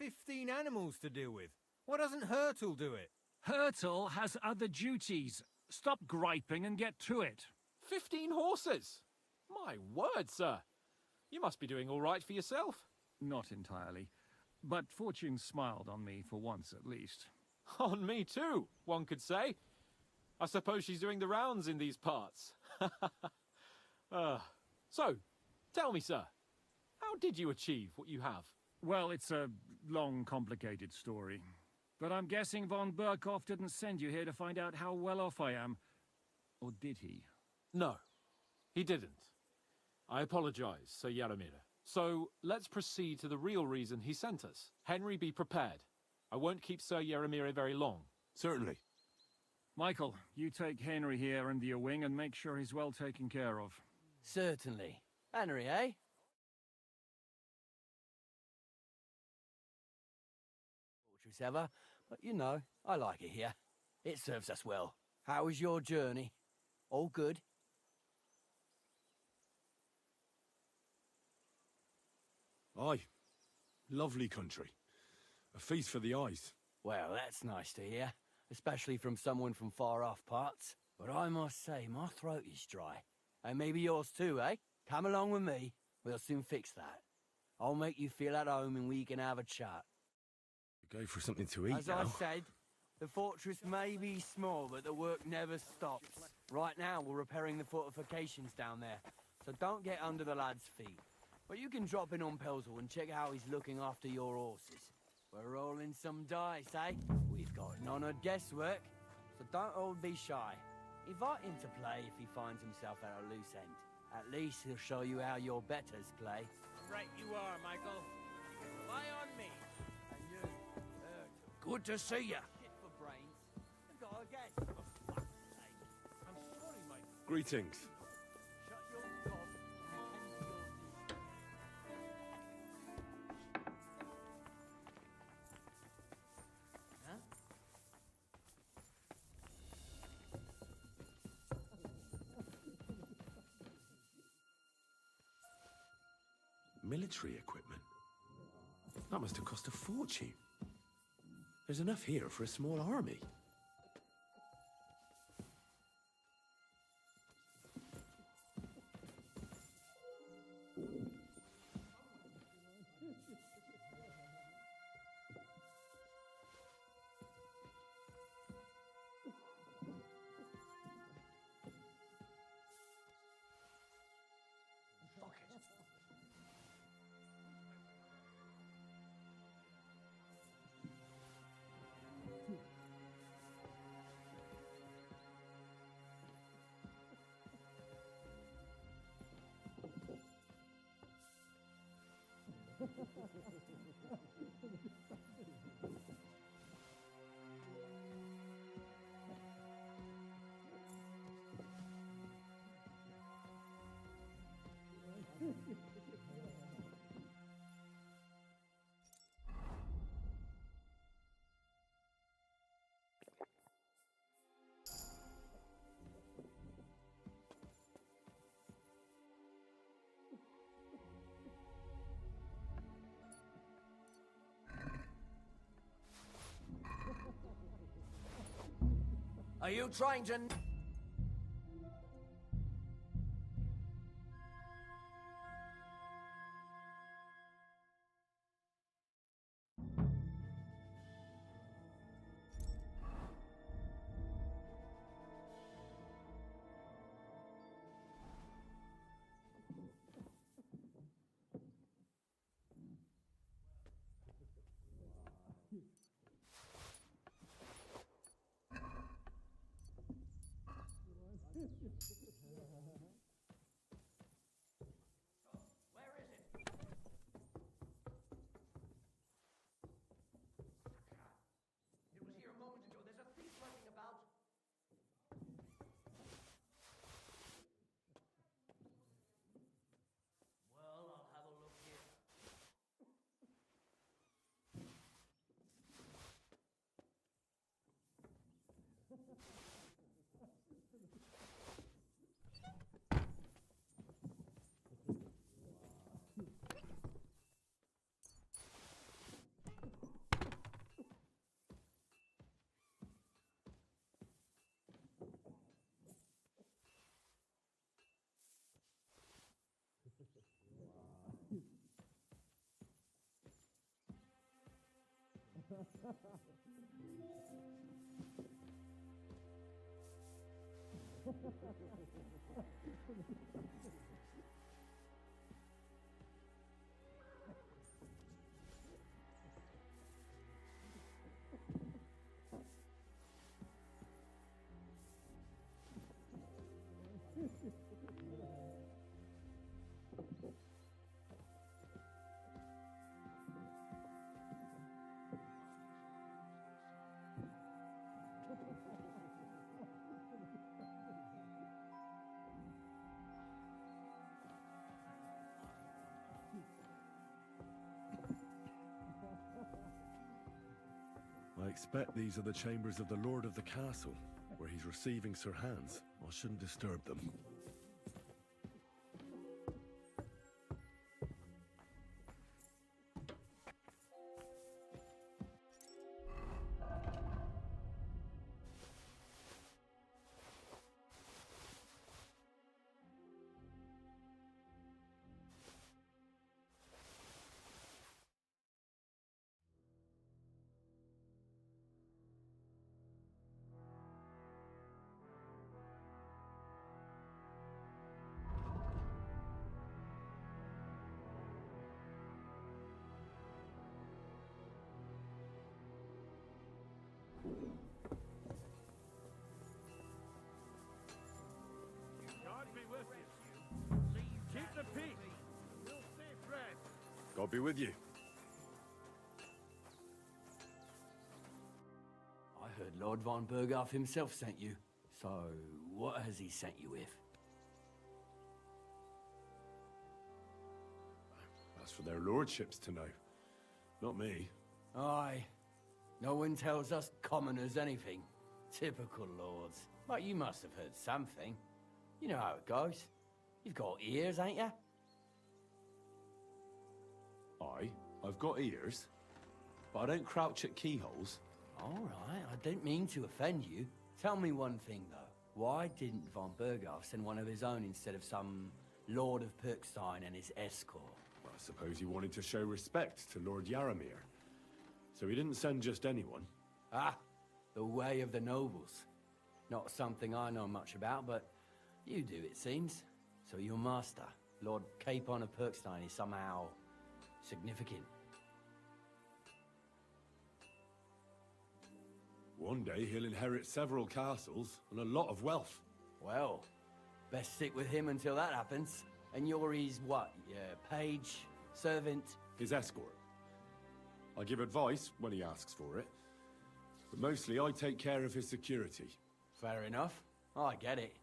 15 animals to deal with. Why doesn't Hurtle do it? Hurtle has other duties. Stop griping and get to it. 15 horses! My word, sir. You must be doing all right for yourself. Not entirely. But fortune smiled on me for once at least. On me too, one could say. I suppose she's doing the rounds in these parts. So, tell me, sir, how did you achieve what you have? Well, it's a long, complicated story. But I'm guessing von Burkhoff didn't send you here to find out how well off I am. Or did he? No, he didn't. I apologize, Sir Yaramir. So, let's proceed to the real reason he sent us. Henry, be prepared. I won't keep Sir Yaramir very long. Certainly. Michael, you take Henry here under your wing and make sure he's well taken care of. Certainly. Henry, eh? Fortress ever, but you know, I like it here. It serves us well. How was your journey? All good? Aye. Lovely country. A feast for the eyes. Well, that's nice to hear, especially from someone from far-off parts. But I must say, my throat is dry. And maybe yours too, eh? Come along with me. We'll soon fix that. I'll make you feel at home and we can have a chat. Go for something to eat As now. I said, the fortress may be small, but the work never stops. Right now, we're repairing the fortifications down there, so don't get under the lad's feet. But you can drop in on Pelzel and check how he's looking after your horses. We're rolling some dice, eh? We've got none of guesswork, so don't all be shy. Invite him to play if he finds himself at a loose end. At least he'll show you how your betters play. Right you are, Michael. You can rely on me. And you, Good to see ya. shit for brains. Go again. For fuck's sake. I'm sorry, Michael. Greetings. Shut your gob and tend to your duty. Huh? Military equipment. That must have cost a fortune. There's enough here for a small army. Fuck it. Are you trying to... I expect these are the chambers of the Lord of the Castle, where he's receiving Sir Hans. I shouldn't disturb them. God be with you. Keep the peace. We'll stay friends. God be with you. I heard Lord von Berghoff himself sent you. So, what has he sent you with? That's for their lordships to know. Not me. Aye. No one tells us commoners anything. Typical lords. But you must have heard something. You know how it goes. You've got ears, ain't you? I've got ears, but I don't crouch at keyholes. All right, I didn't mean to offend you. Tell me one thing, though. Why didn't von Berghoff send one of his own instead of some Lord of Pirkstein and his escort? Well, I suppose he wanted to show respect to Lord Yaramir. So he didn't send just anyone. Ah, the way of the nobles. Not something I know much about, but you do, it seems. So your master, Lord Capon of Pirkstein, is somehow significant. One day he'll inherit several castles and a lot of wealth. Well, best stick with him until that happens. And you're his what? Yeah, page, servant? His escort. I give advice when he asks for it, but mostly I take care of his security. Fair enough. I get it.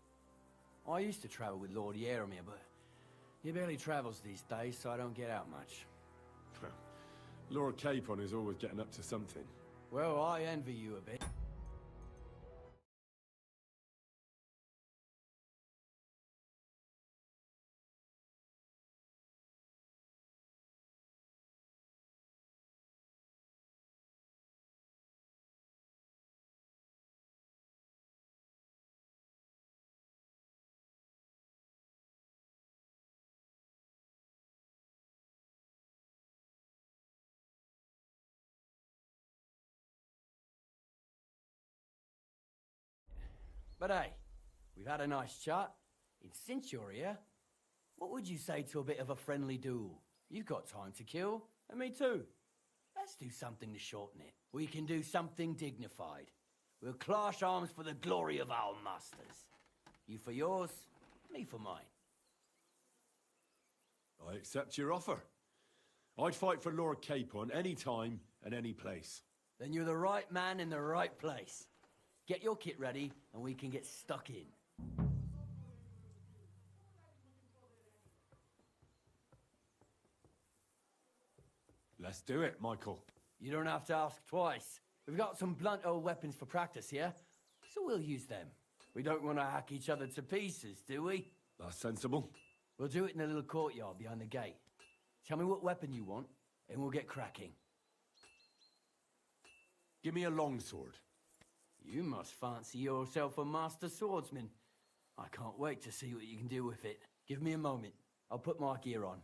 I used to travel with Lord Yaramir, but he barely travels these days, so I don't get out much. Lord Capon is always getting up to something. Well, I envy you a bit. But hey, we've had a nice chat. And since you're here, what would you say to a bit of a friendly duel? You've got time to kill, and me too. Let's do something to shorten it. We can do something dignified. We'll clash arms for the glory of our masters. You for yours, me for mine. I accept your offer. I'd fight for Lord Capon any time and any place. Then you're the right man in the right place. Get your kit ready, and we can get stuck in. Let's do it, Michael. You don't have to ask twice. We've got some blunt old weapons for practice here, so we'll use them. We don't want to hack each other to pieces, do we? That's sensible. We'll do it in a little courtyard behind the gate. Tell me what weapon you want, and we'll get cracking. Give me a longsword. You must fancy yourself a master swordsman. I can't wait to see what you can do with it. Give me a moment. I'll put my gear on.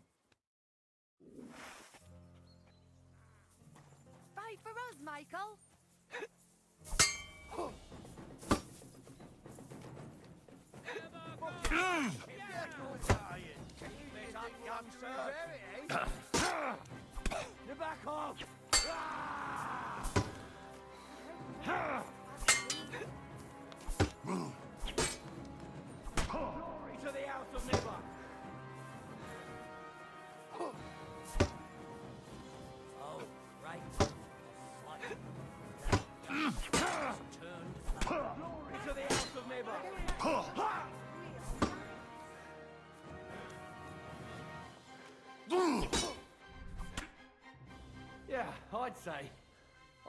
Fight for us, Michael. You back off! Glory to the House of Never! Oh, right. Glory to the House of Never! Yeah, I'd say.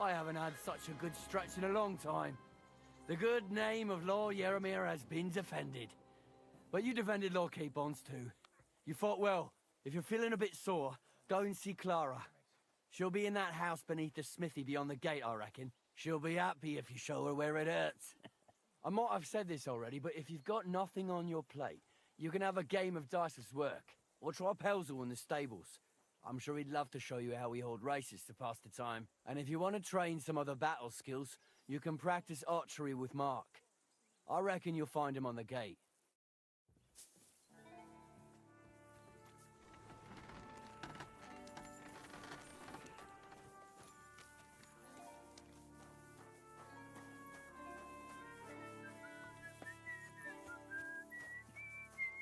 I haven't had such a good stretch in a long time. The good name of Lord Yeremir has been defended. But you defended Lord Capons too. You fought well. If you're feeling a bit sore, go and see Clara. She'll be in that house beneath the smithy beyond the gate, I reckon. She'll be happy if you show her where it hurts. I might have said this already, but if you've got nothing on your plate, you can have a game of dice's work. Or try Pelzel in the stables. I'm sure he'd love to show you how we hold races to pass the time. And if you want to train some other battle skills, you can practice archery with Mark. I reckon you'll find him on the gate.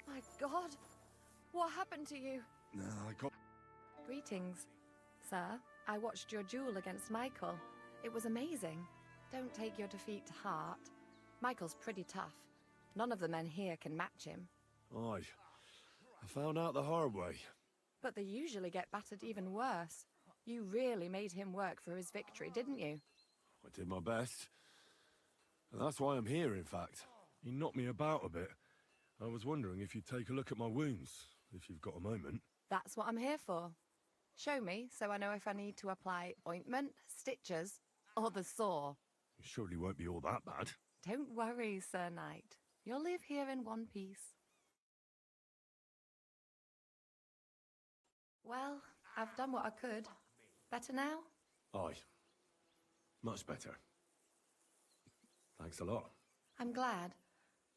My God, what happened to you? I got... Greetings, sir. I watched your duel against Michael. It was amazing. Don't take your defeat to heart. Michael's pretty tough. None of the men here can match him. Aye. I found out the hard way. But they usually get battered even worse. You really made him work for his victory, didn't you? I did my best. And that's why I'm here, in fact. He knocked me about a bit. I was wondering if you'd take a look at my wounds, if you've got a moment. That's what I'm here for. Show me, so I know if I need to apply ointment, stitches, or the saw. It surely won't be all that bad. Don't worry, Sir Knight. You'll live here in one piece. Well, I've done what I could. Better now? Aye. Much better. Thanks a lot. I'm glad.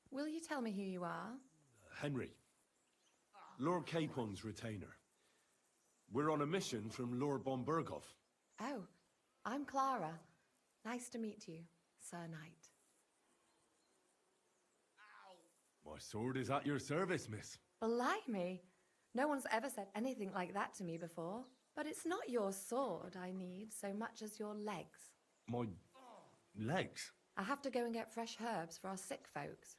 Will you tell me who you are? Henry. Lord Capon's retainer. We're on a mission from Lord von Berghoff. Oh, I'm Clara. Nice to meet you, Sir Knight. My sword is at your service, miss. Blimey! No one's ever said anything like that to me before. But it's not your sword I need so much as your legs. My... legs? I have to go and get fresh herbs for our sick folks.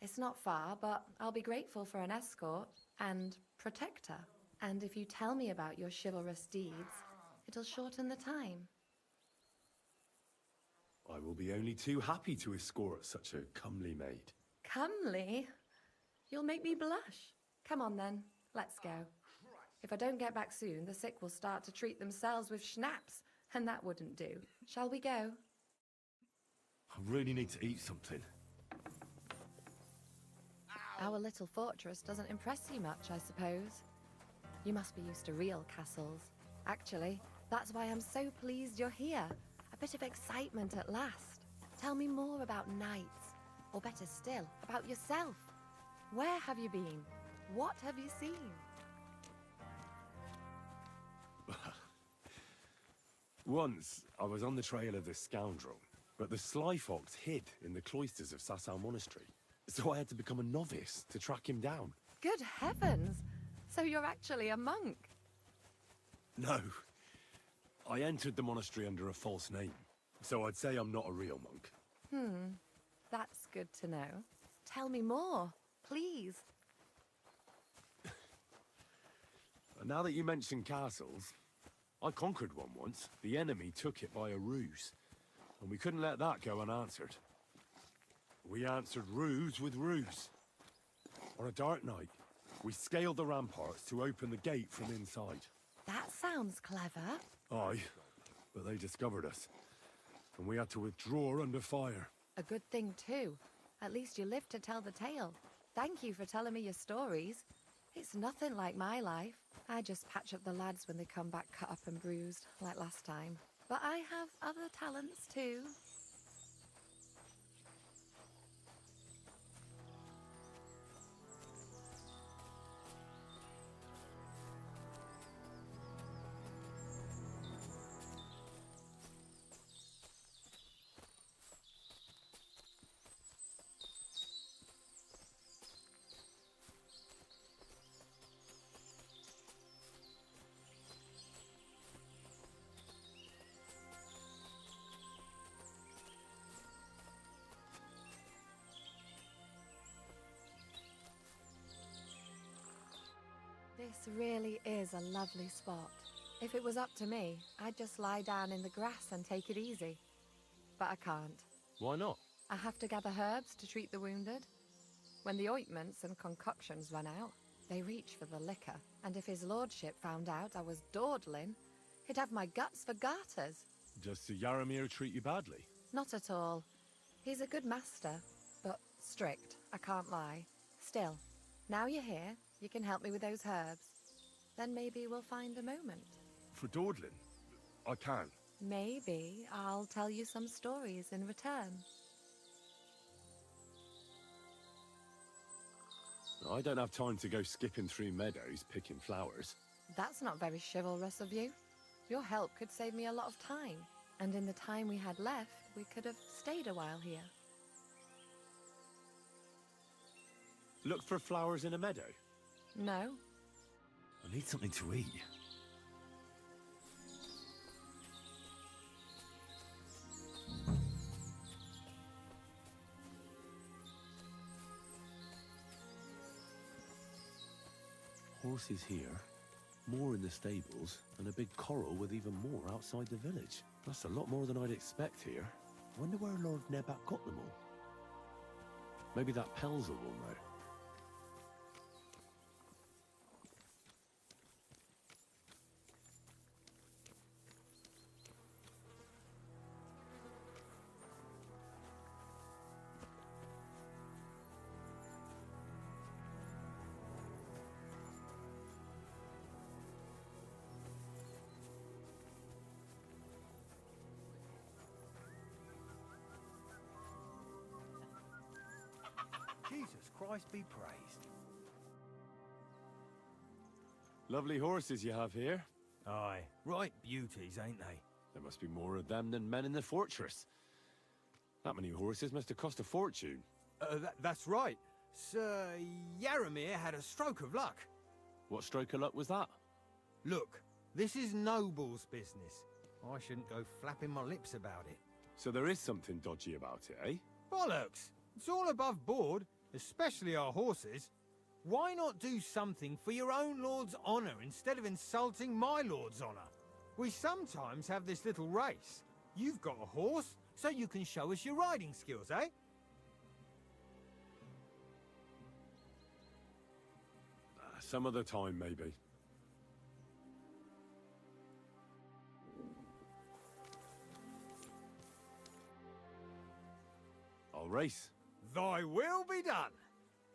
It's not far, but I'll be grateful for an escort and protector. And if you tell me about your chivalrous deeds, it'll shorten the time. I will be only too happy to escort such a comely maid. Comely? You'll make me blush. Come on then, let's go. If I don't get back soon, the sick will start to treat themselves with schnapps, and that wouldn't do. Shall we go? I really need to eat something. Our little fortress doesn't impress you much, I suppose. You must be used to real castles. Actually, that's why I'm so pleased you're here. A bit of excitement at last. Tell me more about knights, or better still, about yourself. Where have you been? What have you seen? Once, I was on the trail of this scoundrel, but the sly fox hid in the cloisters of Sasau Monastery. So I had to become a novice to track him down. Good heavens! So you're actually a monk? No. I entered the monastery under a false name, so I'd say I'm not a real monk. That's good to know. Tell me more, please. Now that you mention castles, I conquered one once. The enemy took it by a ruse, and we couldn't let that go unanswered. We answered ruse with ruse. On a dark night, we scaled the ramparts to open the gate from inside. That sounds clever. Aye, but they discovered us, and we had to withdraw under fire. A good thing too. At least you lived to tell the tale. Thank you for telling me your stories. It's nothing like my life. I just patch up the lads when they come back cut up and bruised, like last time. But I have other talents too. This really is a lovely spot. If it was up to me, I'd just lie down in the grass and take it easy. But I can't. Why not? I have to gather herbs to treat the wounded. When the ointments and concoctions run out, they reach for the liquor. And if his lordship found out I was dawdling, he'd have my guts for garters. Does Sir Yaramir treat you badly? Not at all. He's a good master, but strict, I can't lie. Still, now you're here, you can help me with those herbs. Then maybe we'll find a moment. For dawdling? I can. Maybe I'll tell you some stories in return. I don't have time to go skipping through meadows picking flowers. That's not very chivalrous of you. Your help could save me a lot of time. And in the time we had left, we could have stayed a while here. Look for flowers in a meadow? No? I need something to eat. Horses here, more in the stables, and a big corral with even more outside the village. That's a lot more than I'd expect here. Wonder where Lord Nebat got them all. Maybe that Pelzer will know. Jesus Christ be praised. Lovely horses you have here. Aye, right beauties, ain't they? There must be more of them than men in the fortress. That many horses must have cost a fortune. That's right. Sir Yaramir had a stroke of luck. What stroke of luck was that? Look, this is noble's business. I shouldn't go flapping my lips about it. So there is something dodgy about it, eh? Bollocks! It's all above board, especially our horses. Why not do something for your own lord's honour instead of insulting my lord's honour? We sometimes have this little race. You've got a horse, so you can show us your riding skills, eh? Some other time, maybe. I'll race. Thy will be done.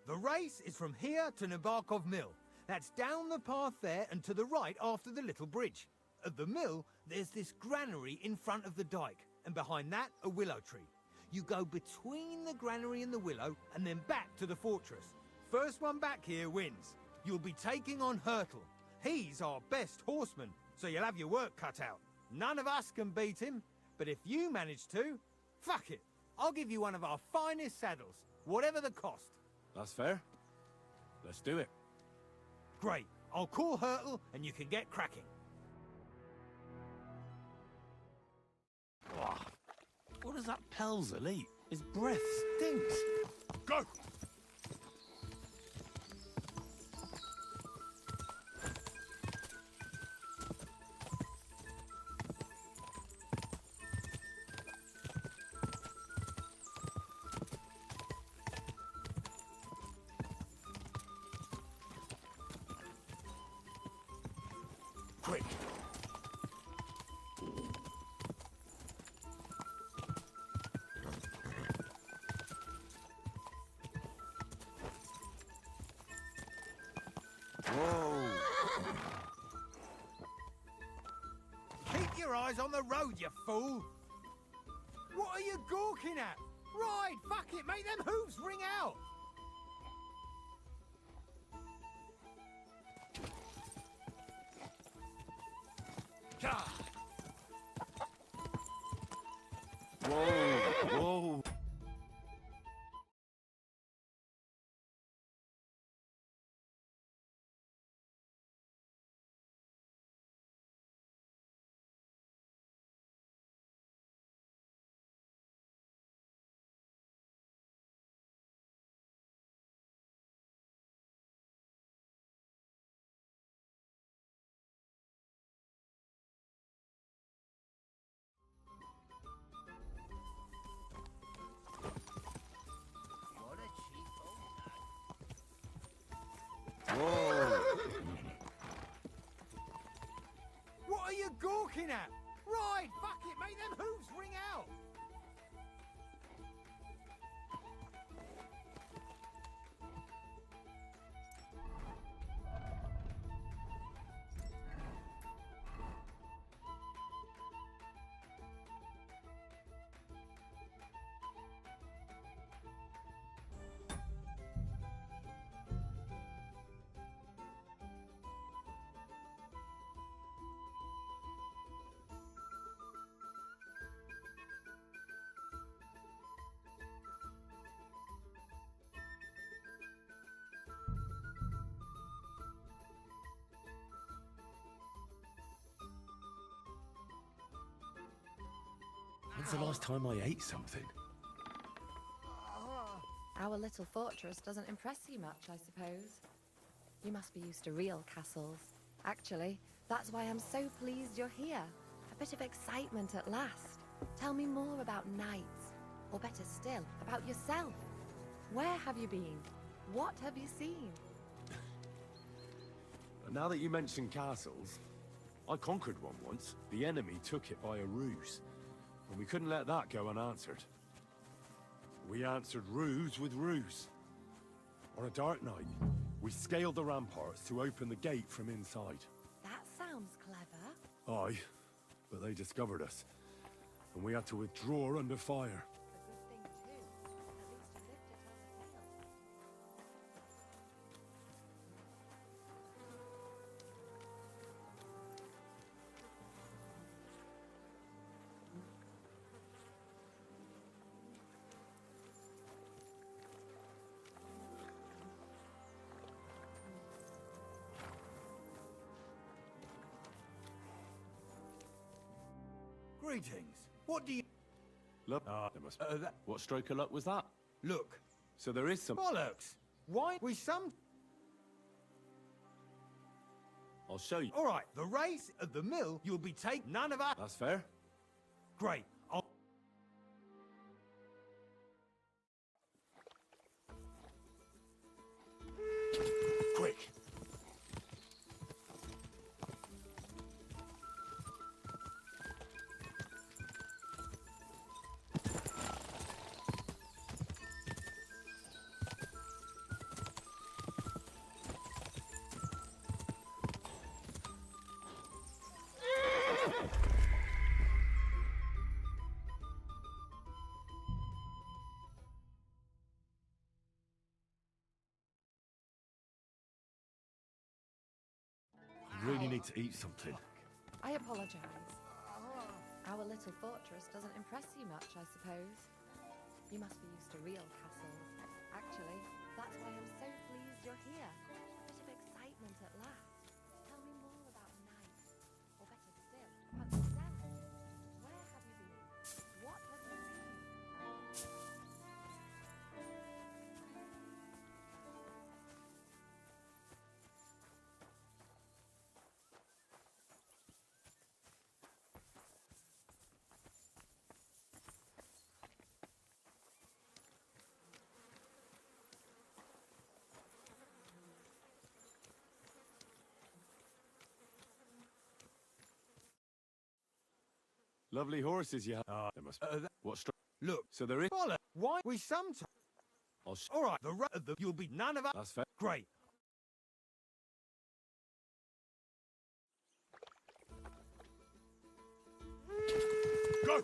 The race is from here to Nabokov Mill. That's down the path there and to the right after the little bridge. At the mill, there's this granary in front of the dike, and behind that, a willow tree. You go between the granary and the willow, and then back to the fortress. First one back here wins. You'll be taking on Hurtle. He's our best horseman, so you'll have your work cut out. None of us can beat him, but if you manage to, fuck it. I'll give you one of our finest saddles, whatever the cost. That's fair. Let's do it. Great. I'll call Hurtle and you can get cracking. Oh, what does that Pelzer eat? His breath stinks. Go! Quick! Keep your eyes on the road, you fool! What are you gawking at? Ride! Fuck it! Make them hooves ring out! Whoa, whoa. What a cheap old Whoa. What are you gawking at? Ride! Fuck it! Make them hooves ring out! When's the last time I ate something? Our little fortress doesn't impress you much, I suppose. You must be used to real castles. Actually, that's why I'm so pleased you're here. A bit of excitement at last. Tell me more about knights, or better still, about yourself. Where have you been? What have you seen? Now that you mention castles, I conquered one once. The enemy took it by a ruse, and we couldn't let that go unanswered. We answered ruse with ruse. On a dark night, we scaled the ramparts to open the gate from inside. That sounds clever. Aye, but they discovered us, and we had to withdraw under fire. A good thing too. At least you lived to tell the tale. Greetings. What do you... Look, there must be. that... What stroke of luck was that? Look. So there is some... Bollocks! Why we some... I'll show you. All right, the race at the mill, you'll be taking none of us... That's fair. Great. I'll... Quick! I really need to eat something. I apologize. Our little fortress doesn't impress you much, I suppose. You must be used to real castles. Actually, that's why I'm so pleased you're here. A bit of excitement at last. Tell me more about knights, or better still, about yourself. Where have you been? What have you seen? Lovely horses you have. There must be. What stroke? Look. So there is... Bollocks! Why we sometimes... I'll All right, you'll be none of us... That's fair. Great. Go!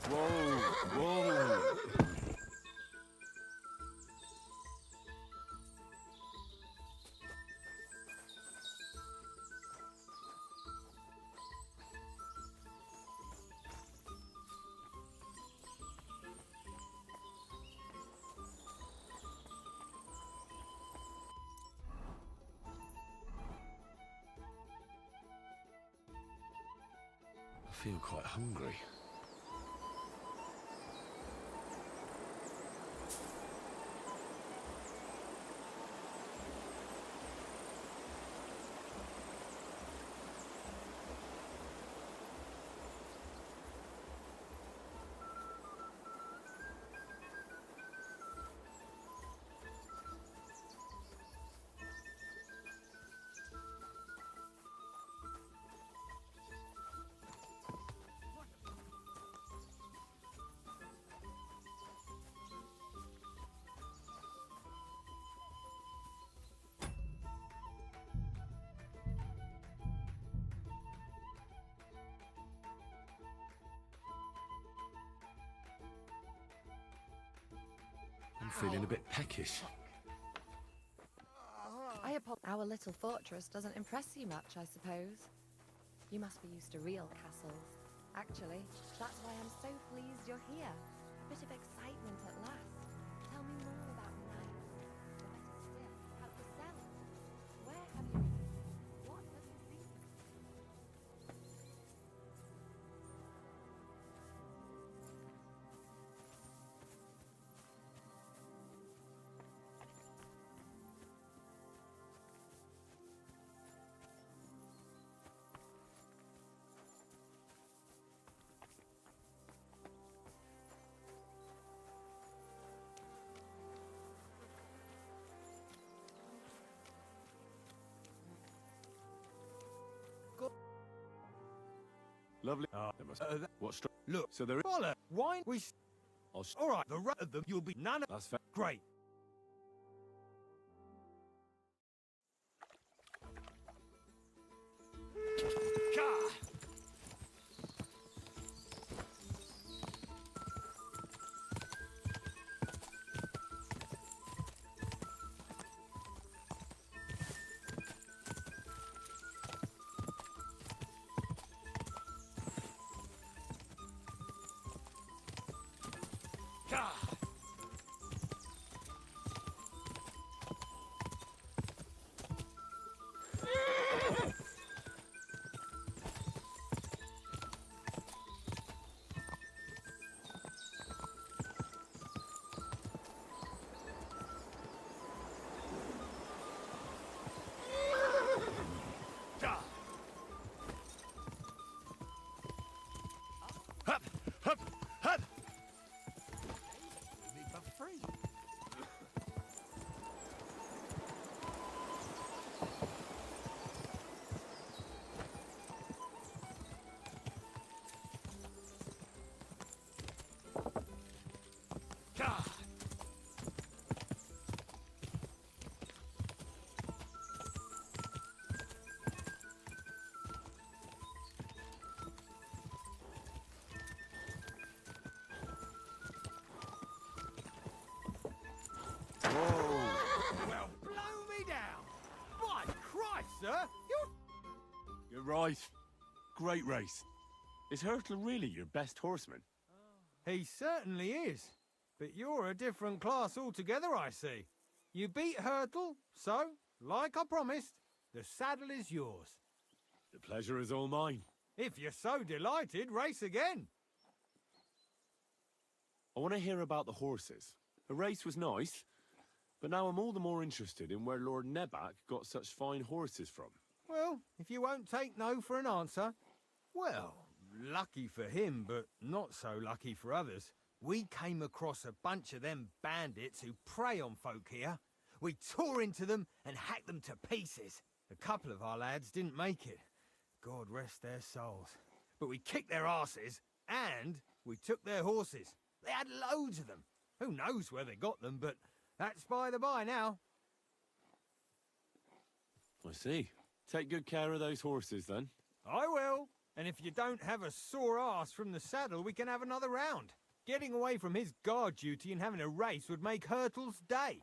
Whoa, whoa. I feel quite hungry. I'm feeling a bit peckish. Our little fortress doesn't impress you much, I suppose. You must be used to real castles. Actually, that's why I'm so pleased you're here. A bit of excitement at last. Tell me more about knights. Or better still, about yourself. Where have you been? What have you seen? Lovely. There must what Look, So there is. Boller, wine, we... I'll All right, the rest of them, you'll be none of... That's fair. Great. Gah! Gah! Gah! Hup! Hup! Hup! Me for free. Gah! Well, blow me down! My Christ, sir! You're right. Great race. Is Hurtle really your best horseman? He certainly is. But you're a different class altogether, I see. You beat Hurtle, so, like I promised, the saddle is yours. The pleasure is all mine. If you're so delighted, race again. I want to hear about the horses. The race was nice, but now I'm all the more interested in where Lord Nebac got such fine horses from. Well, if you won't take no for an answer, well, lucky for him, but not so lucky for others. we came across a bunch of them bandits who prey on folk here. We tore into them and hacked them to pieces. A couple of our lads didn't make it. God rest their souls. But we kicked their asses, and we took their horses. They had loads of them. Who knows where they got them, but that's by the by now. I see. Take good care of those horses, then. I will. And if you don't have a sore ass from the saddle, we can have another round. Getting away from his guard duty and having a race would make Hurtle's day.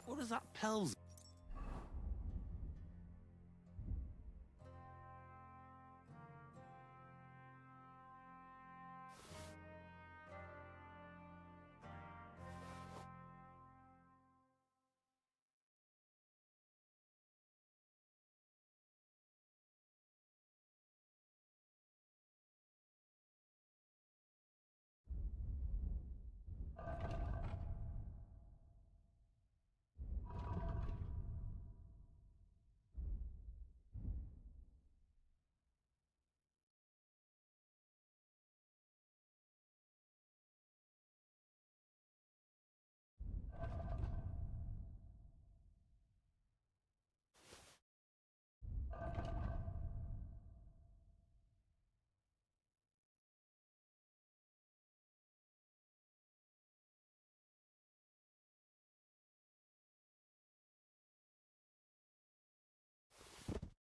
What does that Pels?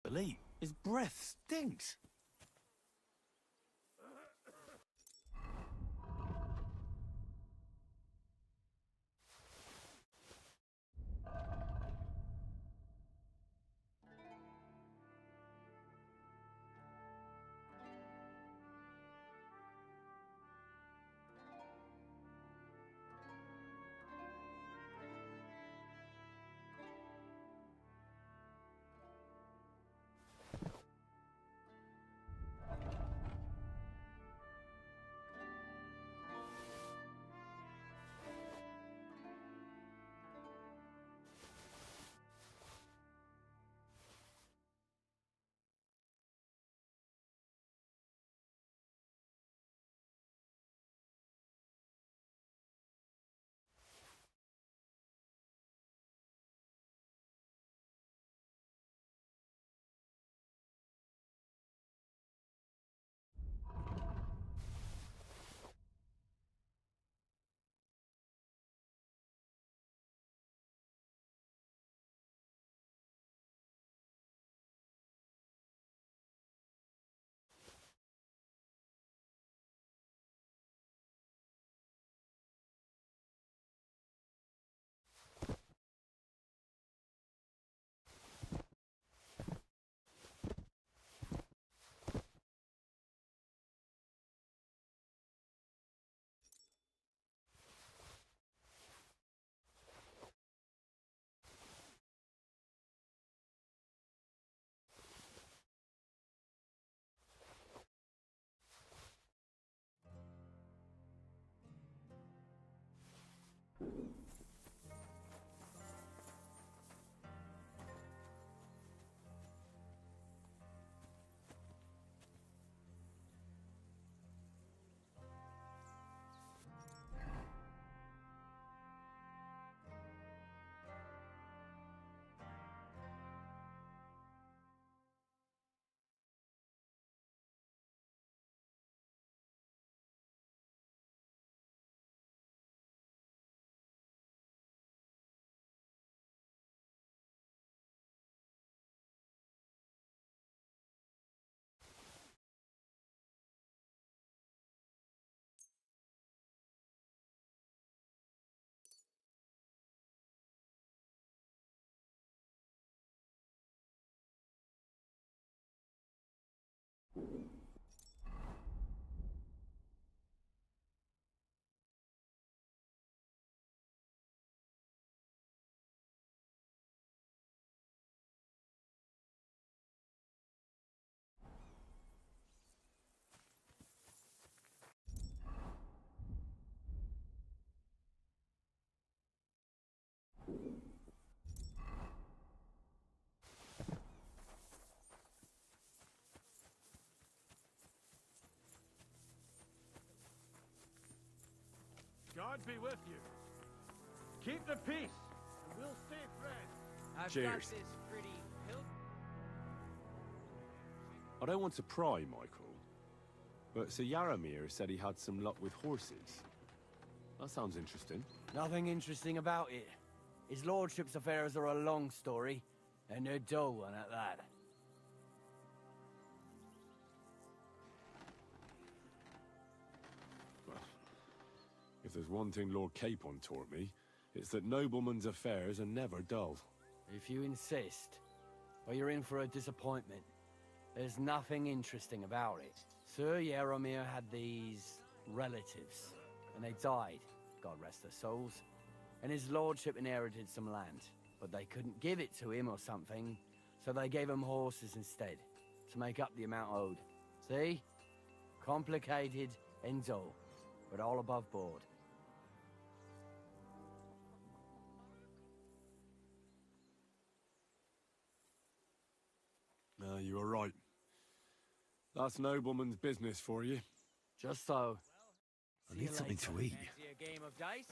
Lee, his breath stinks. God be with you. Keep the peace, and we'll stay friends. I've Cheers. got this pretty hill. I don't want to pry, Michael, but Sir Yaramir said he had some luck with horses. That sounds interesting. Nothing interesting about it. His lordship's affairs are a long story, and a dull one at that. Well, if there's one thing Lord Capon taught me, it's that noblemen's affairs are never dull. If you insist, well, you're in for a disappointment. There's nothing interesting about it. Sir Yaramir had these relatives, and they died, God rest their souls. And his lordship inherited some land, but they couldn't give it to him or something, so they gave him horses instead, to make up the amount owed. See? Complicated and dull, but all above board. You are right. That's nobleman's business for you. Just so. I need something to eat. Fancy a game of dice?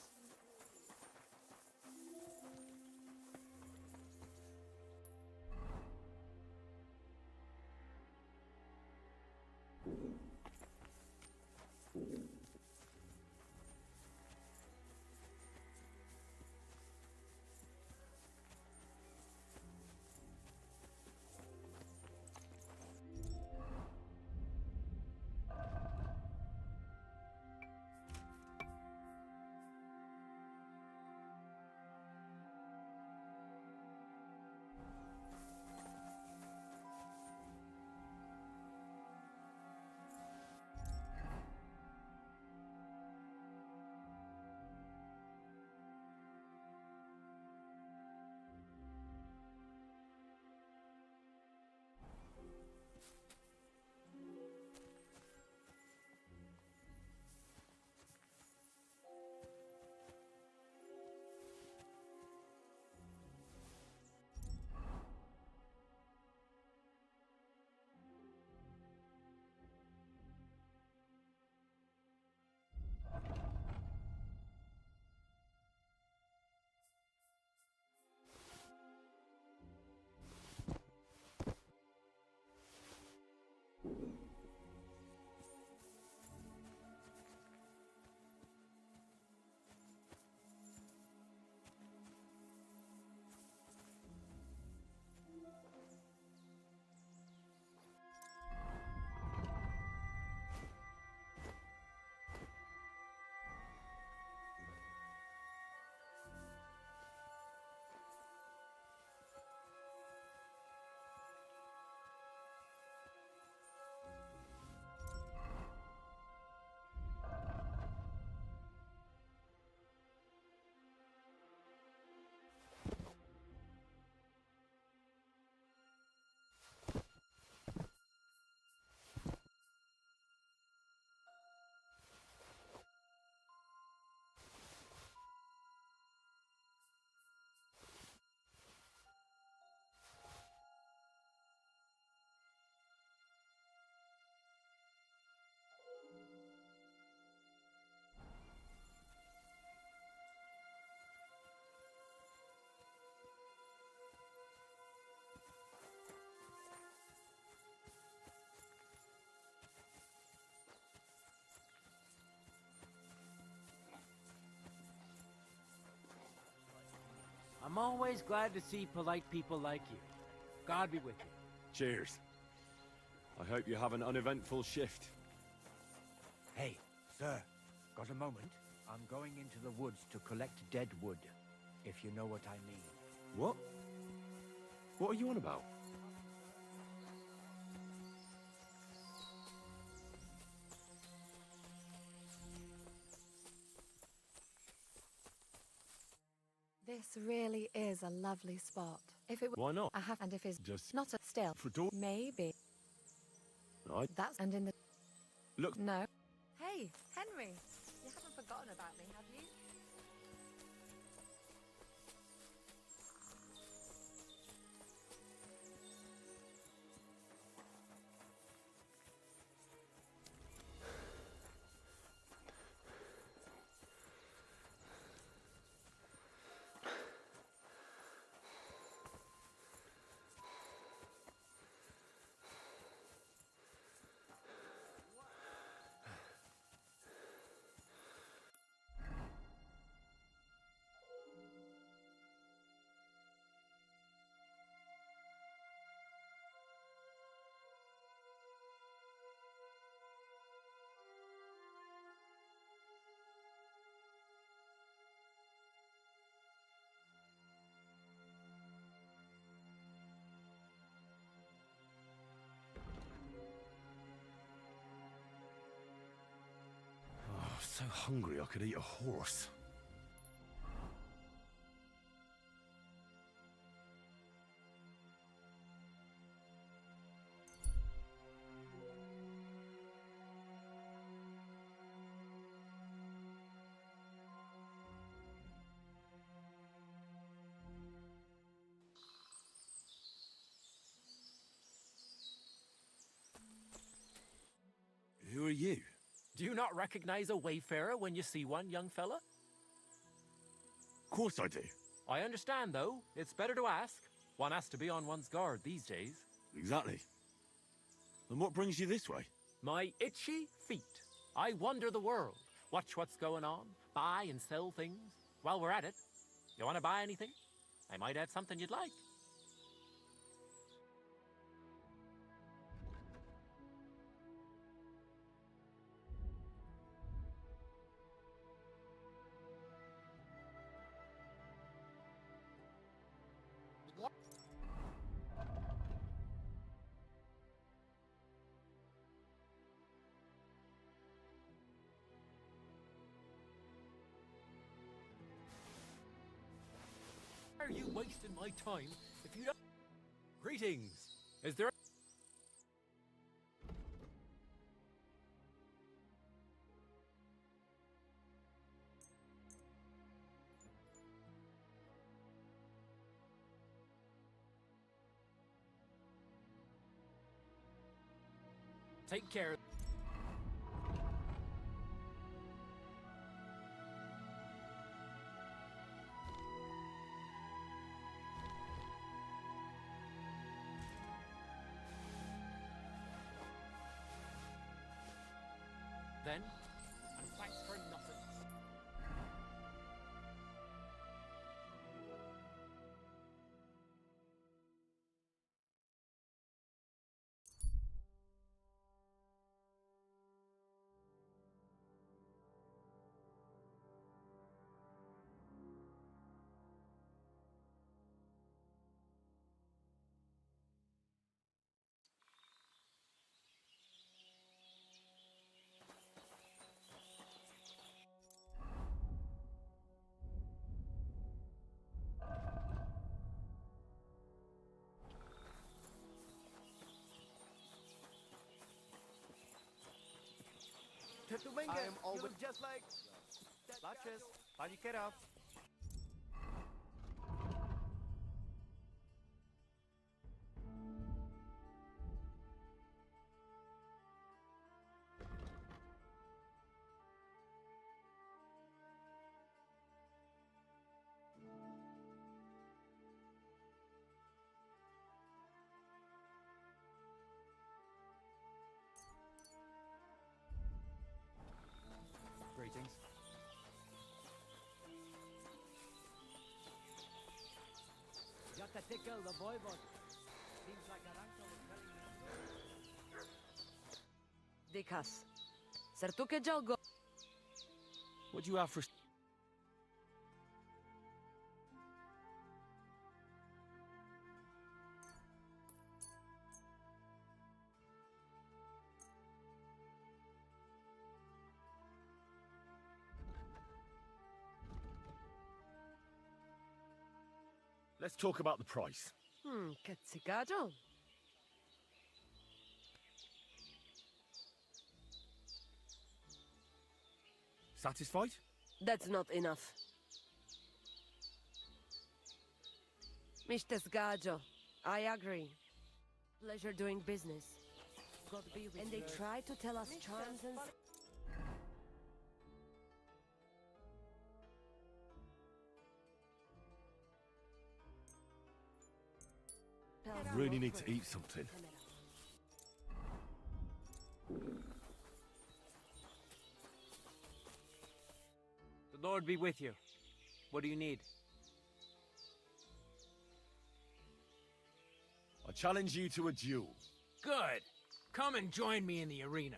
I'm always glad to see polite people like you. God be with you. Cheers. I hope you have an uneventful shift. Hey, sir, got a moment? I'm going into the woods to collect dead wood, if you know what I mean. What? What are you on about? This really is a lovely spot. If it Why not? I have, and if it's Just not a still, for door. maybe. That's, and in the... Look. No. Hey, Henry, you haven't forgotten about me, have you? hungry I could eat a horse. Who are you? Do you not recognize a wayfarer when you see one, young fella? Of course I do. I understand, though. It's better to ask. One has to be on one's guard these days. Exactly. And what brings you this way? My itchy feet. I wander the world, watch what's going on, buy and sell things. While we're at it, you want to buy anything? I might have something you'd like. Why are you wasting my time if you don't... Greetings. Is there... Take care. Then, and thanks for nothing. I am always just like... Latches, Palikera. Greetings. Yakatikal, the voivod. Seems like our uncle is telling me. Dikas. Sertuke Jalgo. What do you have for... Let's talk about the price. Katsikajo. Satisfied? That's not enough. Mr. Sgajo, I agree. Pleasure doing business. God be with and they try to tell us charms and... I really need to eat something. The Lord be with you. What do you need? I challenge you to a duel. Good. Come and join me in the arena.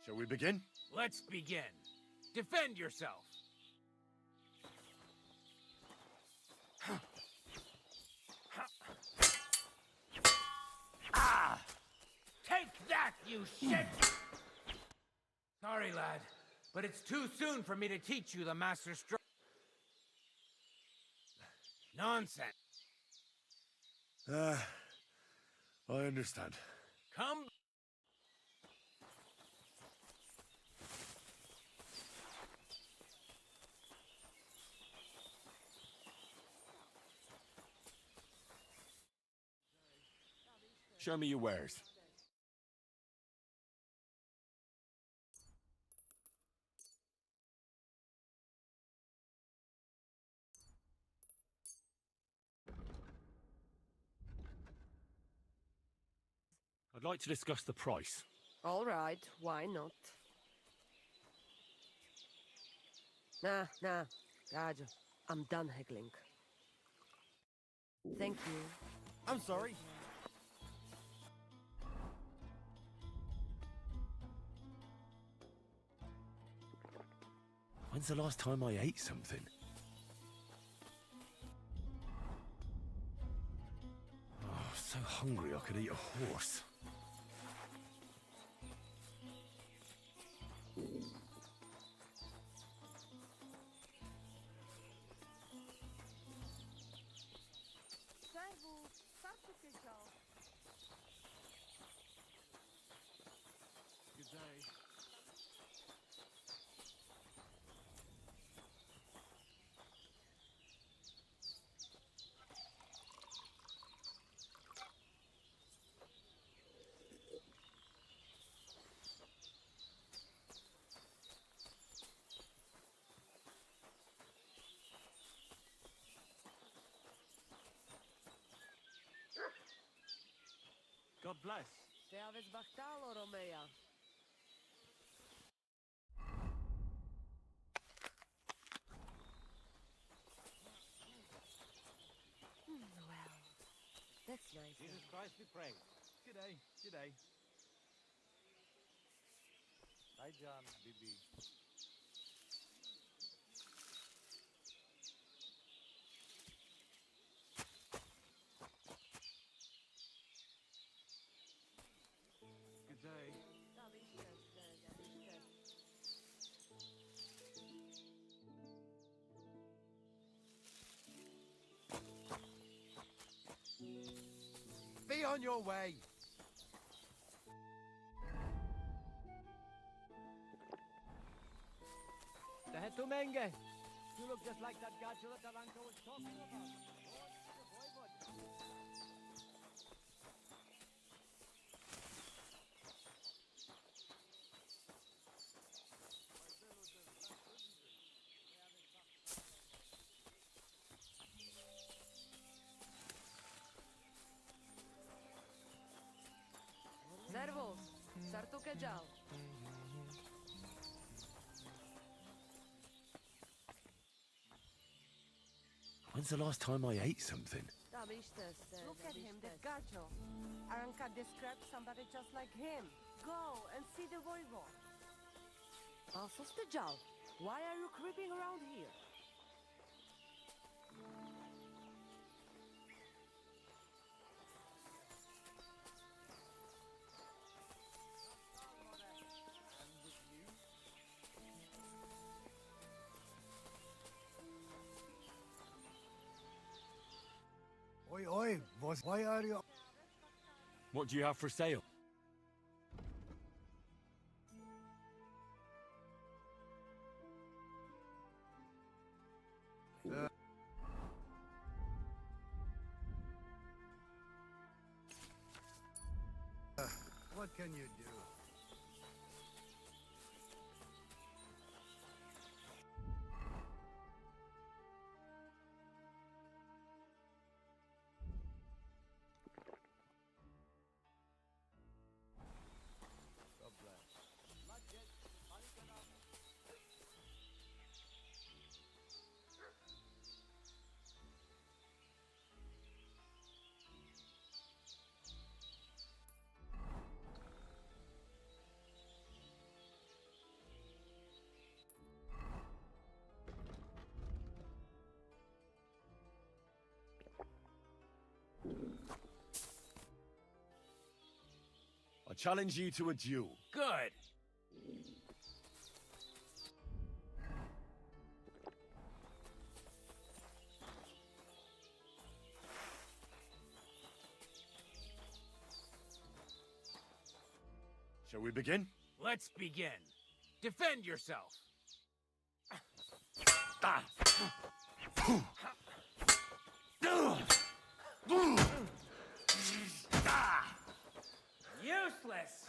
Shall we begin? Let's begin. Defend yourself. Ah! Take that, you shit! Sorry, lad, but it's too soon for me to teach you the master stroke. Nonsense. I understand. Come. Show me your wares. I'd like to discuss the price. All right, why not? Nah, Roger. I'm done haggling. Thank you. I'm sorry. When's the last time I ate something? Oh, so hungry I could eat a horse. Good day. God bless. Te aveți bactalo, Romea. Well, that's nice. Jesus Christ be praised. G'day, g'day. Hi, John, Bibi. Good day. Be on your way. Tehetu Menge. You look just like that gadget that Taranko was talking about. Servus, sartu keġal. When's the last time I ate something? Look At him, the gacho. Aranka described somebody just like him. Go and see the voivod. Also Stejal, why are you creeping around here? Oi, why are you... What do you have for sale? What can you do? I challenge you to a duel. Good. Shall we begin? Let's begin. Defend yourself. Useless.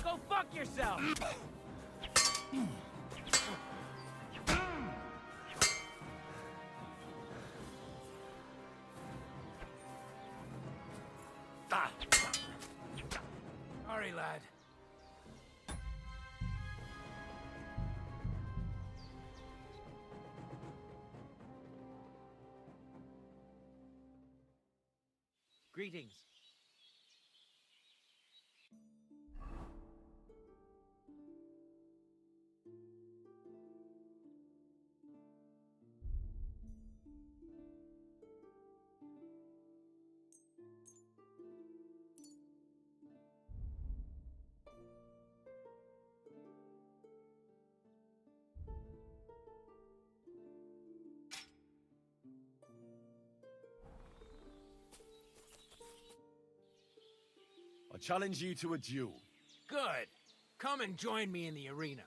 Go fuck yourself. Sorry, lad. Greetings. I challenge you to a duel. Good. Come and join me in the arena.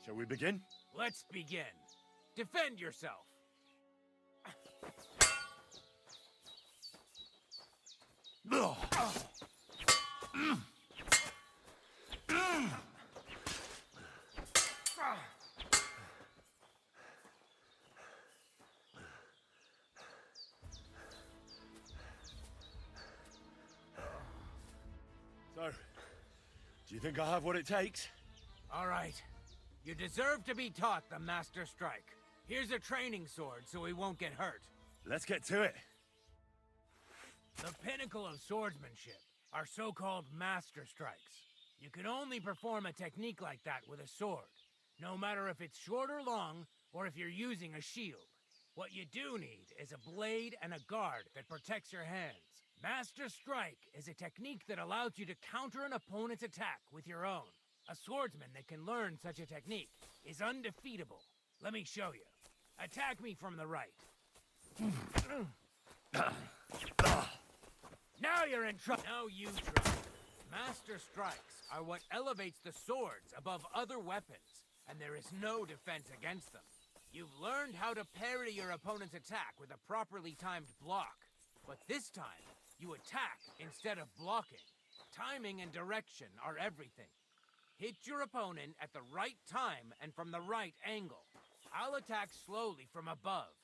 Shall we begin? Let's begin. Defend yourself. So, do you think I have what it takes? All right. You deserve to be taught the Master Strike. Here's a training sword so he won't get hurt. Let's get to it. The pinnacle of swordsmanship are so-called Master Strikes. You can only perform a technique like that with a sword, no matter if it's short or long, or if you're using a shield. What you do need is a blade and a guard that protects your hands. Master Strike is a technique that allows you to counter an opponent's attack with your own. A swordsman that can learn such a technique is undefeatable. Let me show you. Attack me from the right. Now you're in trouble. Now you try. Master Strikes are what elevates the swords above other weapons, and there is no defense against them. You've learned how to parry your opponent's attack with a properly timed block. But this time, you attack instead of blocking. Timing and direction are everything. Hit your opponent at the right time and from the right angle. I'll attack slowly from above.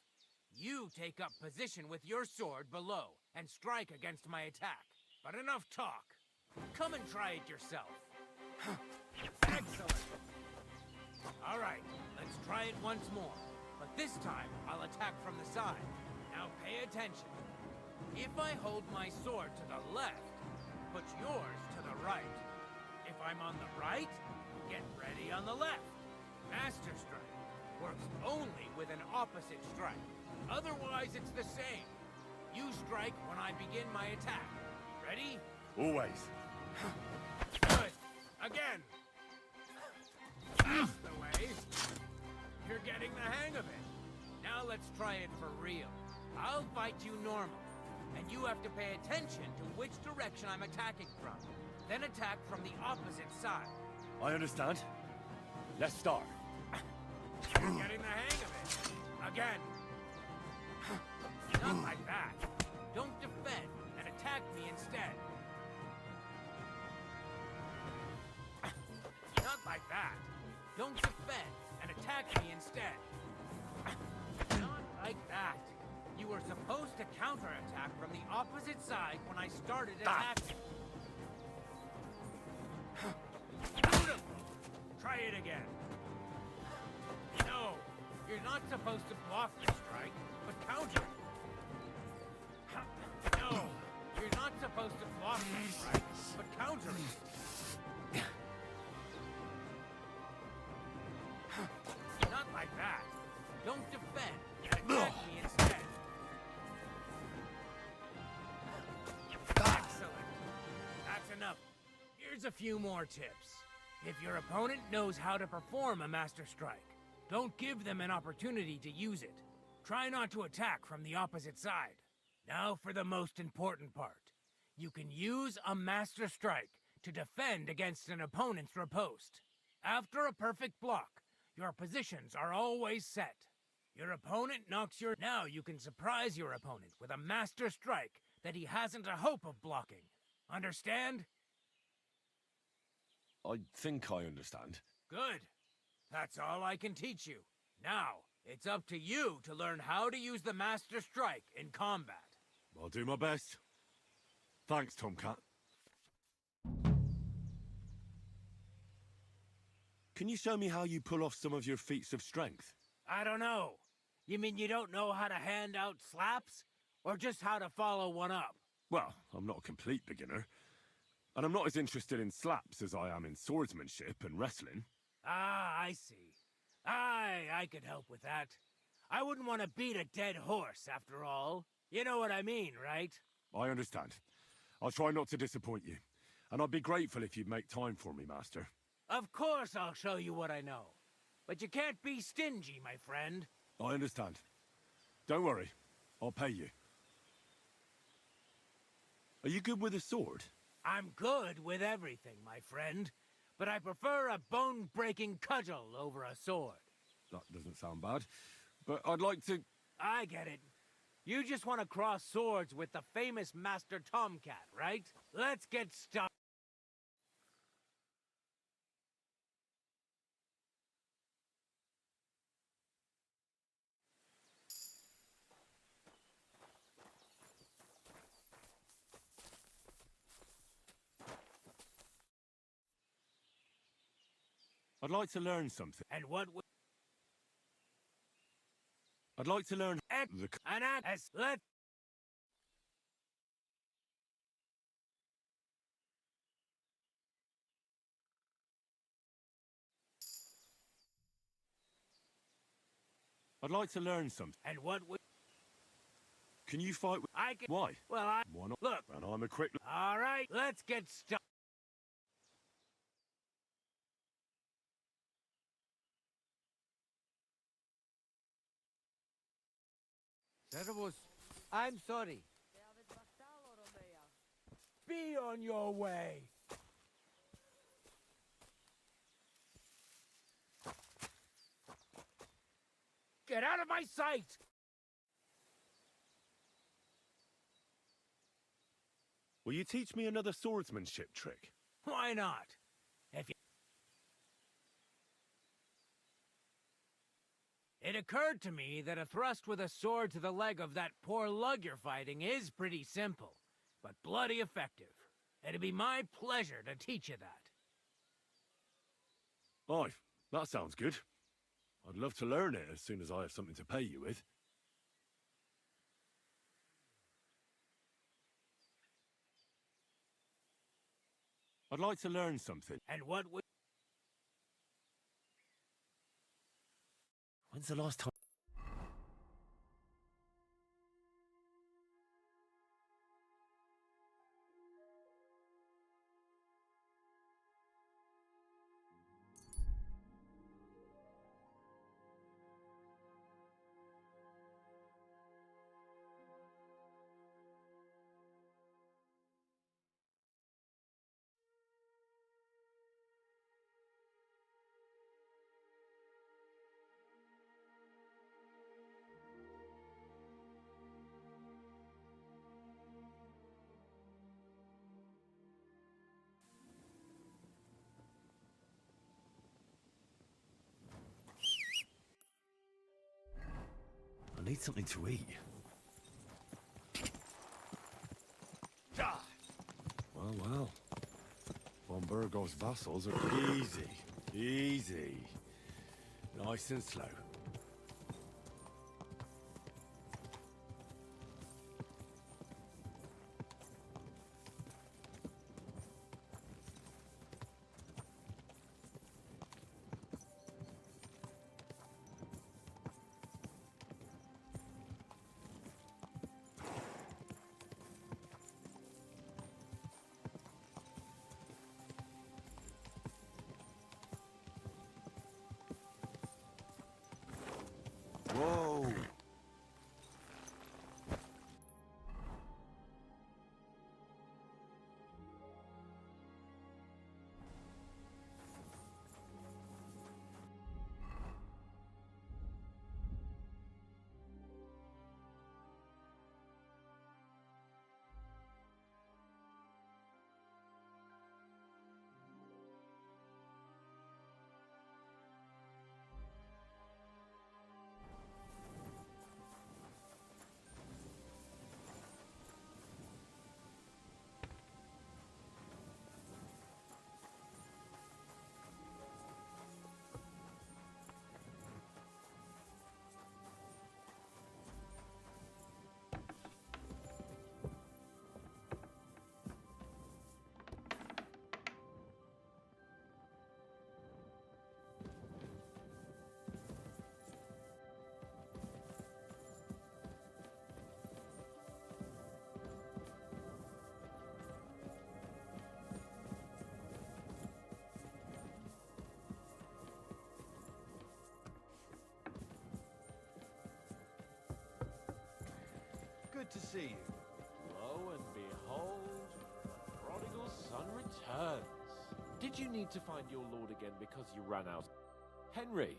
You take up position with your sword below and strike against my attack. But enough talk. Come and try it yourself. Excellent. All right, let's try it once more. But this time, I'll attack from the side. Now pay attention. If I hold my sword to the left, put yours to the right. If I'm on the right, get ready on the left. Master Strike works only with an opposite strike. Otherwise, it's the same. You strike when I begin my attack. Ready? Always. Good. Again. That's the way. You're getting the hang of it. Now let's try it for real. I'll fight you normal, and you have to pay attention to which direction I'm attacking from. Then attack from the opposite side. I understand. Let's start. You're getting the hang of it. Again. Not like that. Don't defend, and attack me instead. Not like that. Don't defend, and attack me instead. Not like that. You were supposed to counterattack from the opposite side when I started attacking. Beautiful. Try it again. No, you're not supposed to block the strike, but counter it. No, you're not supposed to block the strike, but counter it. Not like that. Don't defend. Attack me instead. Excellent. That's enough. Here's a few more tips. If your opponent knows how to perform a Master Strike, don't give them an opportunity to use it. Try not to attack from the opposite side. Now for the most important part. You can use a Master Strike to defend against an opponent's riposte. After a perfect block, your positions are always set. Your opponent knocks your... Now you can surprise your opponent with a Master Strike that he hasn't a hope of blocking. Understand? I think I understand. Good. That's all I can teach you. Now, it's up to you to learn how to use the Master Strike in combat. I'll do my best. Thanks, Tomcat. Can you show me how you pull off some of your feats of strength? I don't know. You mean you don't know how to hand out slaps? Or just how to follow one up? Well, I'm not a complete beginner. And I'm not as interested in slaps as I am in swordsmanship and wrestling. Ah, I see. I could help with that. I wouldn't want to beat a dead horse, after all. You know what I mean, right? I understand. I'll try not to disappoint you. And I'd be grateful if you'd make time for me, Master. Of course I'll show you what I know. But you can't be stingy, my friend. I understand. Don't worry. I'll pay you. Are you good with a sword? I'm good with everything, my friend. But I prefer a bone-breaking cudgel over a sword. That doesn't sound bad. But I'd like to... I get it. You just want to cross swords with the famous Master Tomcat, right? Let's get started. I'd like to learn something. And what would... I'd like to learn the... Let's... I'd like to learn something. And what would... Can you fight with... I can... Why? Well, I... Why not? Look. And I'm a quick... All right, let's get started. I'm sorry. Be on your way. Get out of my sight! Will you teach me another swordsmanship trick? Why not? If you... It occurred to me that a thrust with a sword to the leg of that poor lug you're fighting is pretty simple, but bloody effective. It'd be my pleasure to teach you that. Aye, that sounds good. I'd love to learn it as soon as I have something to pay you with. I'd like to learn something. And what would... When's the last time... I need something to eat. Well, well. Von Burgov's vassals are easy. Easy. Nice and slow. Whoa! Good to see you. Lo and behold, the prodigal son returns. Did you need to find your lord again because you ran out? Henry,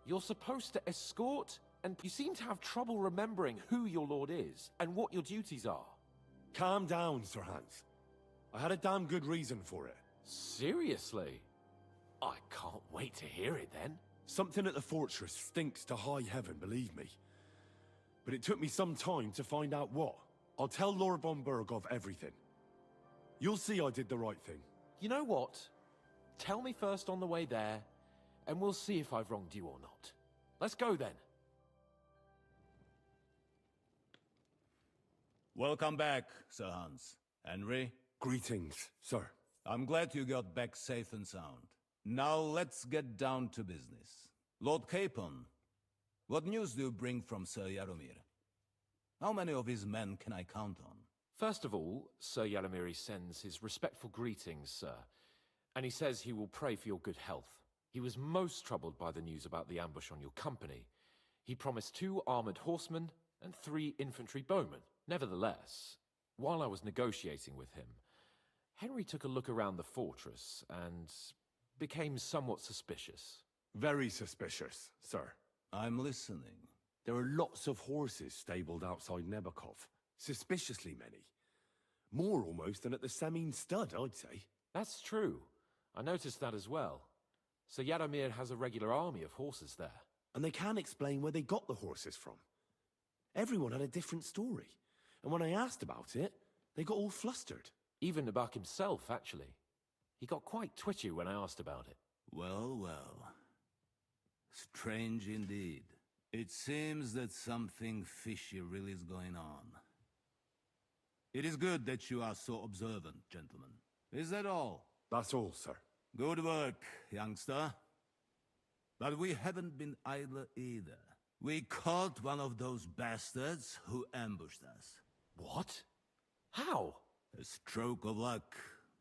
you're supposed to escort, and you seem to have trouble remembering who your lord is and what your duties are. Calm down, Sir Hans. I had a damn good reason for it. Seriously? I can't wait to hear it then. Something at the fortress stinks to high heaven, believe me. But it took me some time to find out what. I'll tell Lord von Berghoff everything. You'll see I did the right thing. You know what? Tell me first on the way there, and we'll see if I've wronged you or not. Let's go then. Welcome back, Sir Hans. Henry, Greetings, sir. I'm glad you got back safe and sound. Now let's get down to business. Lord Capon, what news do you bring from Sir Yaromir? How many of his men can I count on? First of all, Sir Yaramiri sends his respectful greetings, sir. And he says he will pray for your good health. He was most troubled by the news about the ambush on your company. He promised 2 armored horsemen and 3 infantry bowmen. Nevertheless, while I was negotiating with him, Henry took a look around the fortress and became somewhat suspicious. Very suspicious, sir. I'm listening. There are lots of horses stabled outside Nebakov. Suspiciously many. More almost than at the Samin stud, I'd say. That's true. I noticed that as well. Sir Yadomir has a regular army of horses there. And they can't explain where they got the horses from. Everyone had a different story. And when I asked about it, they got all flustered. Even Nabak himself, actually. He got quite twitchy when I asked about it. Well, well. Strange indeed. It seems that something fishy really is going on. It is good that you are so observant, gentlemen. Is that all? That's all, sir. Good work, youngster. But we haven't been idle either. We caught one of those bastards who ambushed us. What? How? A stroke of luck,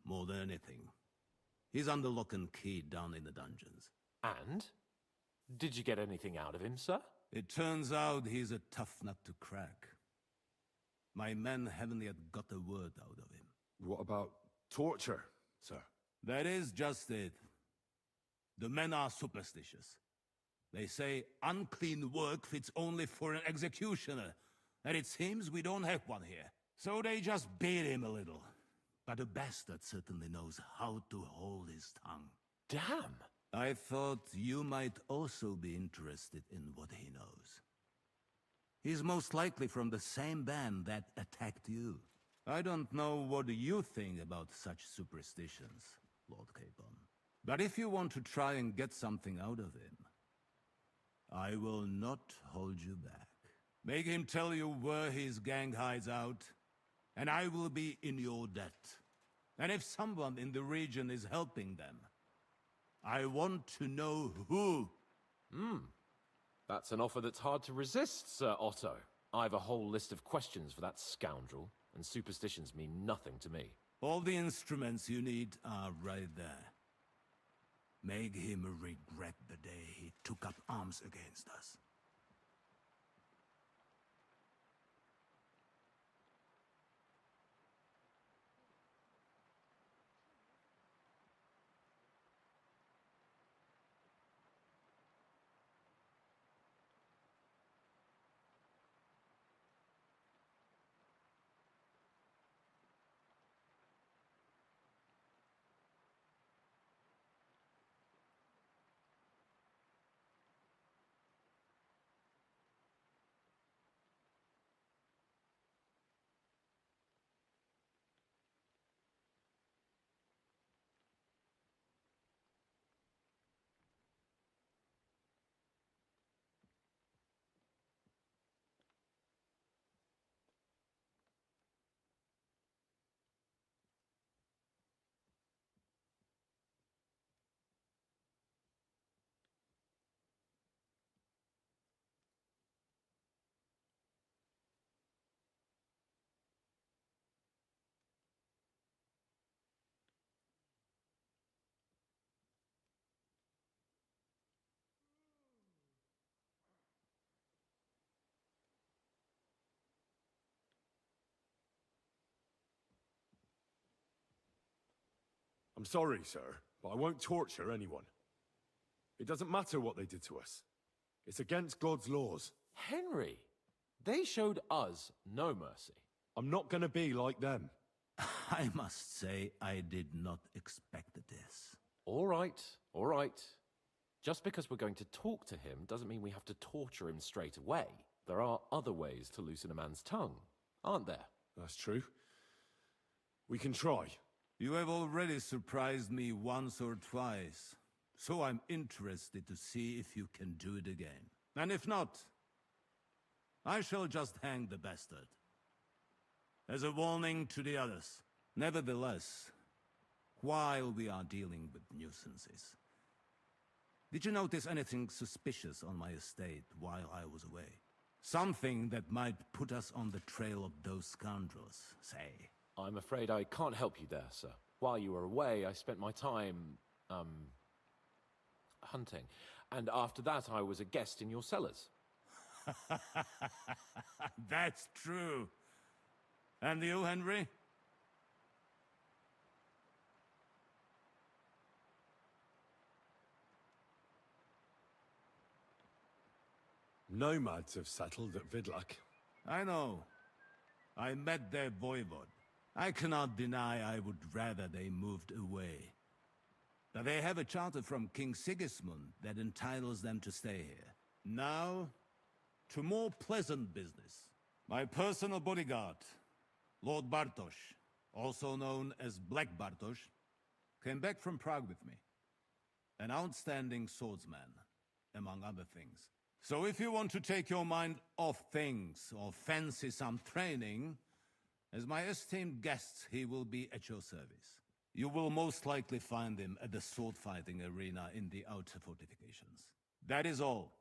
more than anything. He's under lock and key down in the dungeons. And? Did you get anything out of him, sir? It turns out he's a tough nut to crack. My men haven't yet got a word out of him. What about torture, sir? That is just it. The men are superstitious. They say unclean work fits only for an executioner, and it seems we don't have one here. So they just beat him a little. But the bastard certainly knows how to hold his tongue. Damn! I thought you might also be interested in what he knows. He's most likely from the same band that attacked you. I don't know what you think about such superstitions, Lord Capon. But if you want to try and get something out of him, I will not hold you back. Make him tell you where his gang hides out, and I will be in your debt. And if someone in the region is helping them, I want to know who. That's an offer that's hard to resist, Sir Otto. I've a whole list of questions for that scoundrel, and superstitions mean nothing to me. All the instruments you need are right there. Make him regret the day he took up arms against us. I'm sorry, sir, but I won't torture anyone. It doesn't matter what they did to us. It's against God's laws. Henry, they showed us no mercy. I'm not gonna be like them. I must say, I did not expect this. All right, all right. Just because we're going to talk to him doesn't mean we have to torture him straight away. There are other ways to loosen a man's tongue, aren't there? That's true. We can try. You have already surprised me once or twice, so I'm interested to see if you can do it again. And if not, I shall just hang the bastard. As a warning to the others. Nevertheless, while we are dealing with nuisances, did you notice anything suspicious on my estate while I was away? Something that might put us on the trail of those scoundrels, say. I'm afraid I can't help you there, sir. While you were away, I spent my time, hunting. And after that, I was a guest in your cellars. That's true. And you, Henry? Nomads have settled at Vidlak. I know. I met their voivod. I cannot deny I would rather they moved away. But they have a charter from King Sigismund that entitles them to stay here. Now, to more pleasant business. My personal bodyguard, Lord Bartosz, also known as Black Bartosz, came back from Prague with me. An outstanding swordsman, among other things. So if you want to take your mind off things or fancy some training, as my esteemed guest, he will be at your service. You will most likely find him at the sword-fighting arena in the outer fortifications. That is all.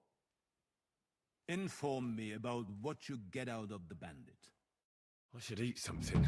Inform me about what you get out of the bandit. I should eat something.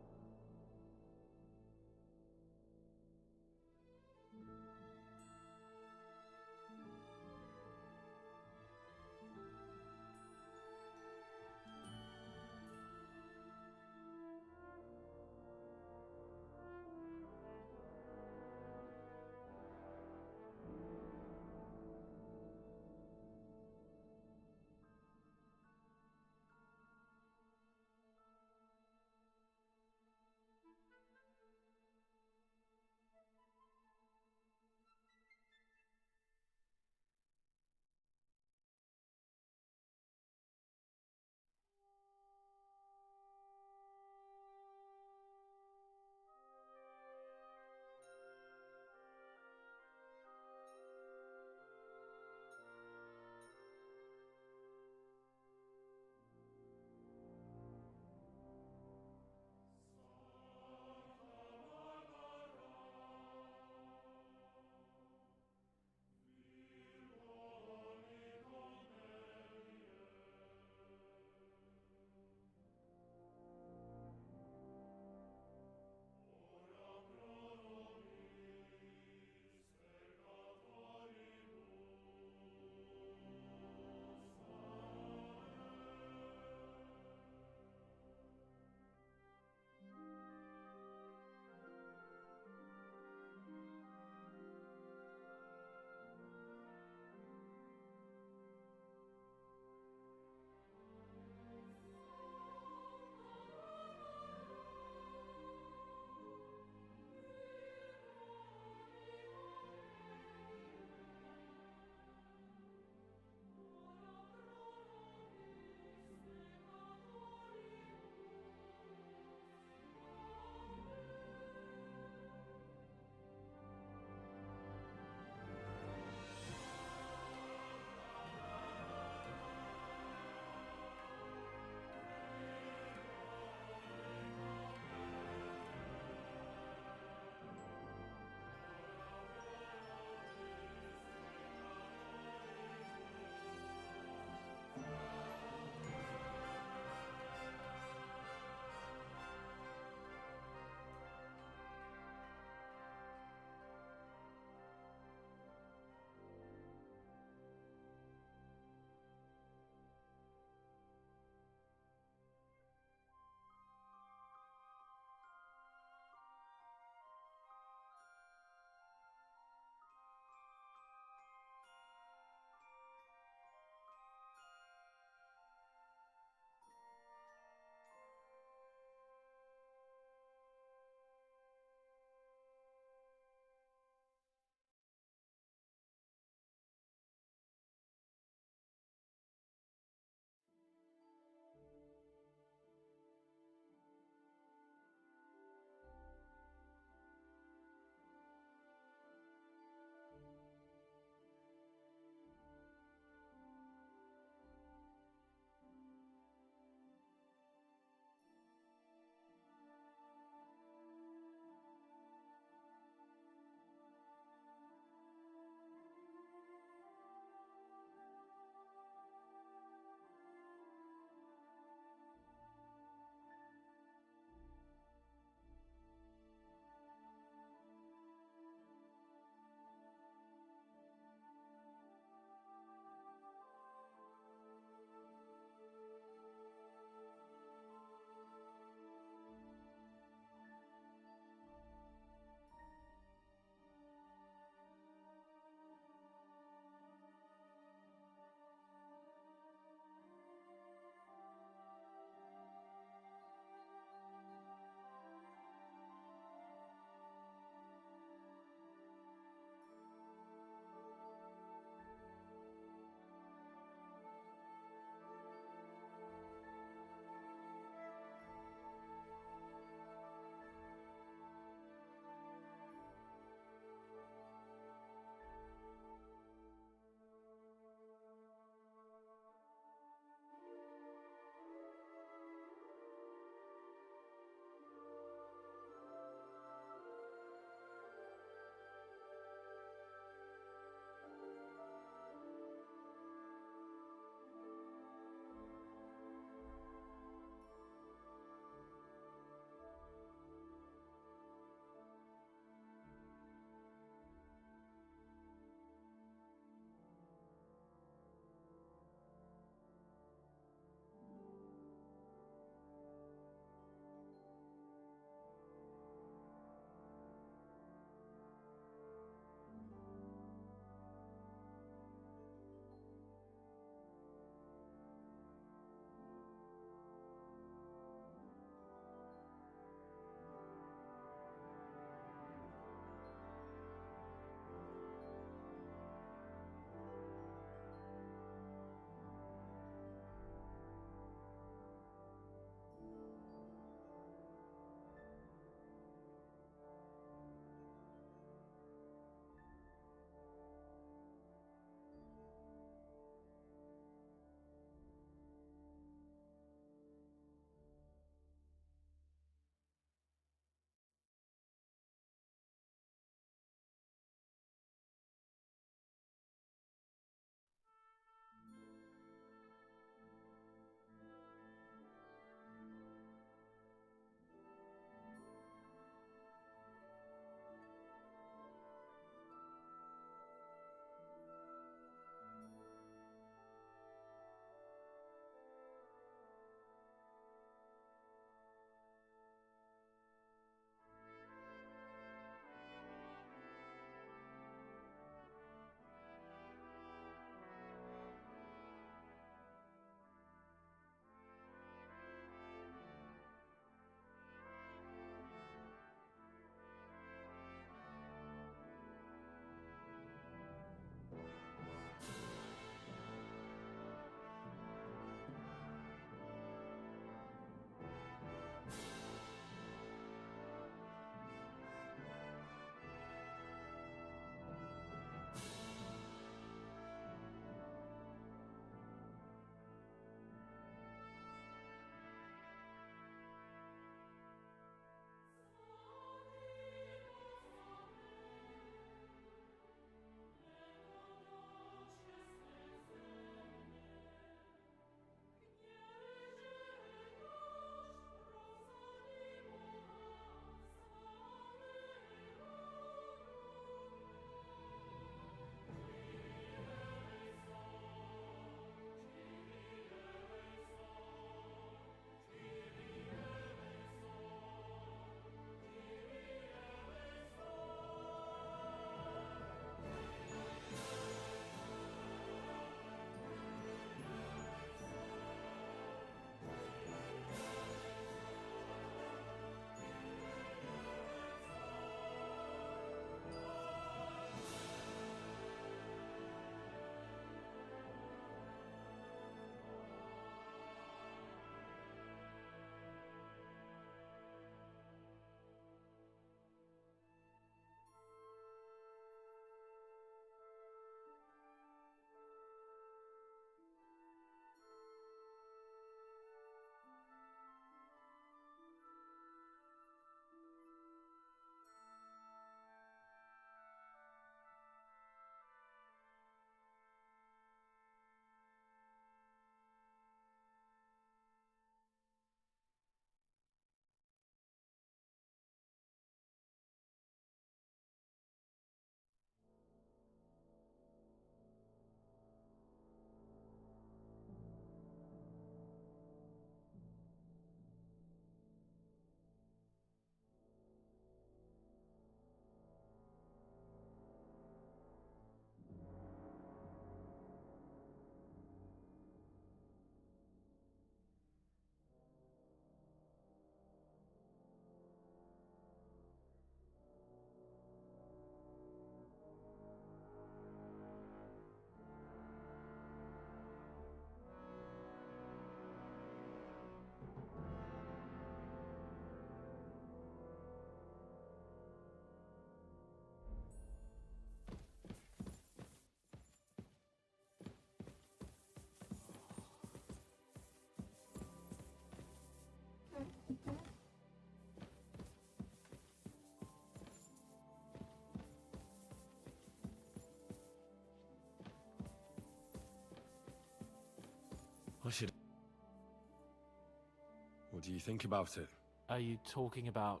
you think about it? Are you talking about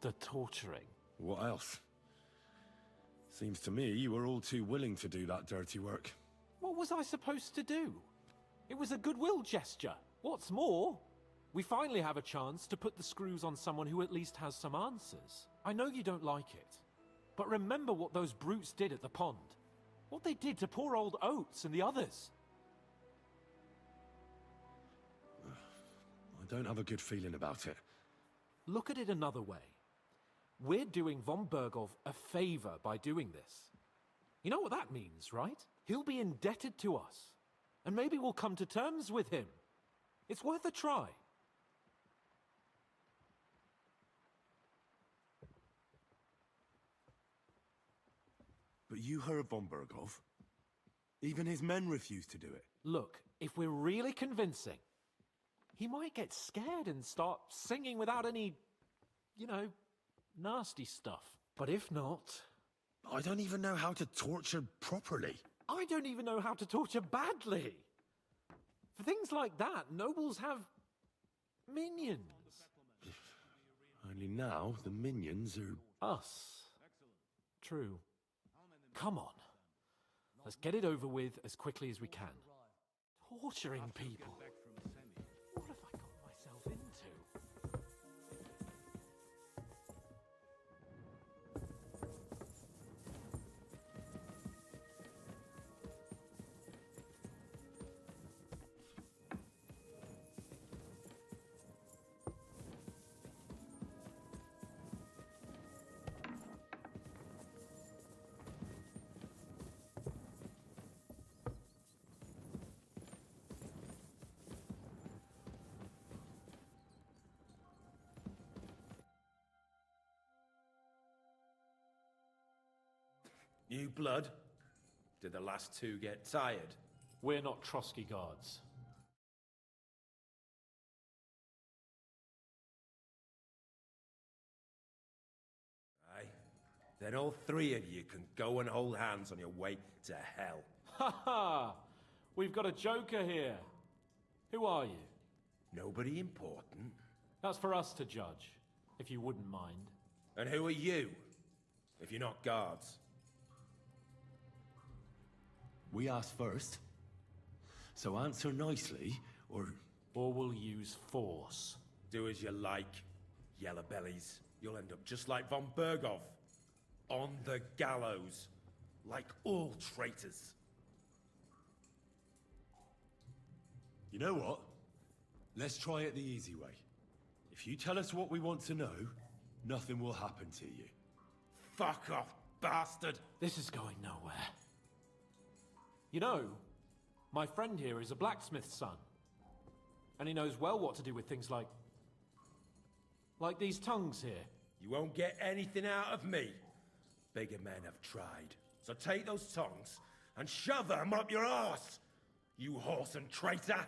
the torturing? What else? Seems to me you were all too willing to do that dirty work. What was I supposed to do? It was a goodwill gesture. What's more, we finally have a chance to put the screws on someone who at least has some answers. I know you don't like it, but remember what those brutes did at the pond. What they did to poor old Oates and the others. I don't have a good feeling about it. Look at it another way. We're doing von Bergov a favor by doing this. You know what that means, right? He'll be indebted to us. And maybe we'll come to terms with him. It's worth a try. But you heard von Bergov. Even his men refused to do it. Look, if we're really convincing, he might get scared and start singing without any, you know, nasty stuff. But if not... I don't even know how to torture properly. I don't even know how to torture badly. For things like that, nobles have minions. Only now, the minions are... Us. True. Come on. Let's get it over with as quickly as we can. Torturing people. What have I got myself into? New blood? Did the last two get tired? We're not Trotsky guards. Aye. Then all three of you can go and hold hands on your way to hell. Ha ha! We've got a joker here. Who are you? Nobody important. That's for us to judge, if you wouldn't mind. And who are you? If you're not guards. We asked first. So answer nicely, or... Or we'll use force. Do as you like, yellow bellies. You'll end up just like von Bergov. On the gallows. Like all traitors. You know what? Let's try it the easy way. If you tell us what we want to know, nothing will happen to you. Fuck off, bastard! This is going nowhere. You know, my friend here is a blacksmith's son. And he knows well what to do with things like these tongues here. You won't get anything out of me. Bigger men have tried. So take those tongues and shove them up your arse, you horse and traitor!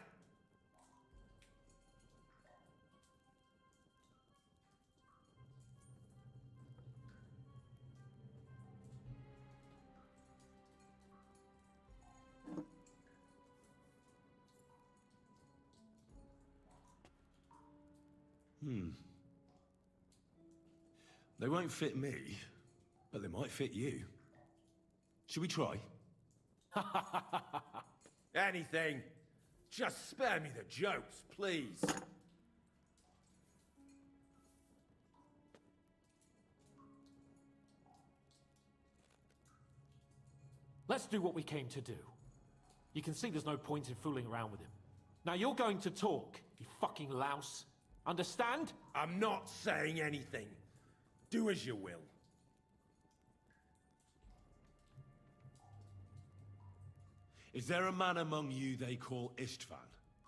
They won't fit me, but they might fit you. Should we try? Anything. Just spare me the jokes, please. Let's do what we came to do. You can see there's no point in fooling around with him. Now you're going to talk, you fucking louse. Understand? I'm not saying anything. Do as you will. Is there a man among you they call Istvan?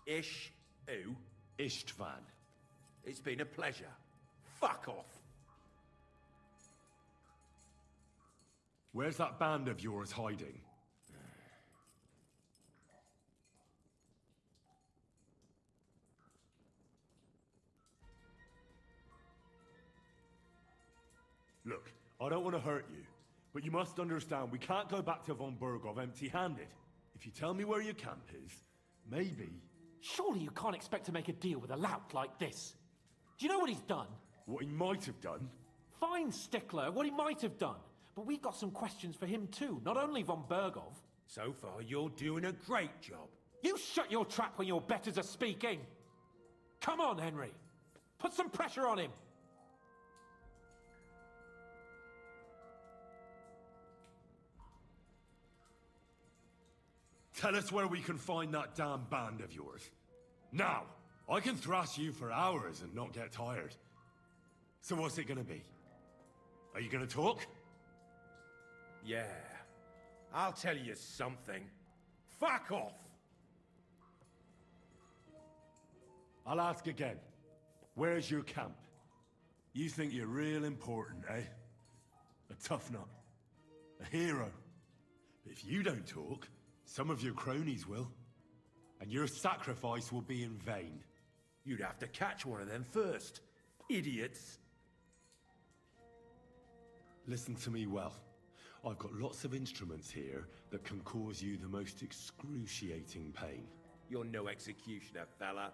Ish who? Istvan. It's been a pleasure. Fuck off. Where's that band of yours hiding? Look, I don't want to hurt you, but you must understand we can't go back to von Bergov empty-handed. If you tell me where your camp is, maybe Surely you can't expect to make a deal with a lout like this. Do you know what he's done? What he might have done? Fine, Stickler, what he might have done. But we've got some questions for him too, not only von Bergov. So far, you're doing a great job. You shut your trap when your betters are speaking! Come on, Henry! Put some pressure on him! Tell us where we can find that damn band of yours. Now! I can thrash you for hours and not get tired. So what's it gonna be? Are you gonna talk? Yeah. I'll tell you something. Fuck off! I'll ask again. Where's your camp? You think you're real important, eh? A tough nut. A hero. If you don't talk, some of your cronies will. And your sacrifice will be in vain. You'd have to catch one of them first. Idiots. Listen to me well. I've got lots of instruments here that can cause you the most excruciating pain. You're no executioner, fella.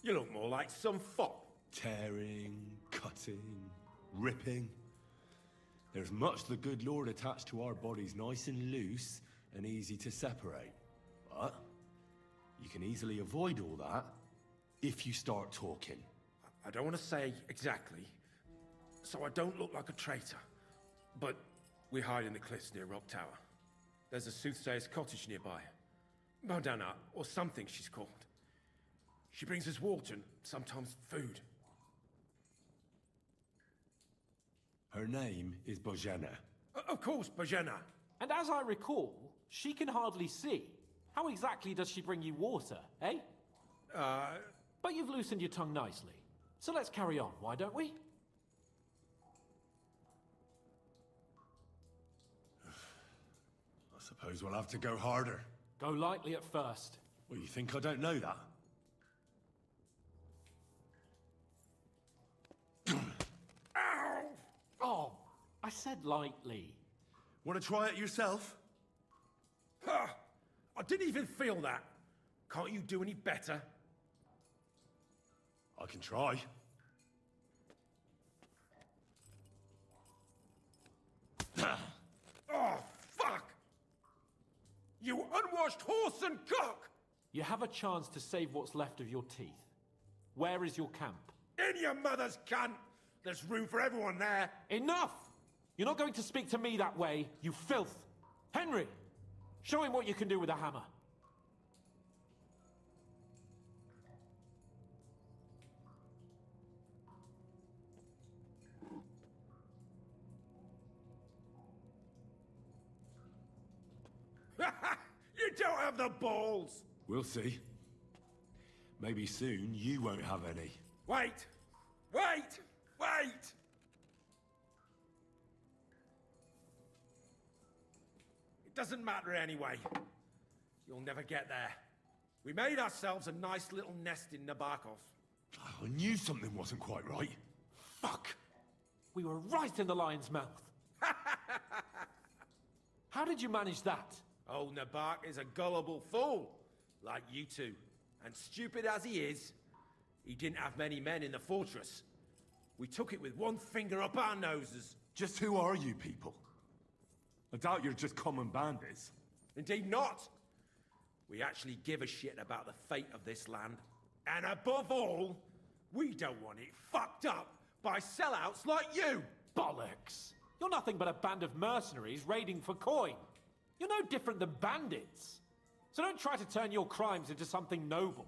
You look more like some fop. Tearing, cutting, ripping. There's much the good Lord attached to our bodies nice and loose and easy to separate. But you can easily avoid all that if you start talking. I don't want to say exactly, so I don't look like a traitor. But we hide in the cliffs near Rock Tower. There's a soothsayer's cottage nearby. Modana, or something she's called. She brings us water and sometimes food. Her name is Bojana. Of course, Bojana. And as I recall, she can hardly see. How exactly does she bring you water, eh? But you've loosened your tongue nicely. So let's carry on, why don't we? I suppose we'll have to go harder. Go lightly at first. Well, you think I don't know that? Ow! Oh, I said lightly. Want to try it yourself? Ha! I didn't even feel that. Can't you do any better? I can try. Oh, fuck! You unwashed horse and cock! You have a chance to save what's left of your teeth. Where is your camp? In your mother's cunt! There's room for everyone there. Enough! You're not going to speak to me that way, you filth! Henry! Show him what you can do with a hammer. You don't have the balls! We'll see. Maybe soon you won't have any. Wait! Wait! Wait! It doesn't matter anyway. You'll never get there. We made ourselves a nice little nest in Nabokov. I knew something wasn't quite right. Fuck! We were right in the lion's mouth. How did you manage that? Old Nabok is a gullible fool, like you two. And stupid as he is, he didn't have many men in the fortress. We took it with one finger up our noses. Just who are you people? I doubt you're just common bandits. Indeed not. We actually give a shit about the fate of this land. And above all, we don't want it fucked up by sellouts like you! Bollocks! You're nothing but a band of mercenaries raiding for coin. You're no different than bandits. So don't try to turn your crimes into something noble.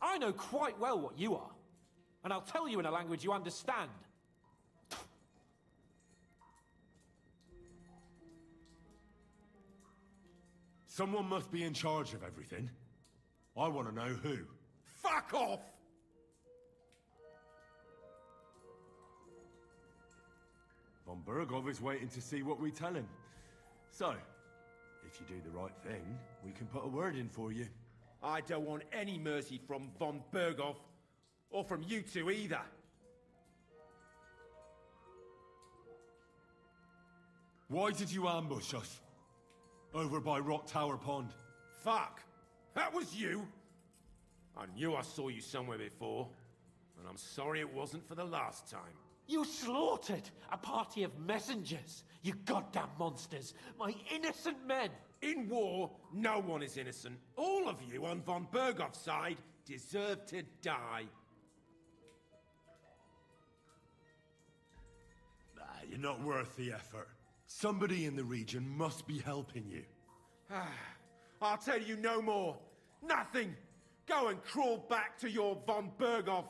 I know quite well what you are. And I'll tell you in a language you understand. Someone must be in charge of everything. I want to know who. Fuck off! Von Bergov is waiting to see what we tell him. So, if you do the right thing, we can put a word in for you. I don't want any mercy from von Bergov, or from you two either. Why did you ambush us? Over by Rock Tower Pond. Fuck! That was you? I knew I saw you somewhere before, and I'm sorry it wasn't for the last time. You slaughtered a party of messengers, you goddamn monsters! My innocent men! In war, no one is innocent. All of you on von Bergov's side deserve to die. You're not worth the effort. Somebody in the region must be helping you. I'll tell you no more. Nothing! Go and crawl back to your von Bergov.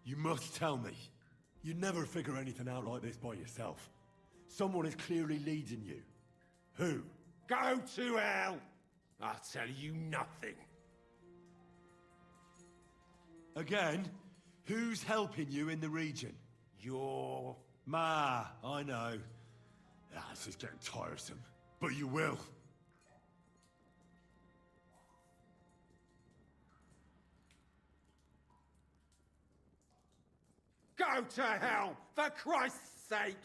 You must tell me. You never figure anything out like this by yourself. Someone is clearly leading you. Who? Go to hell! I'll tell you nothing. Again? Who's helping you in the region? Your... Ma, I know. This is getting tiresome. But you will. Go to hell, for Christ's sake!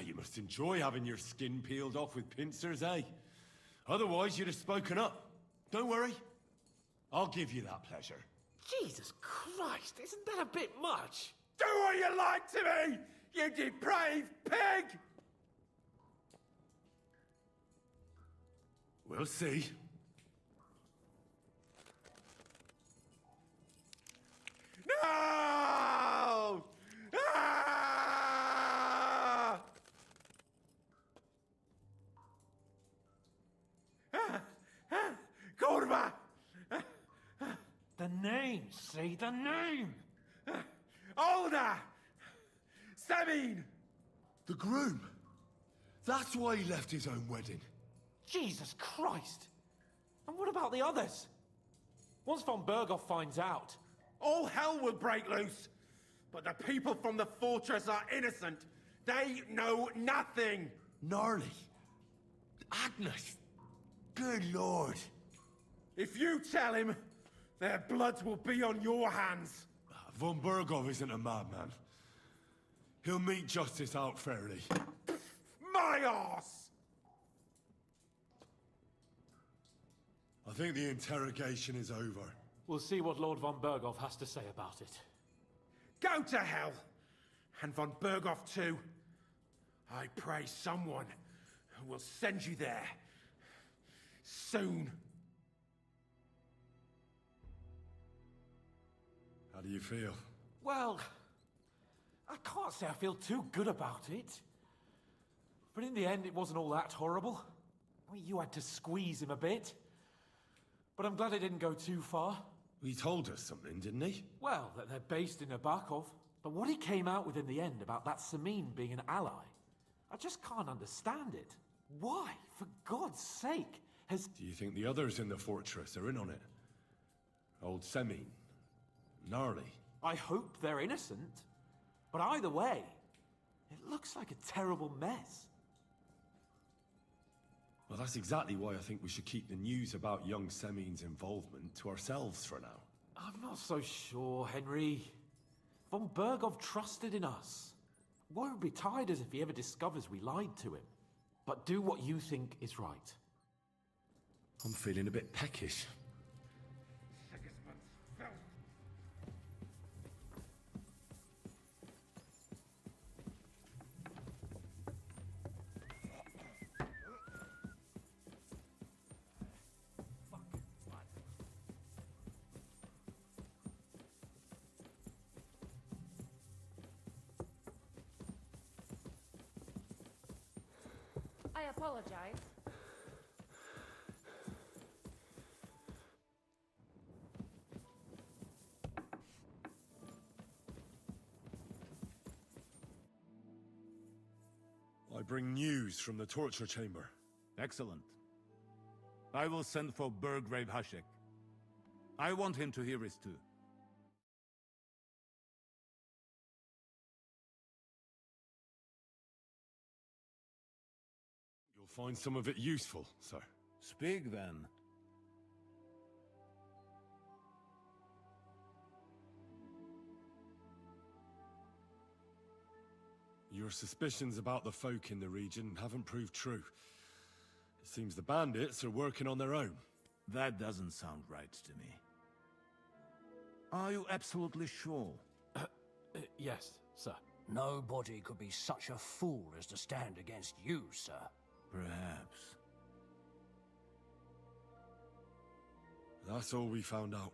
You must enjoy having your skin peeled off with pincers, eh? Otherwise, you'd have spoken up. Don't worry. I'll give you that pleasure. Jesus Christ, isn't that a bit much? Do what you like to me, you depraved pig! We'll see. No! Kurwa! The name, say the name! Older! Sabine! The groom. That's why he left his own wedding. Jesus Christ! And what about the others? Once von Berghoff finds out... All hell will break loose! But the people from the fortress are innocent! They know nothing! Gnarly. Agnes. Good lord. If you tell him, their blood will be on your hands! Von Bergov isn't a madman. He'll mete justice out fairly. My arse! I think the interrogation is over. We'll see what Lord von Berghoff has to say about it. Go to hell! And von Berghoff too. I pray someone will send you there. Soon. How do you feel? Well, I can't say I feel too good about it. But in the end, it wasn't all that horrible. I mean, you had to squeeze him a bit. But I'm glad it didn't go too far. He told us something, didn't he? Well, that they're based in Nabokov. But what he came out with in the end about that Samin being an ally, I just can't understand it. Why, for God's sake, has... Do you think the others in the fortress are in on it? Old Semin? Gnarly? I hope they're innocent. But either way, it looks like a terrible mess. Well, that's exactly why I think we should keep the news about young Semin's involvement to ourselves for now. I'm not so sure, Henry. Von Berghoff trusted in us. Won't be tired as if he ever discovers we lied to him. But do what you think is right. I'm feeling a bit peckish. I apologize. I bring news from the torture chamber. Excellent. I will send for Burgrave Hashek. I want him to hear it too. You'll find some of it useful, sir. Speak then. Your suspicions about the folk in the region haven't proved true. It seems the bandits are working on their own. That doesn't sound right to me. Are you absolutely sure? Yes, sir. Nobody could be such a fool as to stand against you, sir. Perhaps. That's all we found out.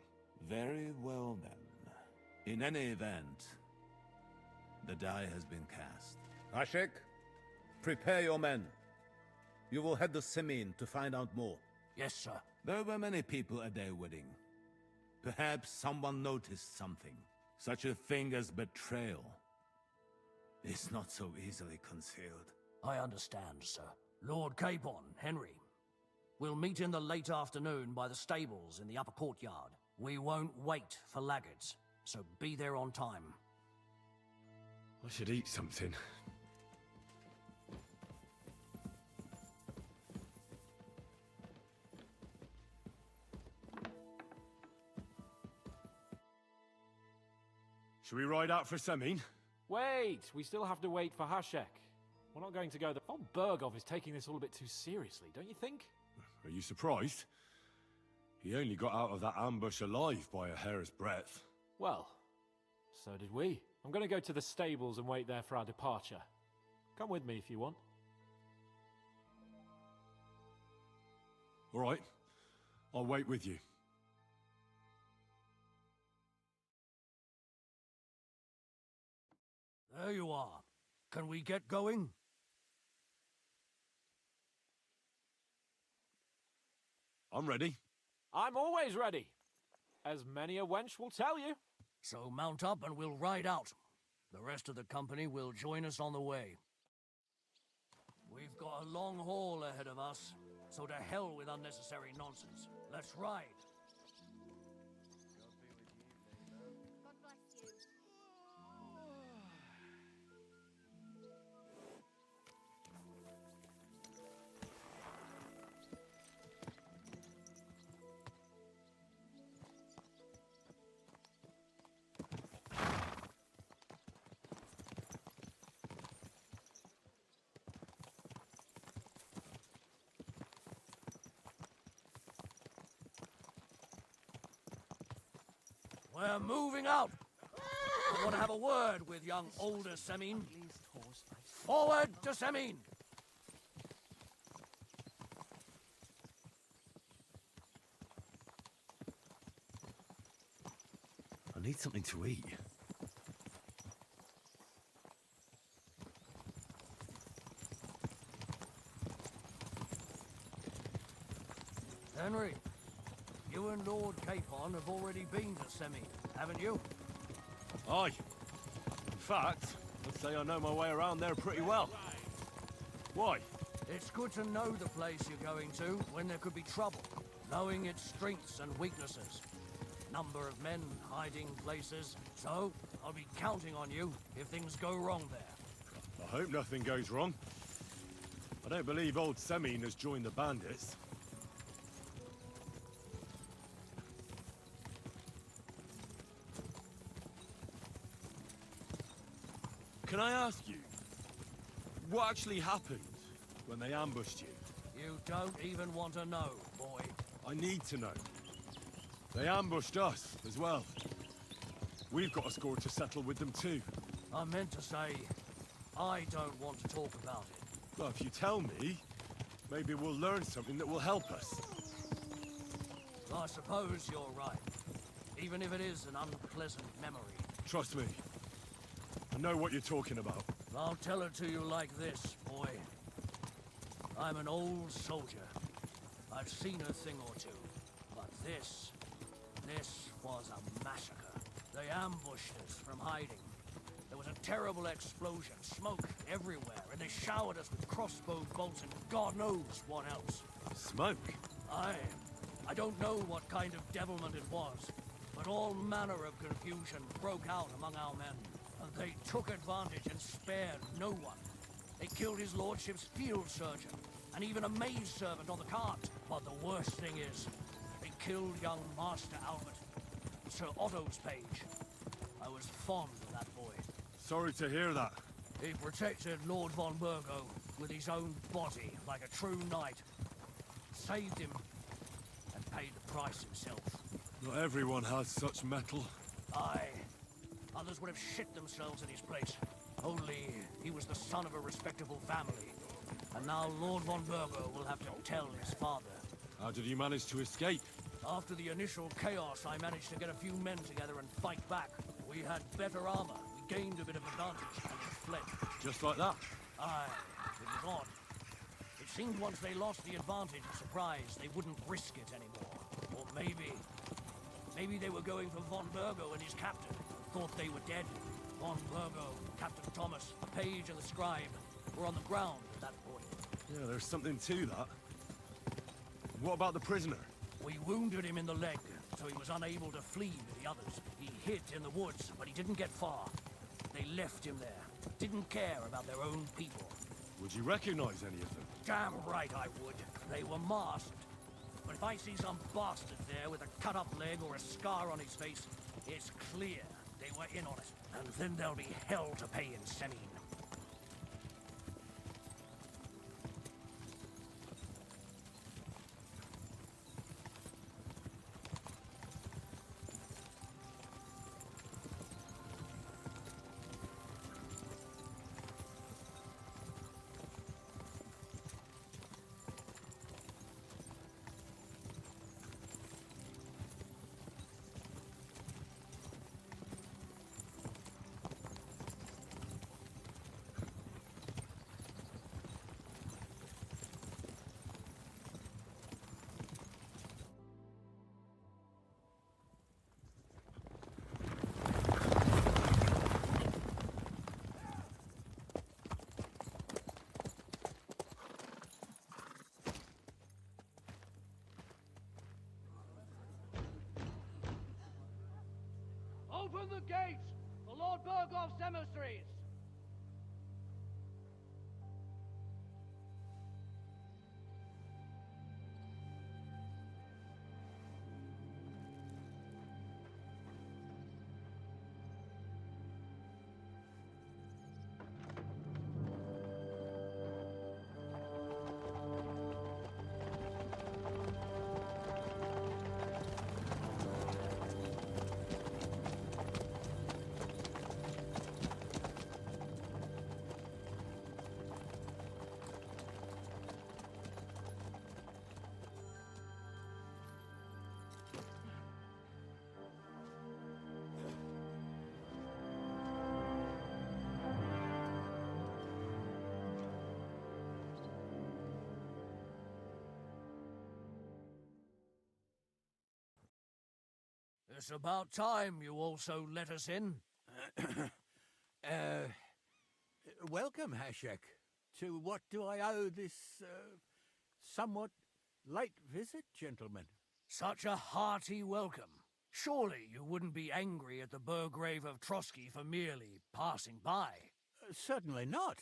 Very well then. In any event, the die has been cast. Ashek, prepare your men. You will head to Semin to find out more. Yes, sir. There were many people at their wedding. Perhaps someone noticed something. Such a thing as betrayal is not so easily concealed. I understand, sir. Lord Capon, Henry. We'll meet in the late afternoon by the stables in the upper courtyard. We won't wait for laggards, so be there on time. I should eat something. Should we ride out for Semin? Wait, we still have to wait for Hashek. We're not going to go there. Von Bergov is taking this all a bit too seriously, don't you think? Are you surprised? He only got out of that ambush alive by a hair's breadth. Well, so did we. I'm going to go to the stables and wait there for our departure. Come with me if you want. All right. I'll wait with you. There you are. Can we get going? I'm ready. I'm always ready. As many a wench will tell you. So mount up and we'll ride out. The rest of the company will join us on the way. We've got a long haul ahead of us, so to hell with unnecessary nonsense. Let's ride. We're moving out. I want to have a word with young older Semin. Forward to Semin. I need something to eat. Henry, you and Lord Capon have already been to Semin, haven't you? Aye. In fact, I'd say I know my way around there pretty well. Why? It's good to know the place you're going to when there could be trouble, knowing its strengths and weaknesses. Number of men, hiding places, so I'll be counting on you if things go wrong there. I hope nothing goes wrong. I don't believe old Semin has joined the bandits. Can I ask you, what actually happened when they ambushed you? You don't even want to know, boy. I need to know. They ambushed us as well. We've got a score to settle with them too. I meant to say, I don't want to talk about it. Well, if you tell me, maybe we'll learn something that will help us. I suppose you're right, even if it is an unpleasant memory. Trust me. I know what you're talking about. I'll tell it to you like this, boy. I'm an old soldier. I've seen a thing or two. But this was a massacre. They ambushed us from hiding. There was a terrible explosion, smoke everywhere, and they showered us with crossbow bolts and God knows what else. Smoke? I don't know what kind of devilment it was, but all manner of confusion broke out among our men. And they took advantage and spared no one. They killed his lordship's field surgeon and even a maidservant on the cart. But the worst thing is, they killed young Master Albert, Sir Otto's page. I was fond of that boy. Sorry to hear that. He protected Lord von Burgo with his own body like a true knight. Saved him and paid the price himself. Not everyone has such metal. Aye. Others would have shit themselves in his place. Only he was the son of a respectable family. And now Lord von Burgo will have to tell his father. How did you manage to escape? After the initial chaos, I managed to get a few men together and fight back. We had better armor, we gained a bit of advantage, and it fled. Just like that? Aye, it was odd. It seemed once they lost the advantage of surprise, they wouldn't risk it anymore. Or maybe they were going for von Burgo and his captain, thought they were dead. Von Burgo, Captain Thomas, the page and the scribe were on the ground at that point. Yeah, there's something to that. What about the prisoner? We wounded him in the leg, so he was unable to flee with the others. He hid in the woods, but he didn't get far. They left him there. Didn't care about their own people. Would you recognize any of them? Damn right I would. They were masked. But if I see some bastard there with a cut-up leg or a scar on his face, it's clear they were in on it. And then there'll be hell to pay in Semine. Open the gates for Lord Burgoff's emissaries! It's about time you also let us in. Welcome, Hashek. To what do I owe this, somewhat late visit, gentlemen? Such a hearty welcome. Surely you wouldn't be angry at the Burgrave of Trotsky for merely passing by? Certainly not.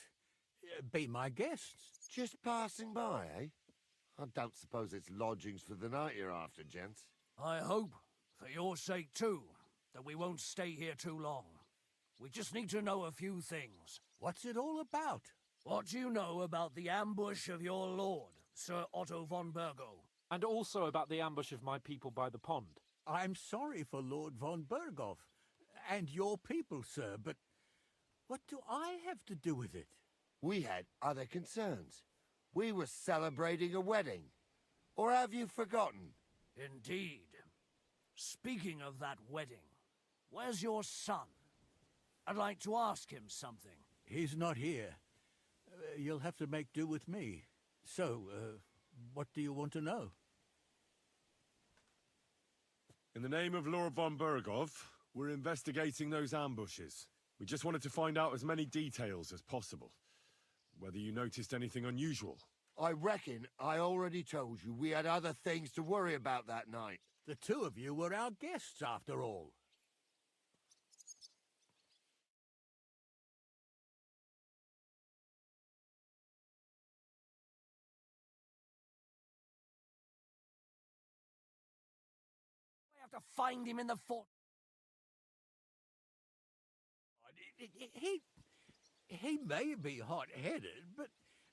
Be my guests. Just passing by, eh? I don't suppose it's lodgings for the night you're after, gents. I hope, for your sake too, that we won't stay here too long. We just need to know a few things. What's it all about? What do you know about the ambush of your lord, Sir Otto von Burgo? And also about the ambush of my people by the pond. I'm sorry for Lord von Burgov and your people, sir, but what do I have to do with it? We had other concerns. We were celebrating a wedding. Or have you forgotten? Indeed. Speaking of that wedding, where's your son? I'd like to ask him something. He's not here. You'll have to make do with me. So, what do you want to know? In the name of Lord von Burgov, we're investigating those ambushes. We just wanted to find out as many details as possible. Whether you noticed anything unusual. I reckon I already told you we had other things to worry about that night. The two of you were our guests, after all. to find him in the fort. He may be hot-headed, but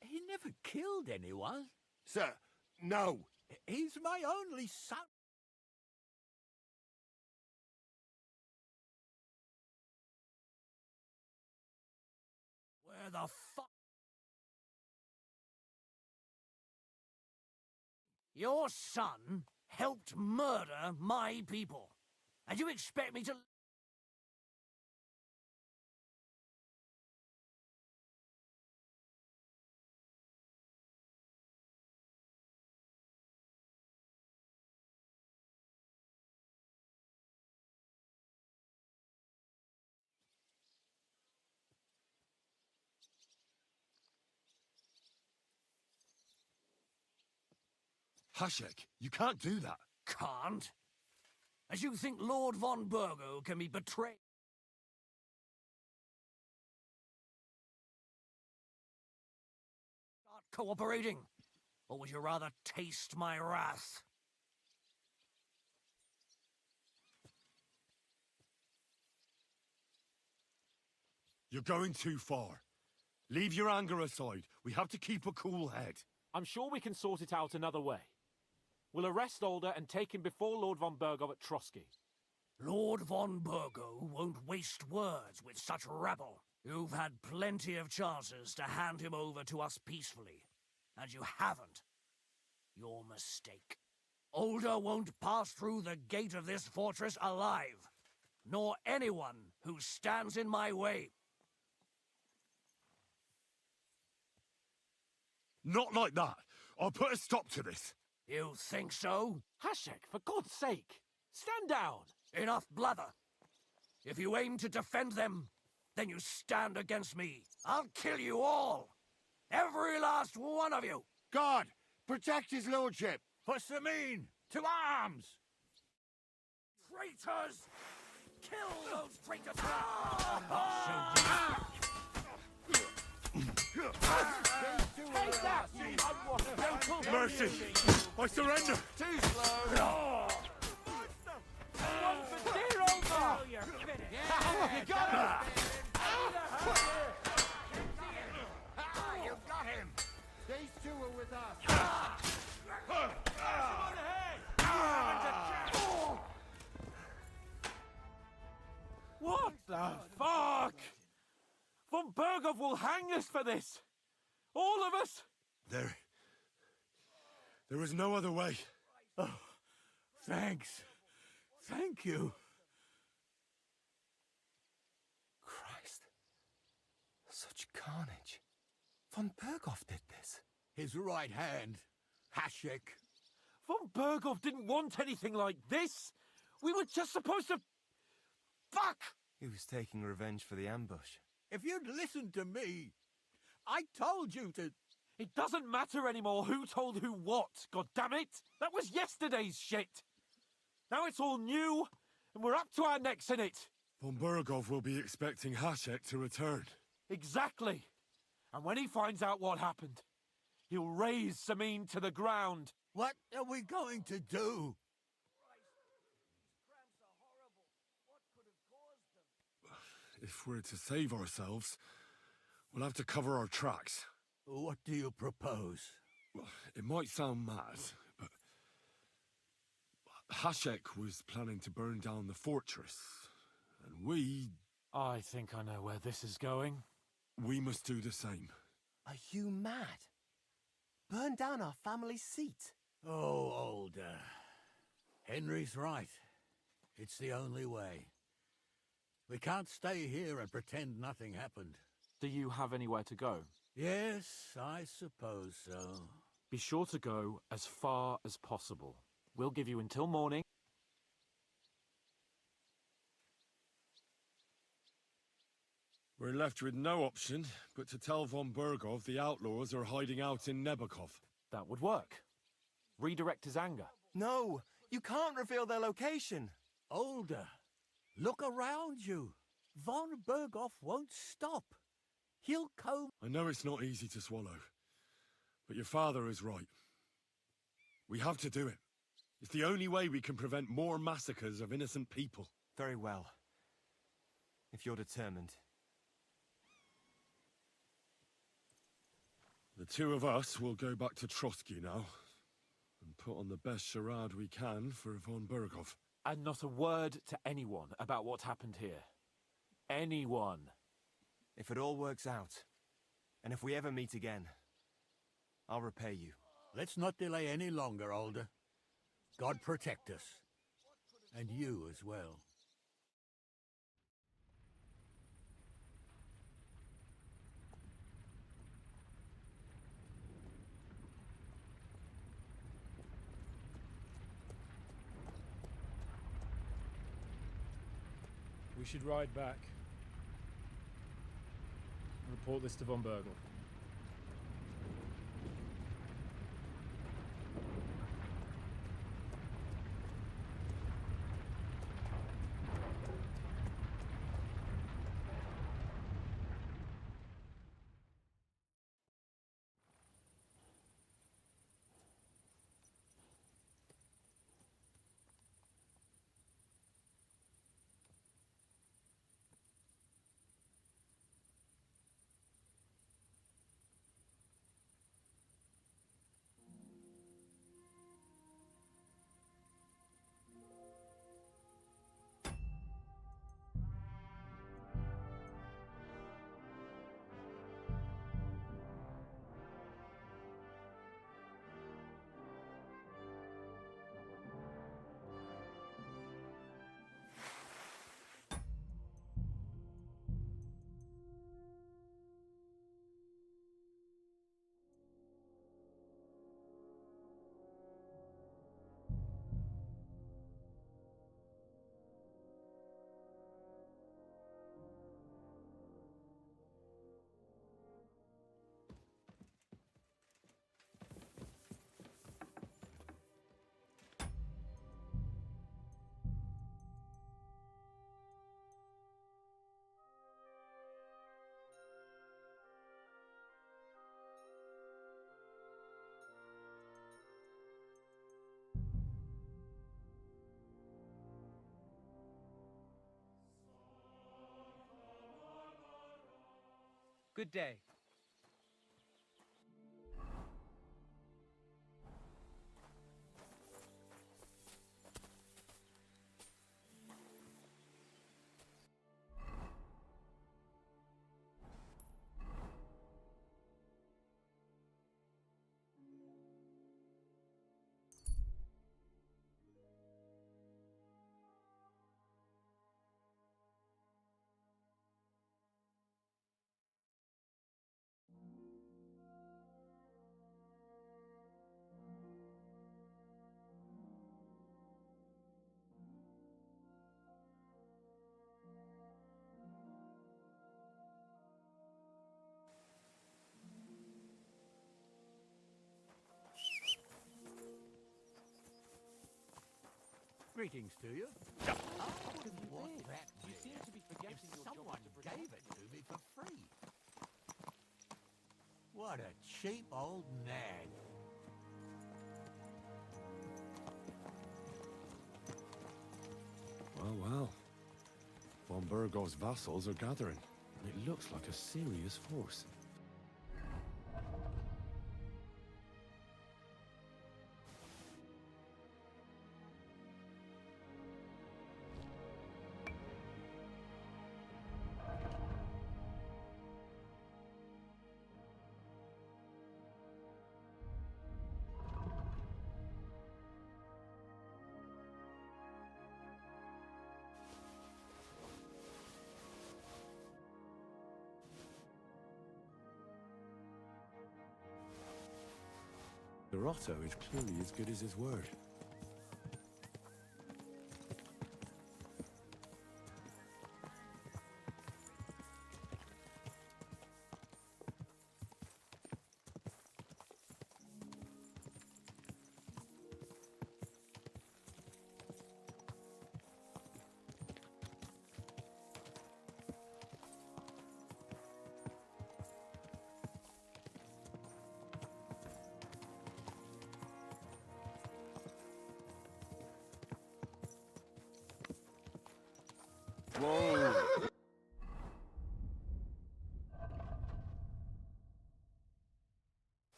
he never killed anyone. Sir, no. He's my only son. Where the fuck? Your son helped murder my people. And you expect me to... Hashek, you can't do that. Can't? As you think Lord von Burgo can be betrayed? Start cooperating? Or would you rather taste my wrath? You're going too far. Leave your anger aside. We have to keep a cool head. I'm sure we can sort it out another way. We'll arrest Alder and take him before Lord von Burgo at Trotsky. Lord von Burgo won't waste words with such rabble. You've had plenty of chances to hand him over to us peacefully, and you haven't. Your mistake. Alder won't pass through the gate of this fortress alive, nor anyone who stands in my way. Not like that. I'll put a stop to this. You think so? Hashek, for God's sake, stand down. Enough blather. If you aim to defend them, then you stand against me. I'll kill you all. Every last one of you. Guard, protect his lordship. What's the mean? To arms! Traitors! Kill those traitors! Take that! Mercy! I surrender! Too slow! You got him! You got him! These two are with us. What the fuck? Von Burgov will hang us for this! All of us! There is no other way. Oh, thanks. Thank you. Christ. Such carnage. Von Burgov did this. His right hand, Hashek. Von Burgov didn't want anything like this! We were just supposed to... Fuck! He was taking revenge for the ambush. If you'd listened to me, I told you to... It doesn't matter anymore who told who what, goddammit! That was yesterday's shit! Now it's all new, and we're up to our necks in it! Von Burgov will be expecting Hashek to return. Exactly! And when he finds out what happened, he'll raise Samin to the ground. What are we going to do? If we're to save ourselves, we'll have to cover our tracks. What do you propose? Well, it might sound mad, but Hashek was planning to burn down the fortress, and we... I think I know where this is going. We must do the same. Are you mad? Burn down our family seat. Oh, Alder. Henry's right. It's the only way. We can't stay here and pretend nothing happened. Do you have anywhere to go? Yes, I suppose so. Be sure to go as far as possible. We'll give you until morning. We're left with no option but to tell von Burgov the outlaws are hiding out in Nebakov. That would work. Redirect his anger. No, you can't reveal their location. Alder, look around you. Von Burgov won't stop. He'll come... I know it's not easy to swallow, but your father is right. We have to do it. It's the only way we can prevent more massacres of innocent people. Very well. If you're determined. The two of us will go back to Trotsky now, and put on the best charade we can for von Burgov. And not a word to anyone about what happened here. Anyone. If it all works out, and if we ever meet again, I'll repay you. Let's not delay any longer, Alder. God protect us. And you as well. We should ride back. Report this to von Bergel. Good day. Greetings to you. I wouldn't want that beer if someone gave it to me for free. What a cheap old nag. Well. Von Burgov's vassals are gathering, and it looks like a serious force. Otto is clearly as good as his word.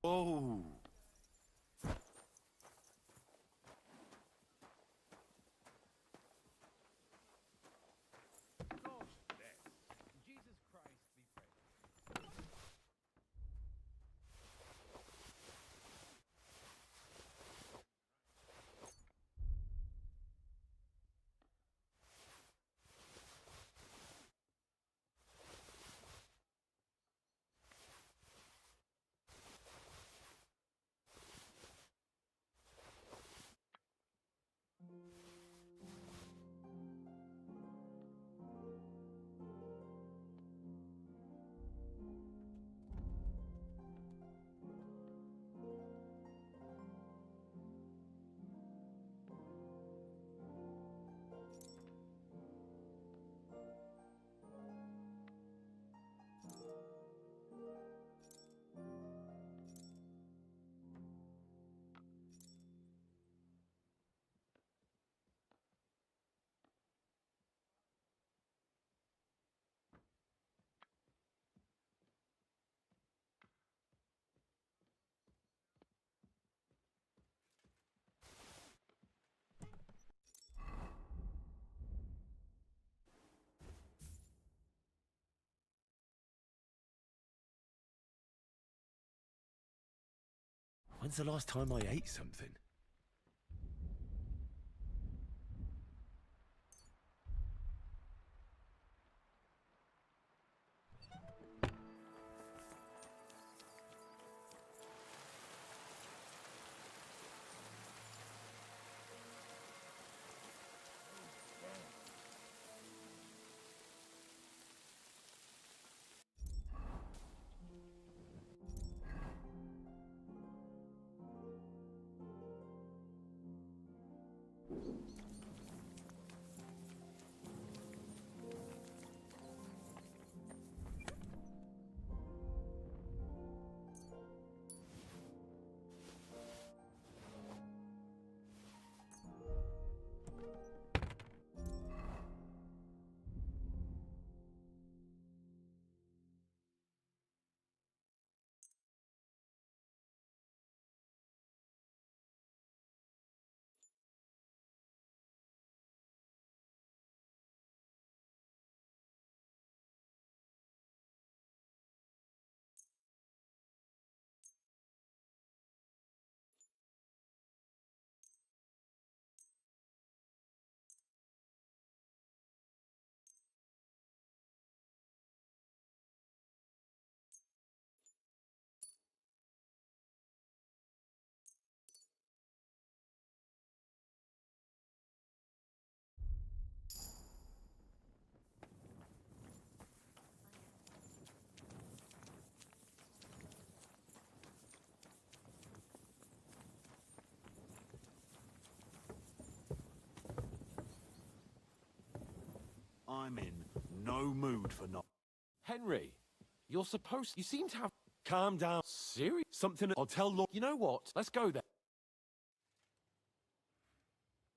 Oh. When's the last time I ate something? I'm in no mood for not. Henry, you're supposed... You seem to have... Calm down. Serious? Something I'll tell Lord... You know what? Let's go there.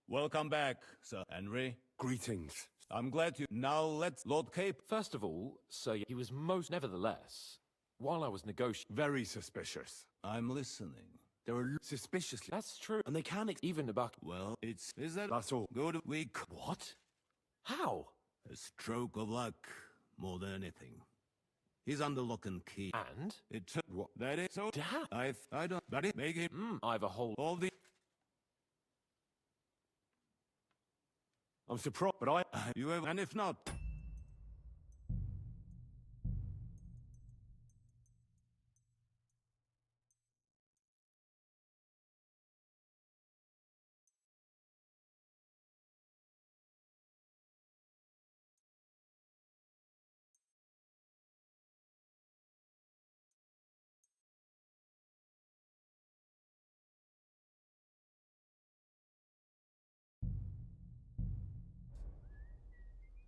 Welcome back, Sir Henry. Greetings. I'm glad you... Now let's... Lord Cape... First of all, Sir, he was most... Nevertheless, while I was negotiating... Very suspicious. I'm listening. There are suspiciously... That's true. And they can't... Even about... Well, it's... Is that... That's all. Good week. What? How? A stroke of luck, more than anything. He's under lock and key. And? It took... What? That is... So... Damn. I don't... But it... Make him... I've a whole... All the... I'm surprised, but I... You have... And if not...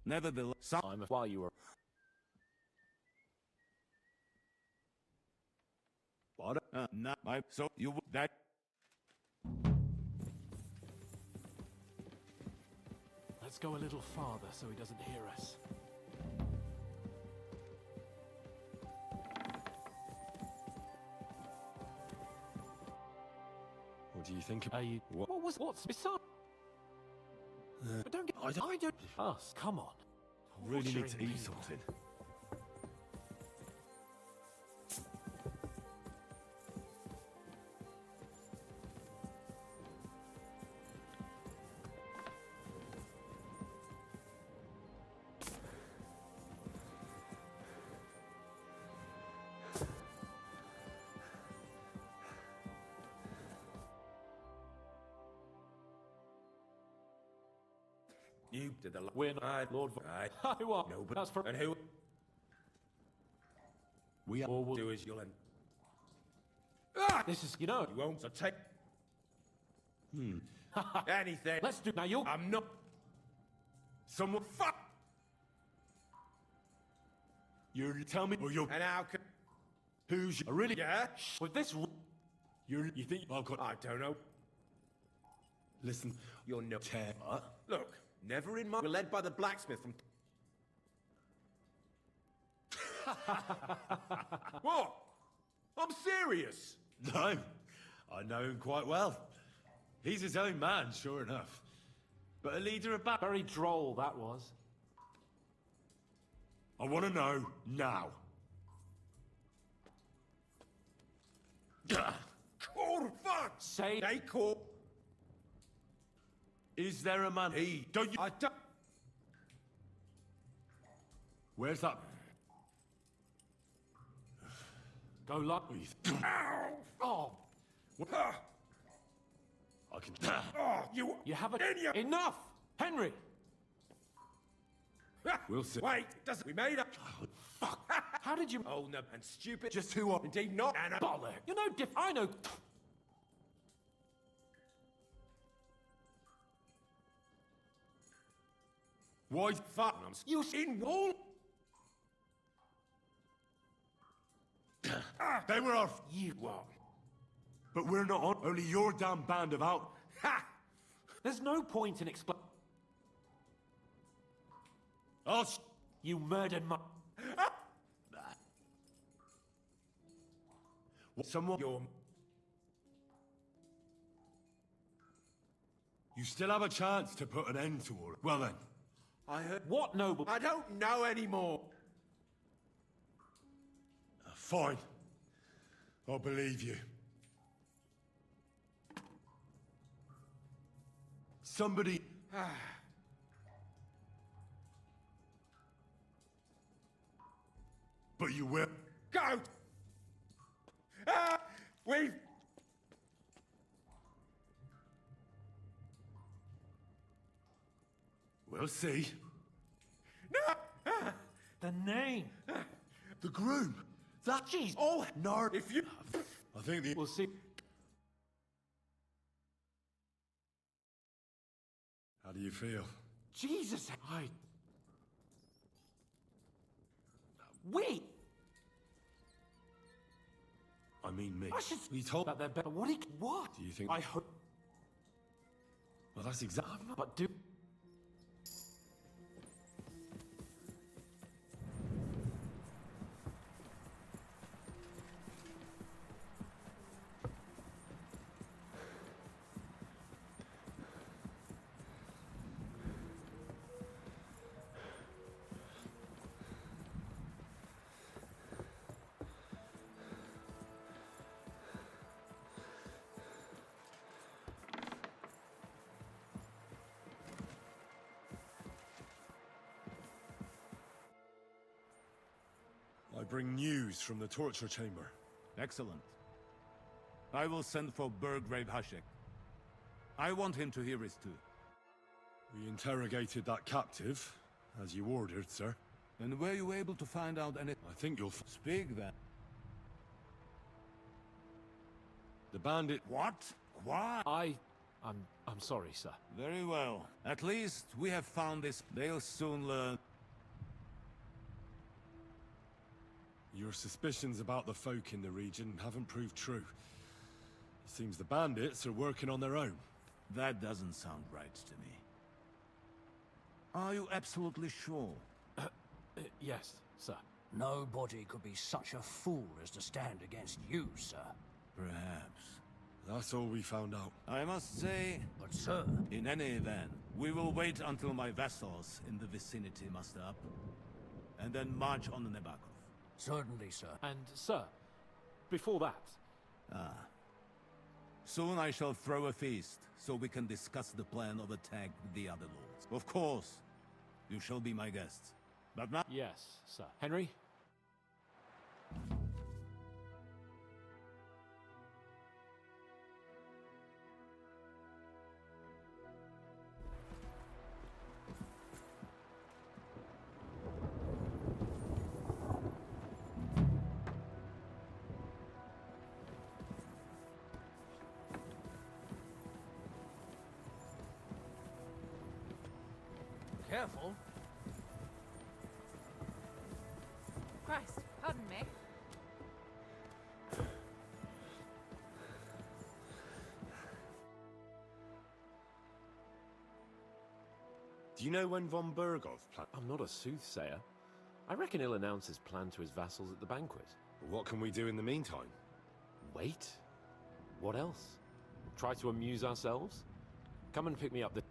Nevertheless... While you were... What? Not my... So you... That... Let's go a little farther so he doesn't hear us. do you think? What's beside? But don't get. I don't. Us. Come on. I really need to eat something. You did the We're not Lord. I want. No, but that's for. And who? We are. All we'll do is you'll end. This is, you know. You won't. So take. Anything. Let's do now. You're. I'm not. Someone. Fuck. You tell me, or you. And how can? Who's you? Really? Yeah. With this. You think I've got? I don't know. Listen, You're no. tear. Look, never in my. We're led by the blacksmith from. What? I'm serious. No, I know him quite well. He's his own man, sure enough. But a leader of back. Very droll that was. I want to know now. Oh, fuck! Say. They call. Is there a man? He. Don't you? I don't. Where's that? Go luck. Oh. I can. Oh, you. You haven't. Idiot. Enough, Henry. We'll see. Wait, doesn't we made up? Fuck. How did you? Oh no, and stupid. Just who are? Indeed not. And Bollock. You know, I know. Why? Fuck. You in wall. They were our. You are. But we're not on. Only your damn band of out. Ha! There's no point in explaining. I'll. You murdered my. Someone. You're. You still have a chance to put an end to all. Well then. I heard. What noble? I don't know anymore. Fine. I'll believe you. Somebody. But you will. Go! We've. We'll see. No! The name. The groom. That. Jeez. Oh, No. if you. I think the. We'll see. How do you feel? Jesus. We. I mean me. I should. He told. That they're better. What? What? Do you think? I hope. Well, that's exactly. I'm not. But do. I bring news from the torture chamber. Excellent. I will send for Burgrave Hashek. I want him to hear it too. We interrogated that captive, as you ordered, sir. And were you able to find out any... I think you'll... Speak then. The bandit... What? Why? I'm sorry, sir. Very well. At least we have found this. They'll soon learn. Your suspicions about the folk in the region haven't proved true. It seems the bandits are working on their own. That doesn't sound right to me. Are you absolutely sure? Yes, sir. Nobody could be such a fool as to stand against you, sir. Perhaps. That's all we found out. I must say... But, sir... In any event, we will wait until my vessels in the vicinity muster up, and then march on Nebakov. Certainly, sir. And, sir, before that... Soon I shall throw a feast, so we can discuss the plan of attack with the other lords. Of course, you shall be my guests. But now... Yes, sir. Henry? Careful. Christ, pardon me. Do you know when von Bergov planned? I'm not a soothsayer. I reckon he'll announce his plan to his vassals at the banquet. What can we do in the meantime? Wait? What else? Try to amuse ourselves? Come and pick me up the...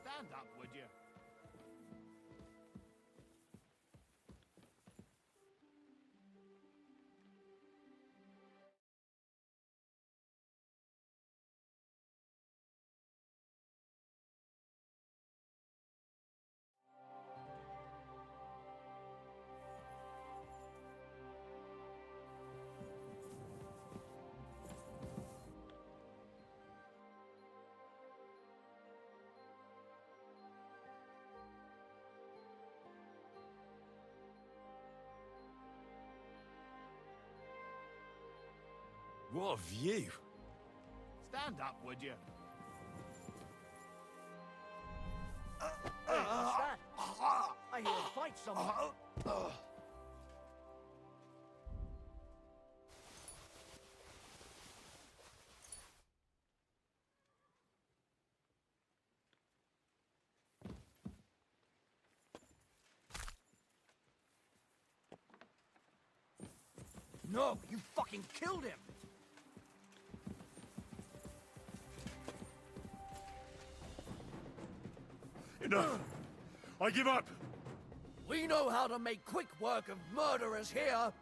Stand up, would you? What a view! Stand up, would you? Hey, what's that? I hear a fight somewhere. No, you fucking killed him! Enough! I give up! We know how to make quick work of murderers here!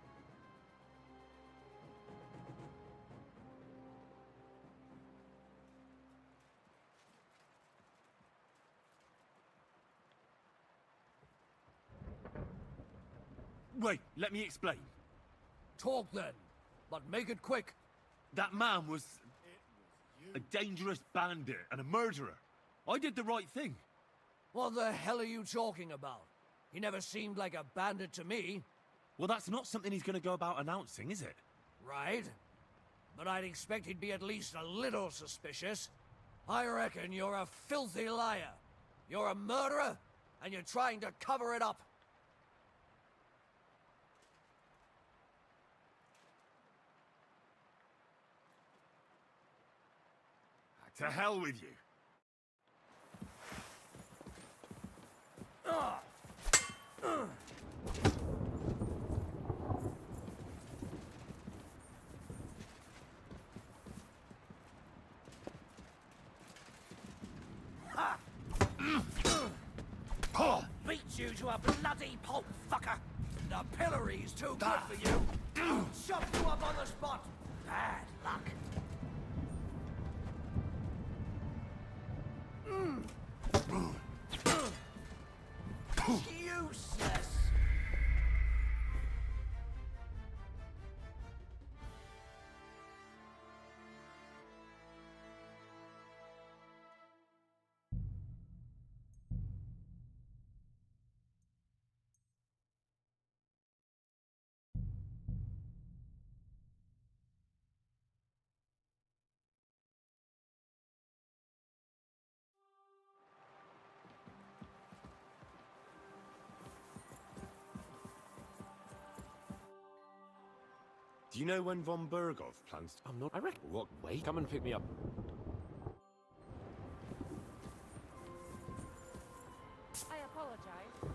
Wait, let me explain. Talk then, but make it quick. That man was... a dangerous bandit and a murderer. I did the right thing. What the hell are you talking about? He never seemed like a bandit to me. Well, that's not something he's gonna go about announcing, is it? Right. But I'd expect he'd be at least a little suspicious. I reckon you're a filthy liar. You're a murderer, and you're trying to cover it up. To hell with you. Beat you to a bloody pulp, fucker! The pillory's too good for you! Chop you up on the spot! Bad luck! Useless! Do you know when von Bergov plans to... I'm not... I reckon... What? Wait. Come and pick me up. I apologize.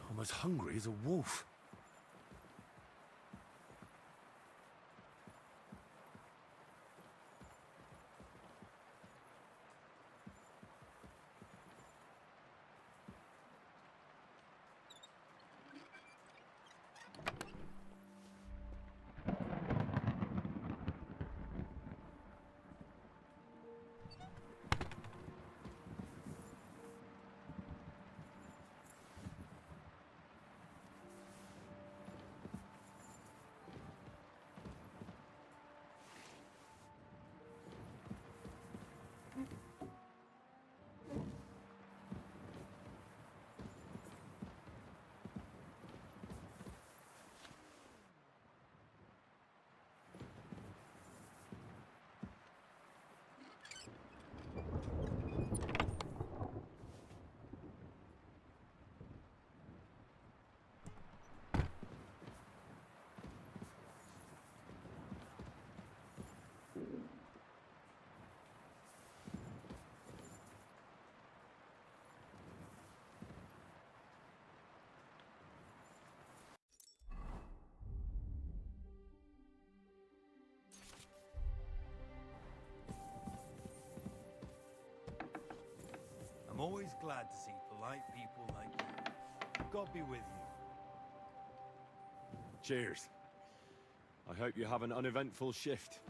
I'm as hungry as a wolf. I'm always glad to see polite people like you. God be with you. Cheers. I hope you have an uneventful shift.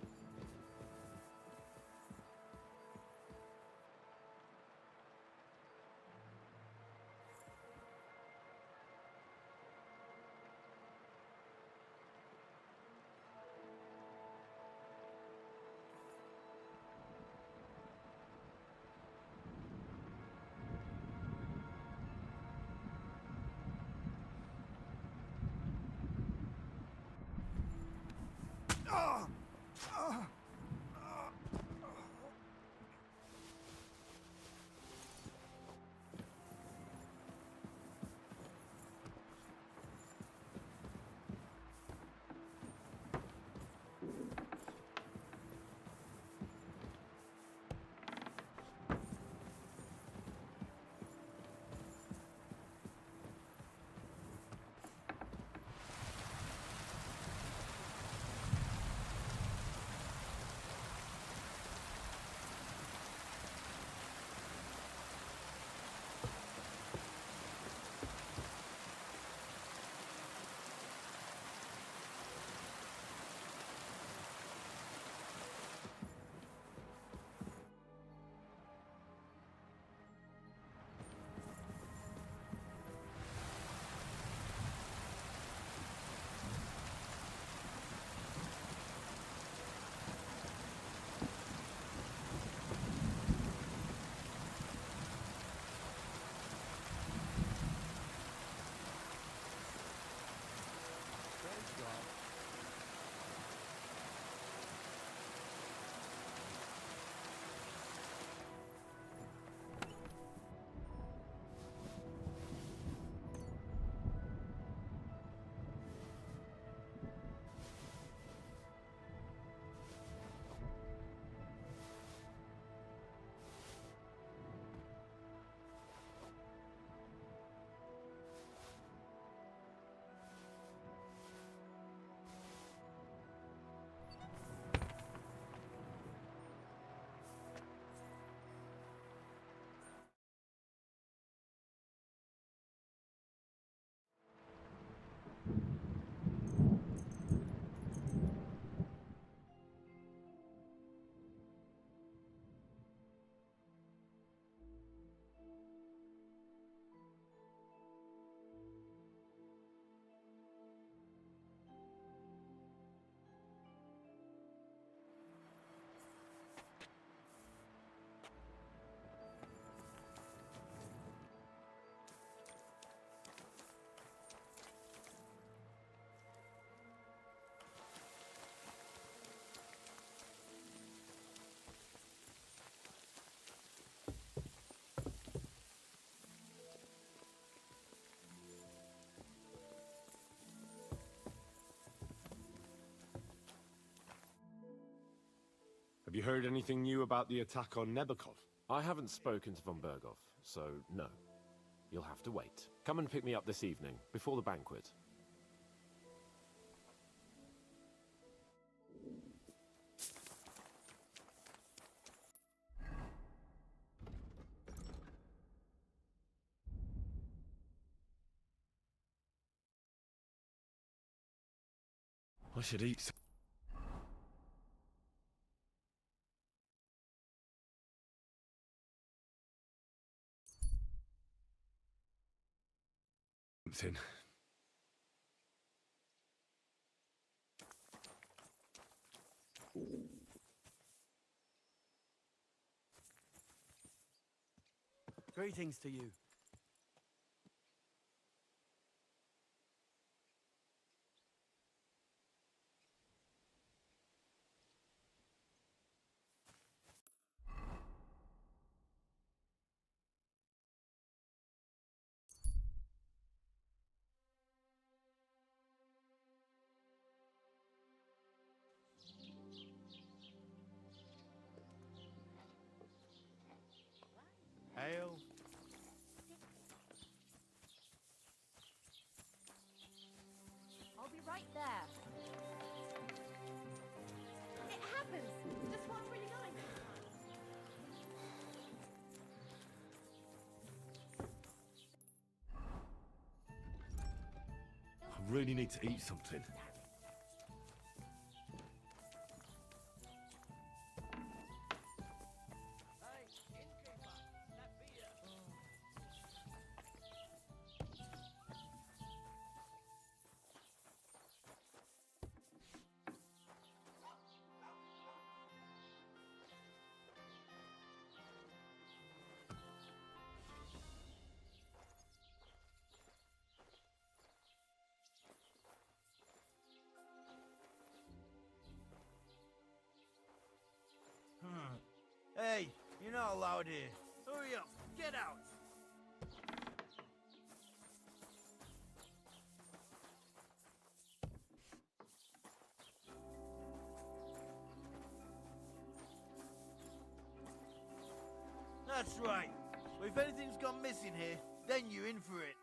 Have you heard anything new about the attack on Nebakov? I haven't spoken to von Berghoff, so no. You'll have to wait. Come and pick me up this evening, before the banquet. I should eat some. Something. Greetings to you. Ale? I'll be right there. It happens. Just watch where you're going. I really need to eat something. Hey, you're not allowed here. Hurry up, get out! That's right. Well, if anything's gone missing here, then you're in for it.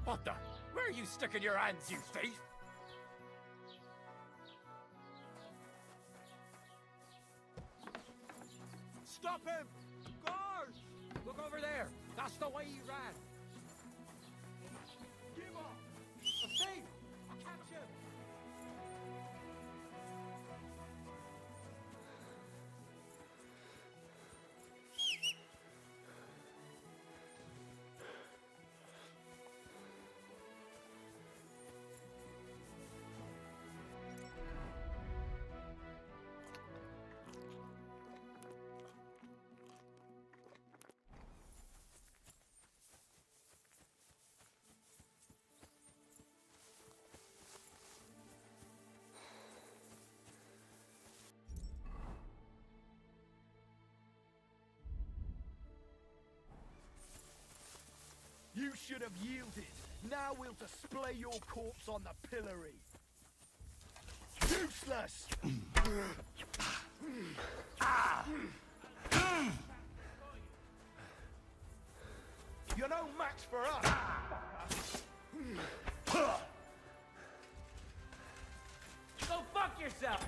What the? Where are you sticking your hands, you thief? Stop him! Guards! Look over there. That's the way he ran. Give up! A thief! Catch him! You should have yielded. Now we'll display your corpse on the pillory. Useless! You're no match for us! Go fuck yourself!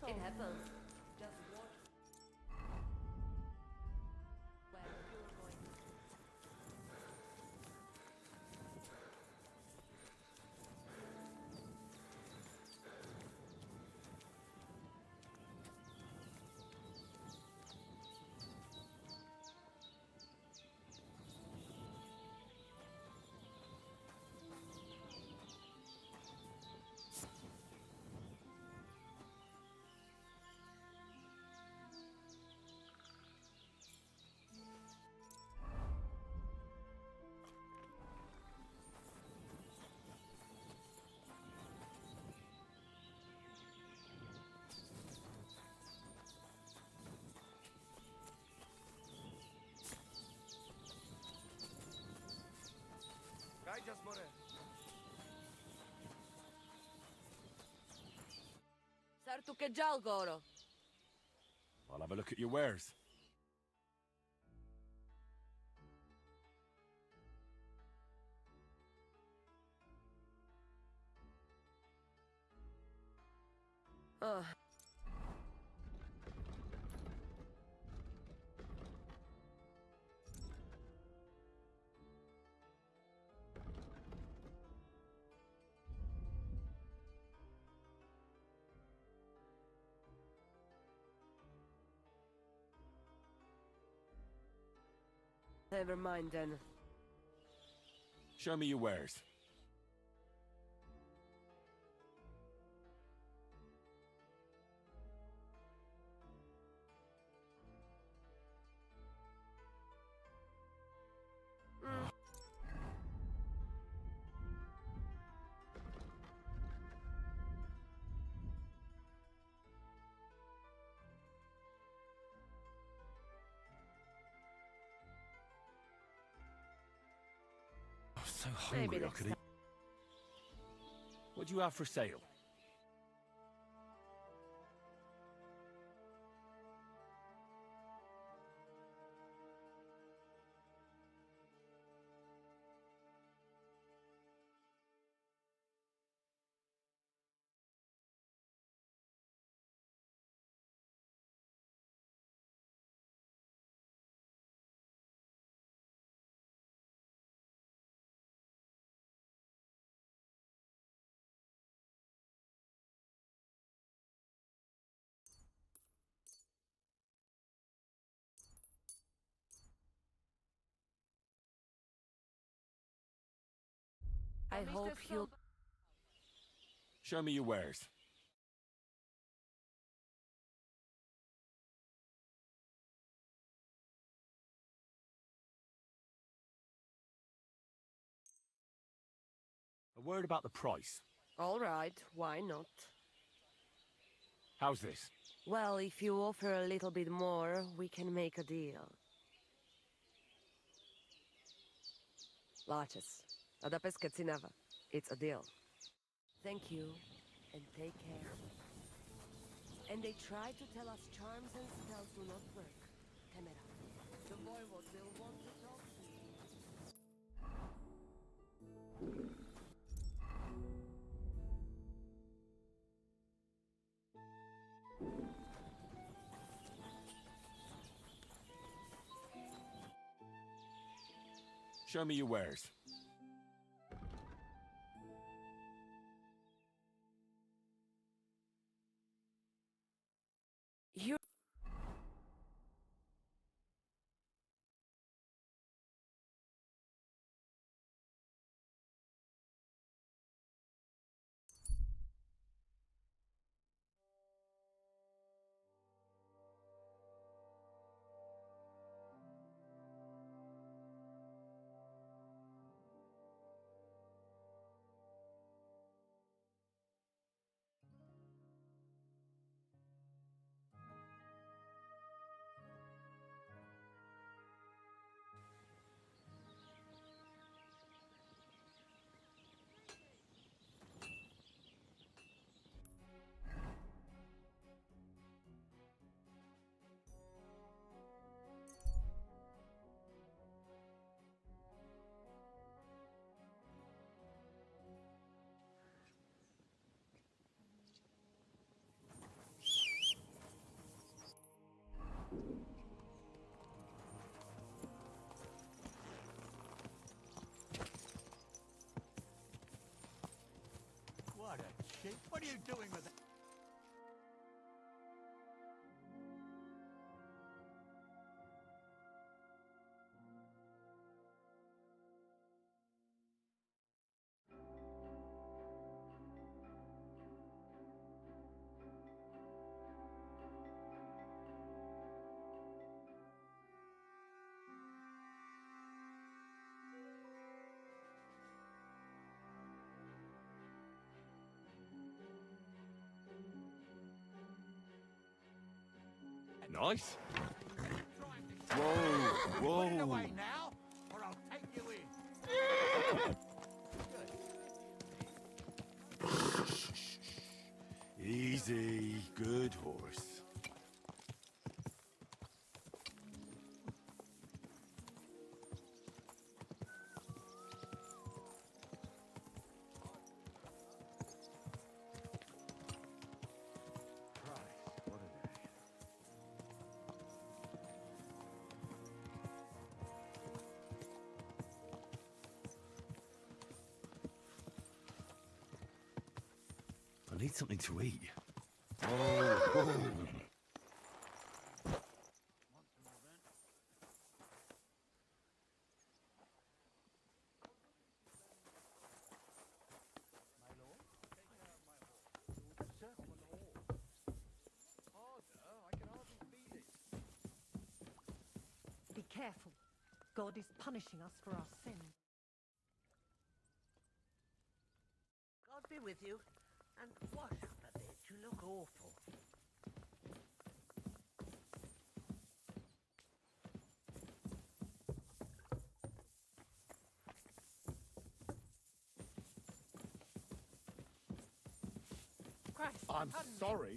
It happens. Just watch. Where you're going. Just more. Sartu che già il goro. I'll have a look at your wares. Never mind then. Show me your wares. So hungry I could eat. What do you have for sale? I hope you'll... Show me your wares. A word about the price. All right, why not? How's this? Well, if you offer a little bit more, we can make a deal. Laches. Ada pesca cineva. It's a deal. Thank you, and take care. And they try to tell us charms and spells do not work. Camera. The voivod will want to talk to you. Show me your wares. You. What a shit. What are you doing with it? Nice. Whoa, Put it whoa. away now, or I'll take you in. Easy, good horse. I need something to eat. Oh. Be careful. God is punishing us for our sins. God be with you, and wash up a bit. You look awful. Christ, I'm pardon me. sorry.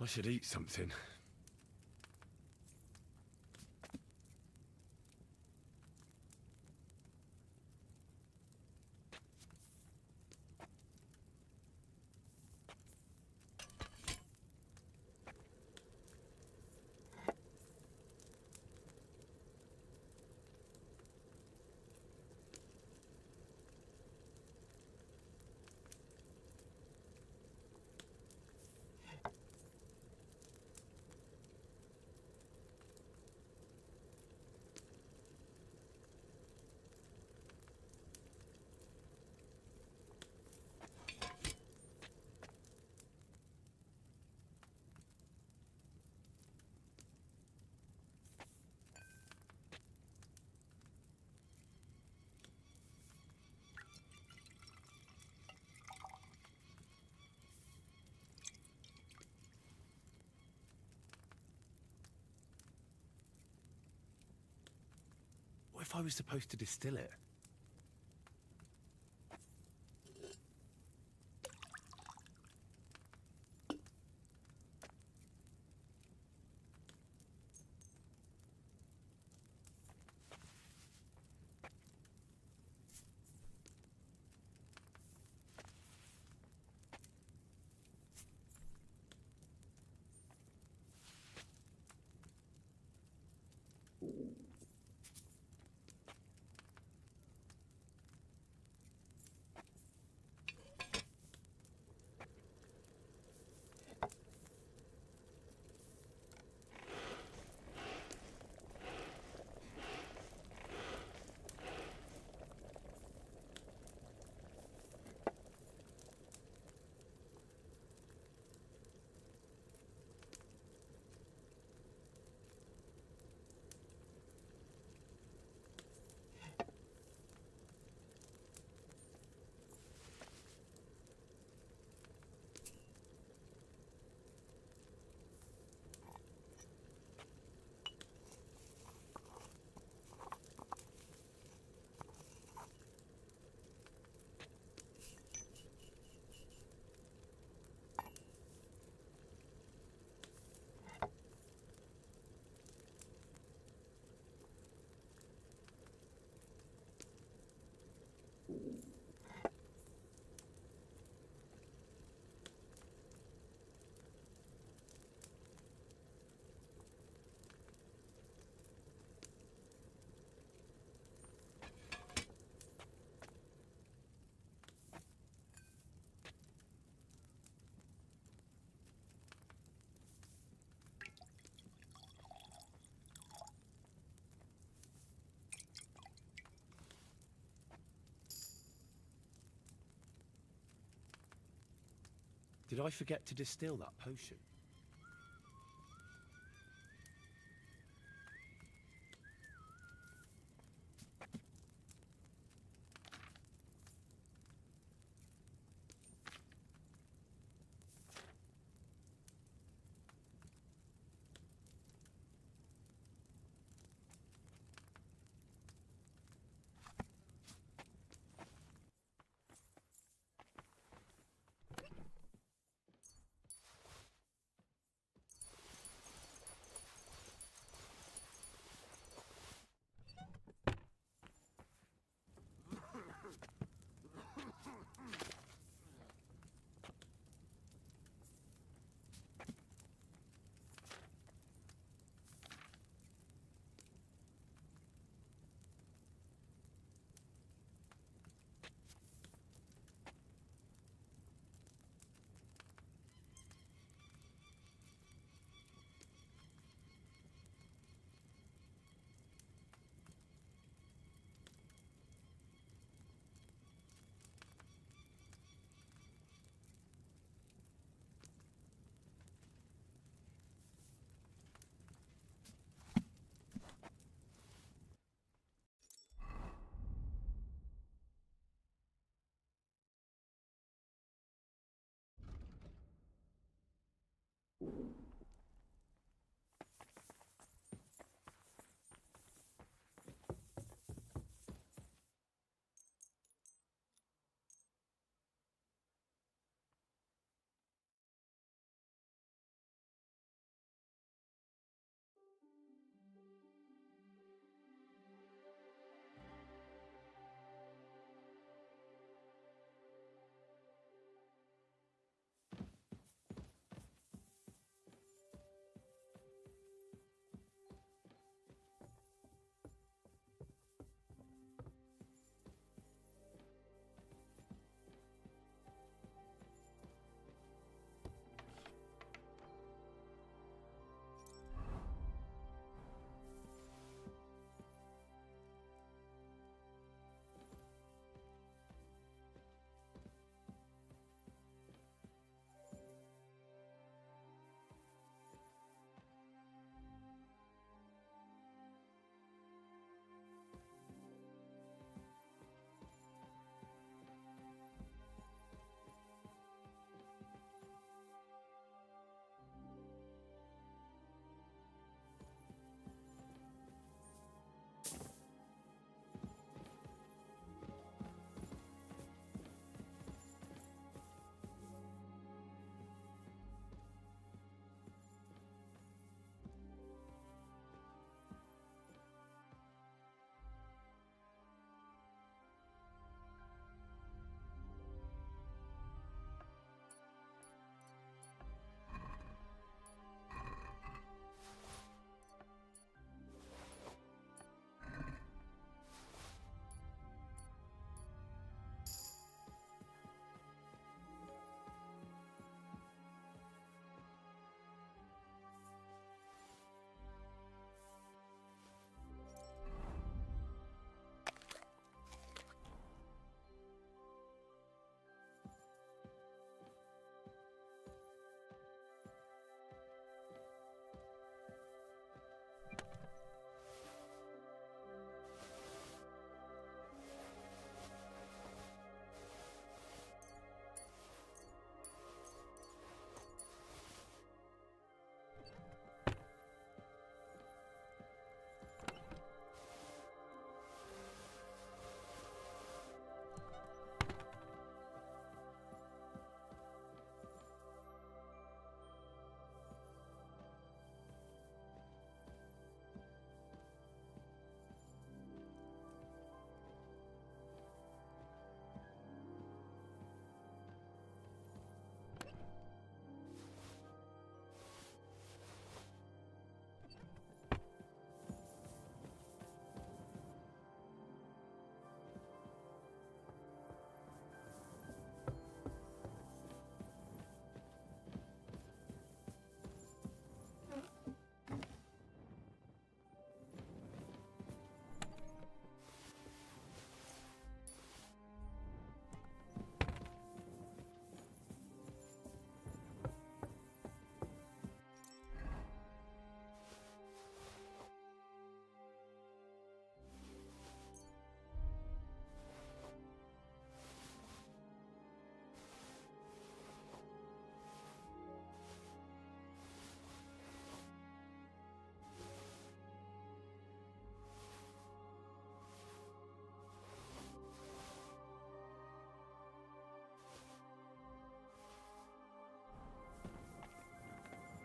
I should eat something. What if I was supposed to distill it? Did I forget to distill that potion?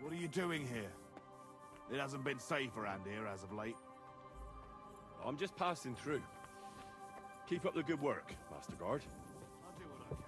What are you doing here? It hasn't been safe around here as of late. I'm just passing through. Keep up the good work, Master Guard. I'll do what I can.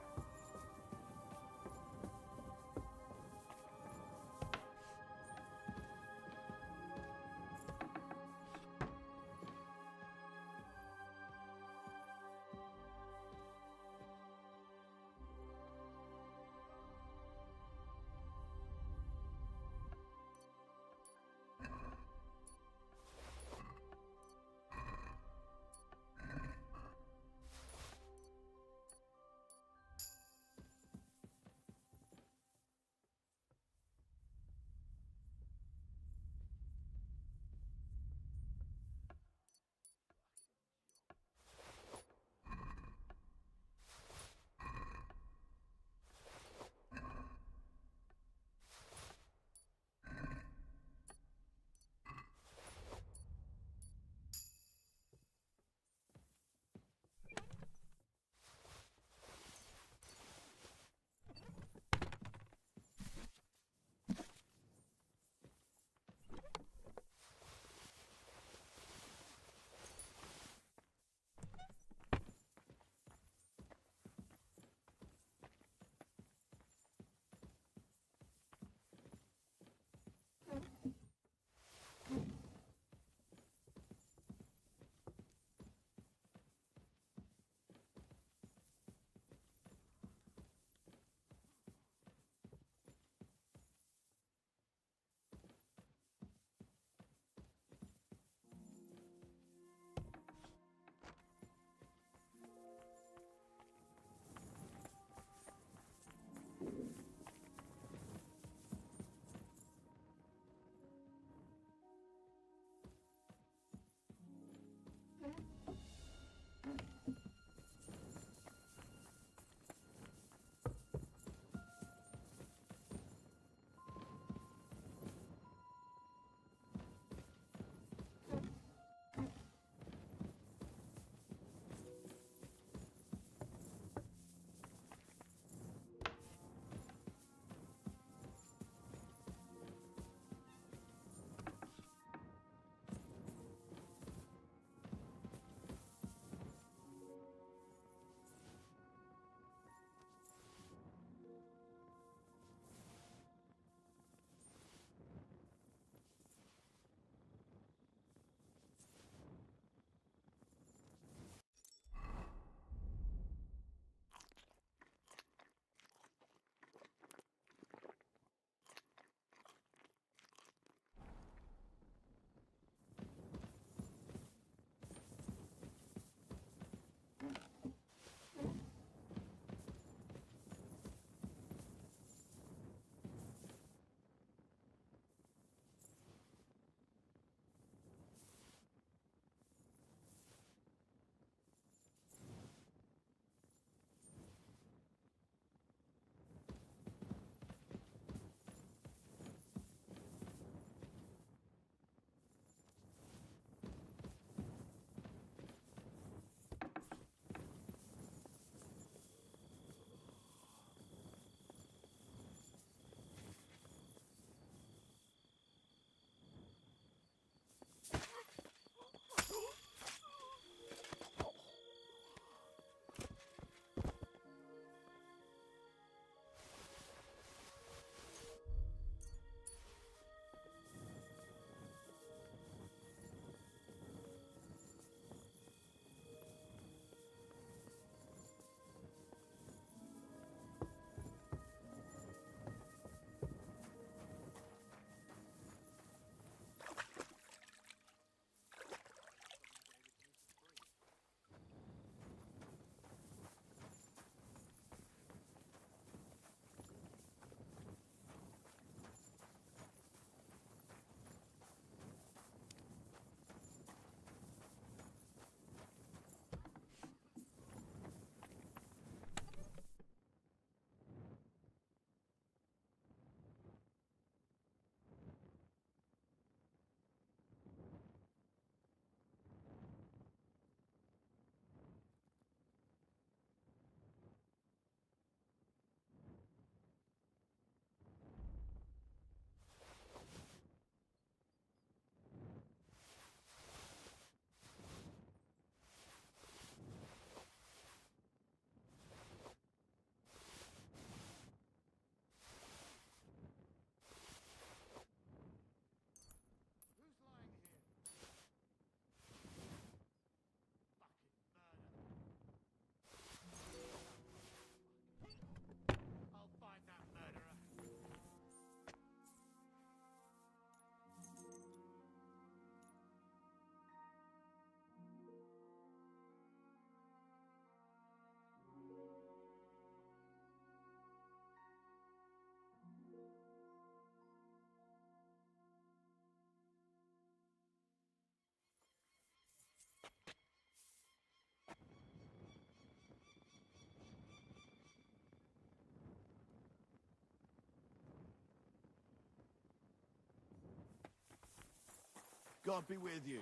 God be with you.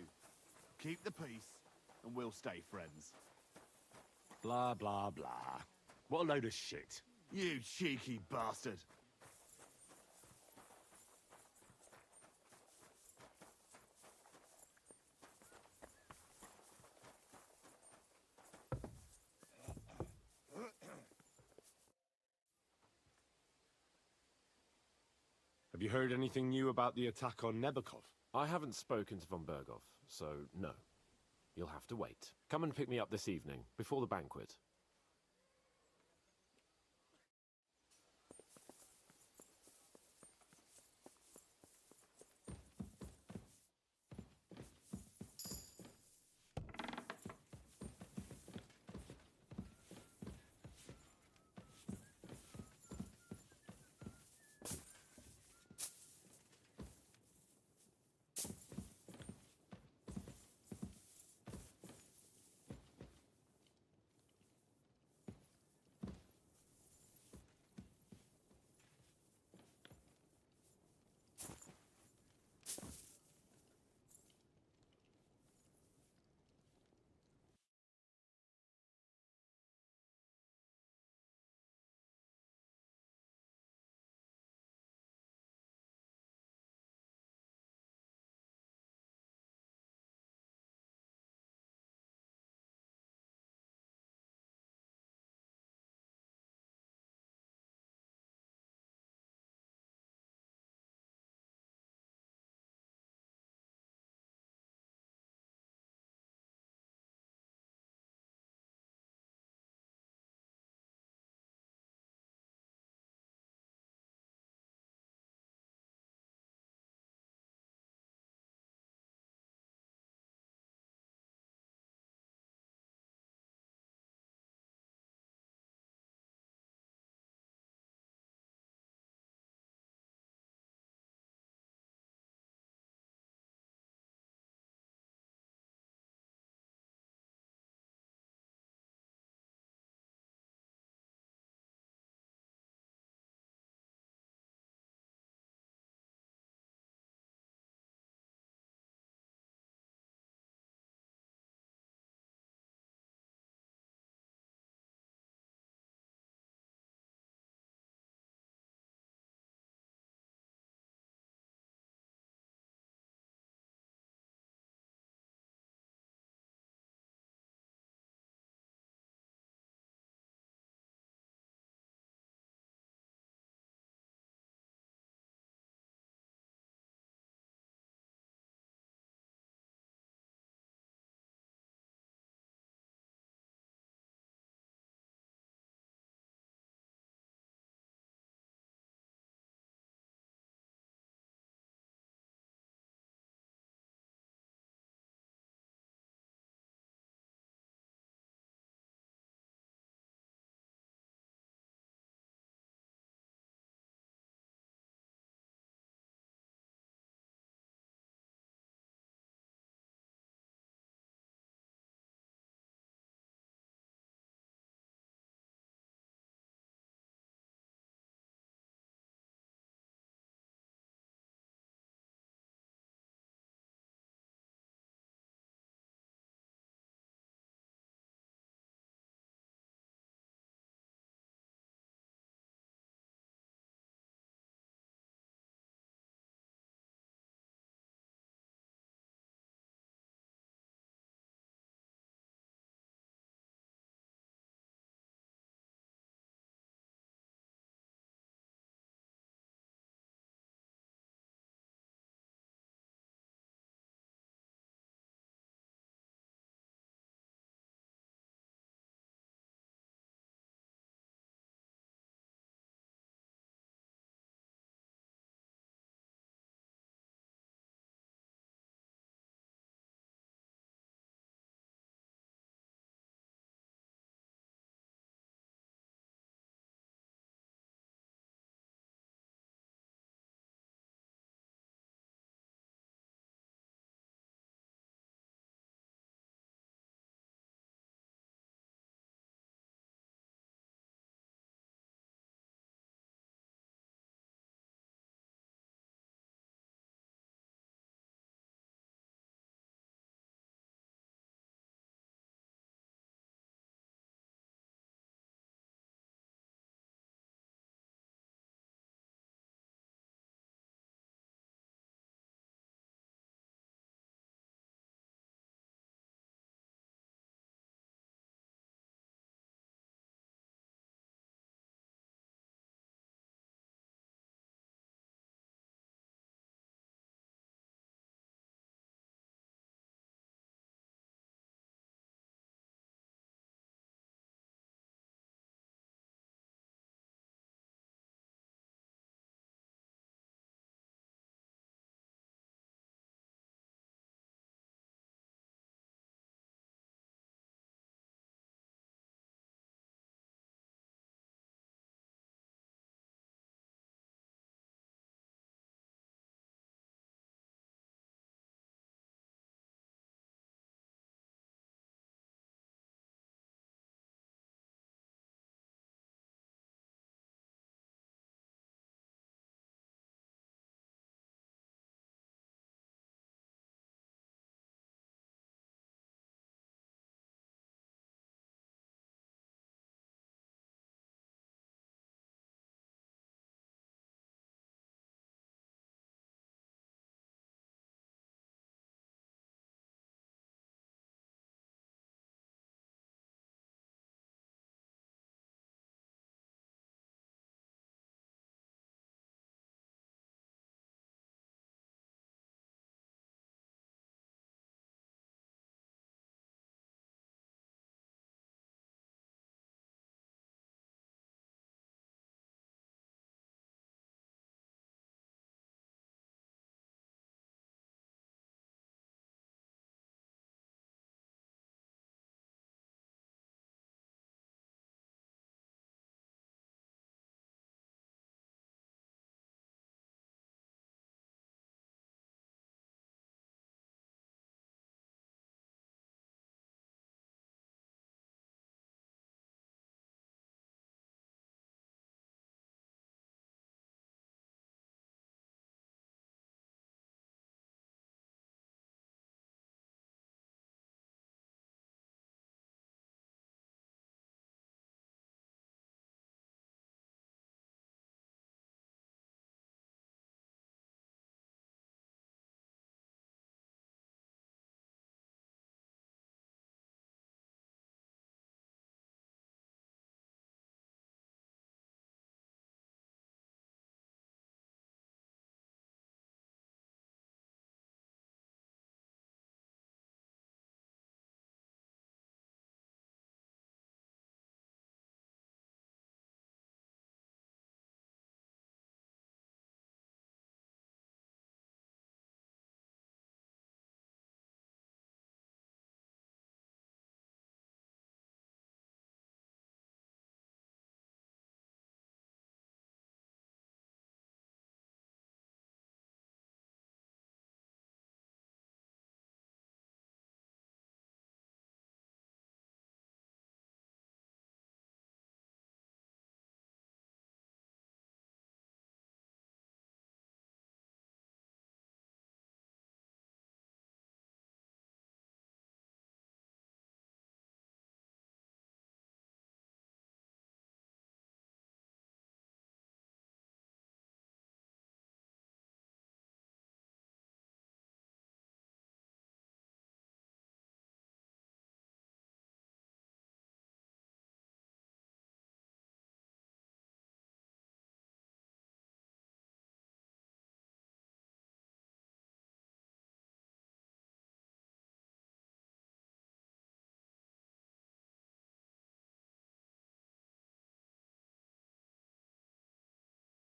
Keep the peace, and we'll stay friends. Blah, blah, blah. What a load of shit. You cheeky bastard. Have you heard anything new about the attack on Nebakov? I haven't spoken to von Berghoff, so no. You'll have to wait. Come and pick me up this evening, before the banquet.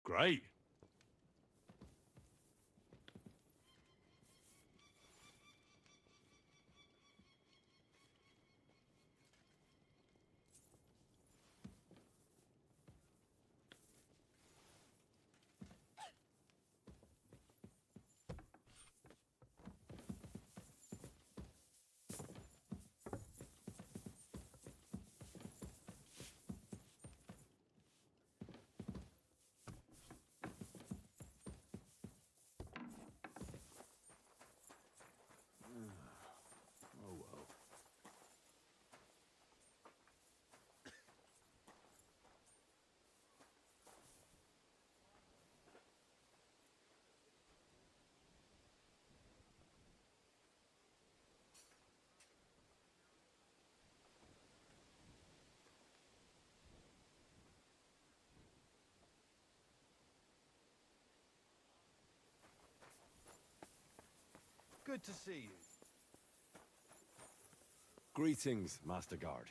Great. Oh well. Good to see you. Greetings, Master Guard.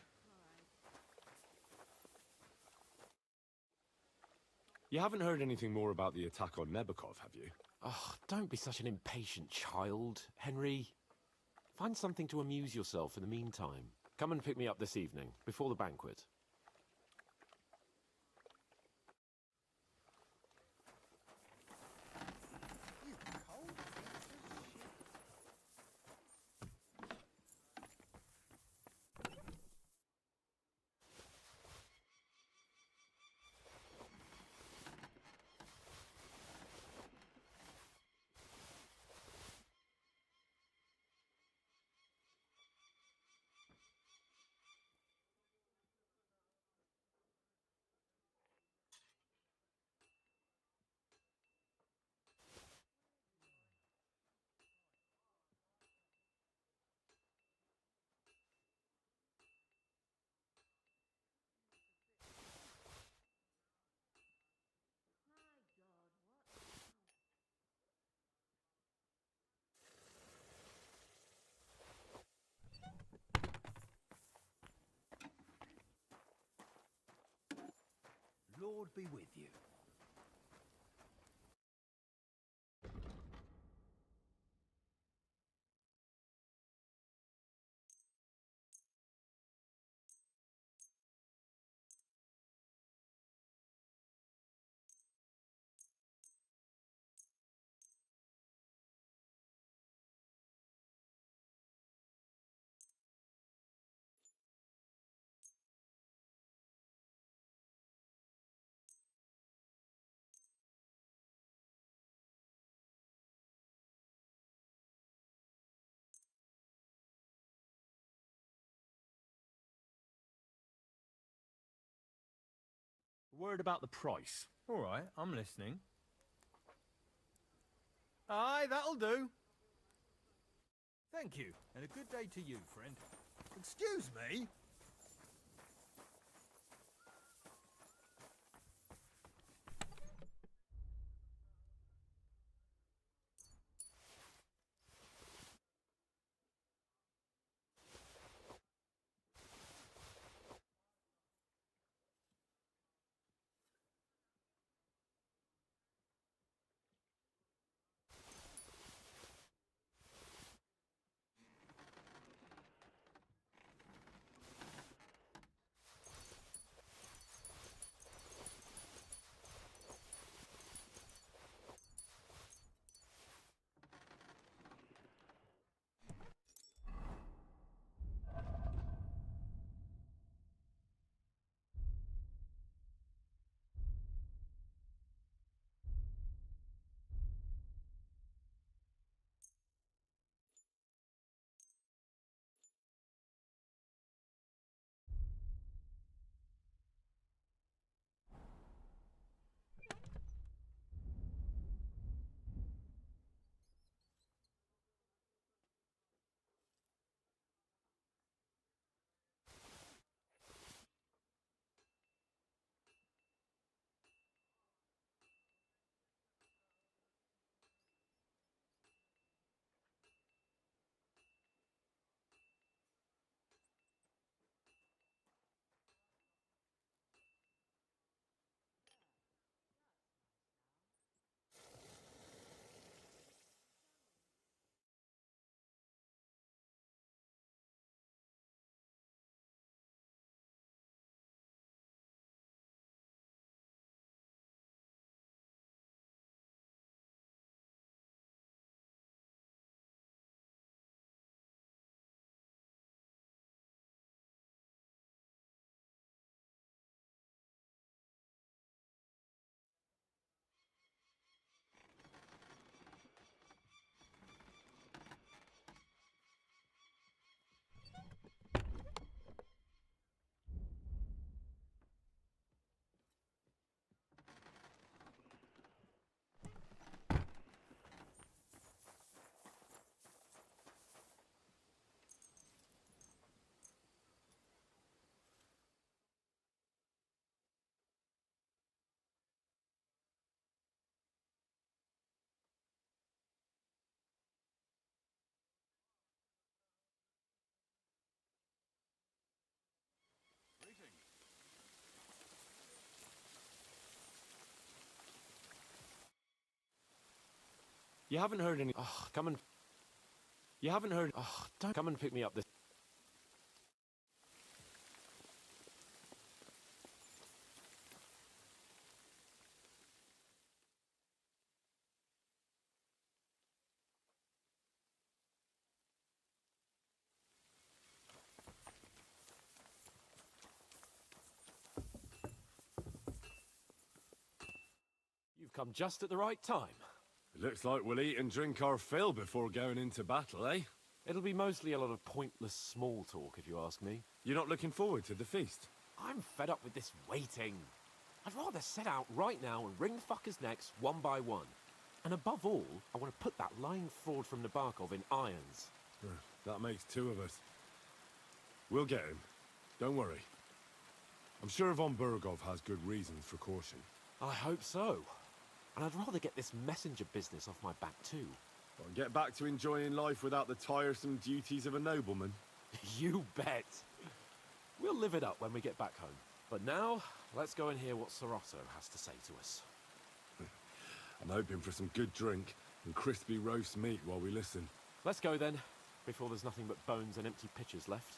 You haven't heard anything more about the attack on Nebukov, have you? Oh, don't be such an impatient child, Henry. Find something to amuse yourself in the meantime. Come and pick me up this evening, before the banquet. Lord be with you. Word about the price. All right, I'm listening. Aye, that'll do. Thank you, and a good day to you, friend. Excuse me? You haven't heard any... Oh, come and... You haven't heard... Oh, don't come and pick me up this... You've come just at the right time. It looks like we'll eat and drink our fill before going into battle, eh? It'll be mostly a lot of pointless small talk, if you ask me. You're not looking forward to the feast? I'm fed up with this waiting. I'd rather set out right now and wring fuckers' necks one by one. And above all, I want to put that lying fraud from Nabokov in irons. That makes two of us. We'll get him. Don't worry. I'm sure von Burgov has good reasons for caution. I hope so. And I'd rather get this messenger business off my back too. Well, get back to enjoying life without the tiresome duties of a nobleman. You bet. We'll live it up when we get back home. But now, let's go and hear what Soroto has to say to us. I'm hoping for some good drink and crispy roast meat while we listen. Let's go then, before there's nothing but bones and empty pitchers left.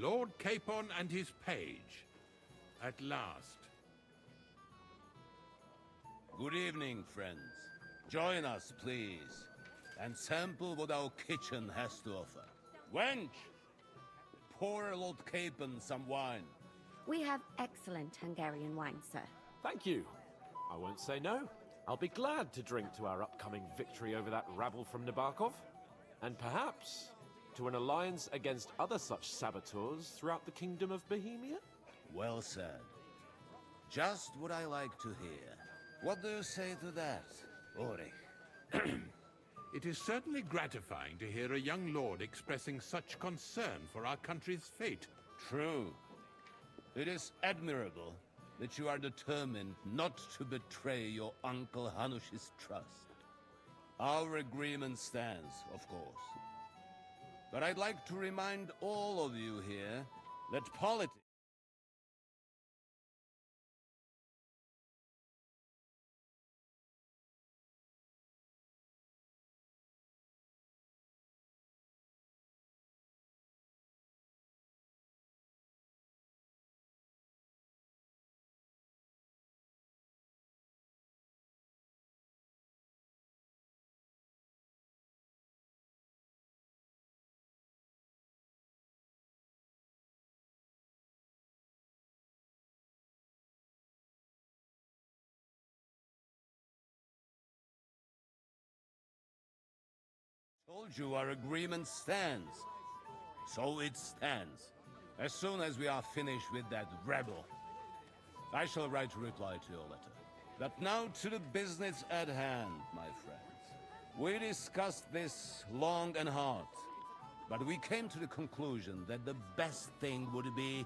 Lord Capon and his page. At last. Good evening, friends. Join us, please, and sample what our kitchen has to offer. Wench! Pour Lord Capon some wine. We have excellent Hungarian wine, sir. Thank you. I won't say no. I'll be glad to drink to our upcoming victory over that rabble from Nabokov. And perhaps to an alliance against other such saboteurs throughout the Kingdom of Bohemia? Well said. Just what I like to hear. What do you say to that, Ulrich? It is certainly gratifying to hear a young lord expressing such concern for our country's fate. True. It is admirable that you are determined not to betray your Uncle Hanush's trust. Our agreement stands, of course. But I'd like to remind all of you here that politics... Told you our agreement stands. So it stands. As soon as we are finished with that rebel, I shall write a reply to your letter. But now to the business at hand, my friends. We discussed this long and hard, but we came to the conclusion that the best thing would be...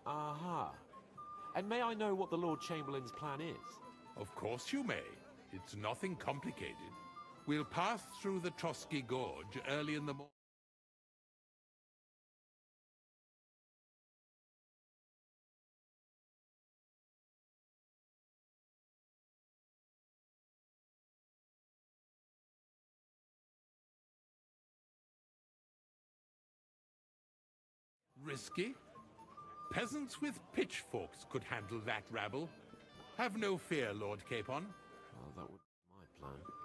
Aha. And may I know what the Lord Chamberlain's plan is? Of course you may. It's nothing complicated. We'll pass through the Trotsky Gorge early in the morning. Risky? Peasants with pitchforks could handle that rabble. Have no fear, Lord Capon. that would be my plan.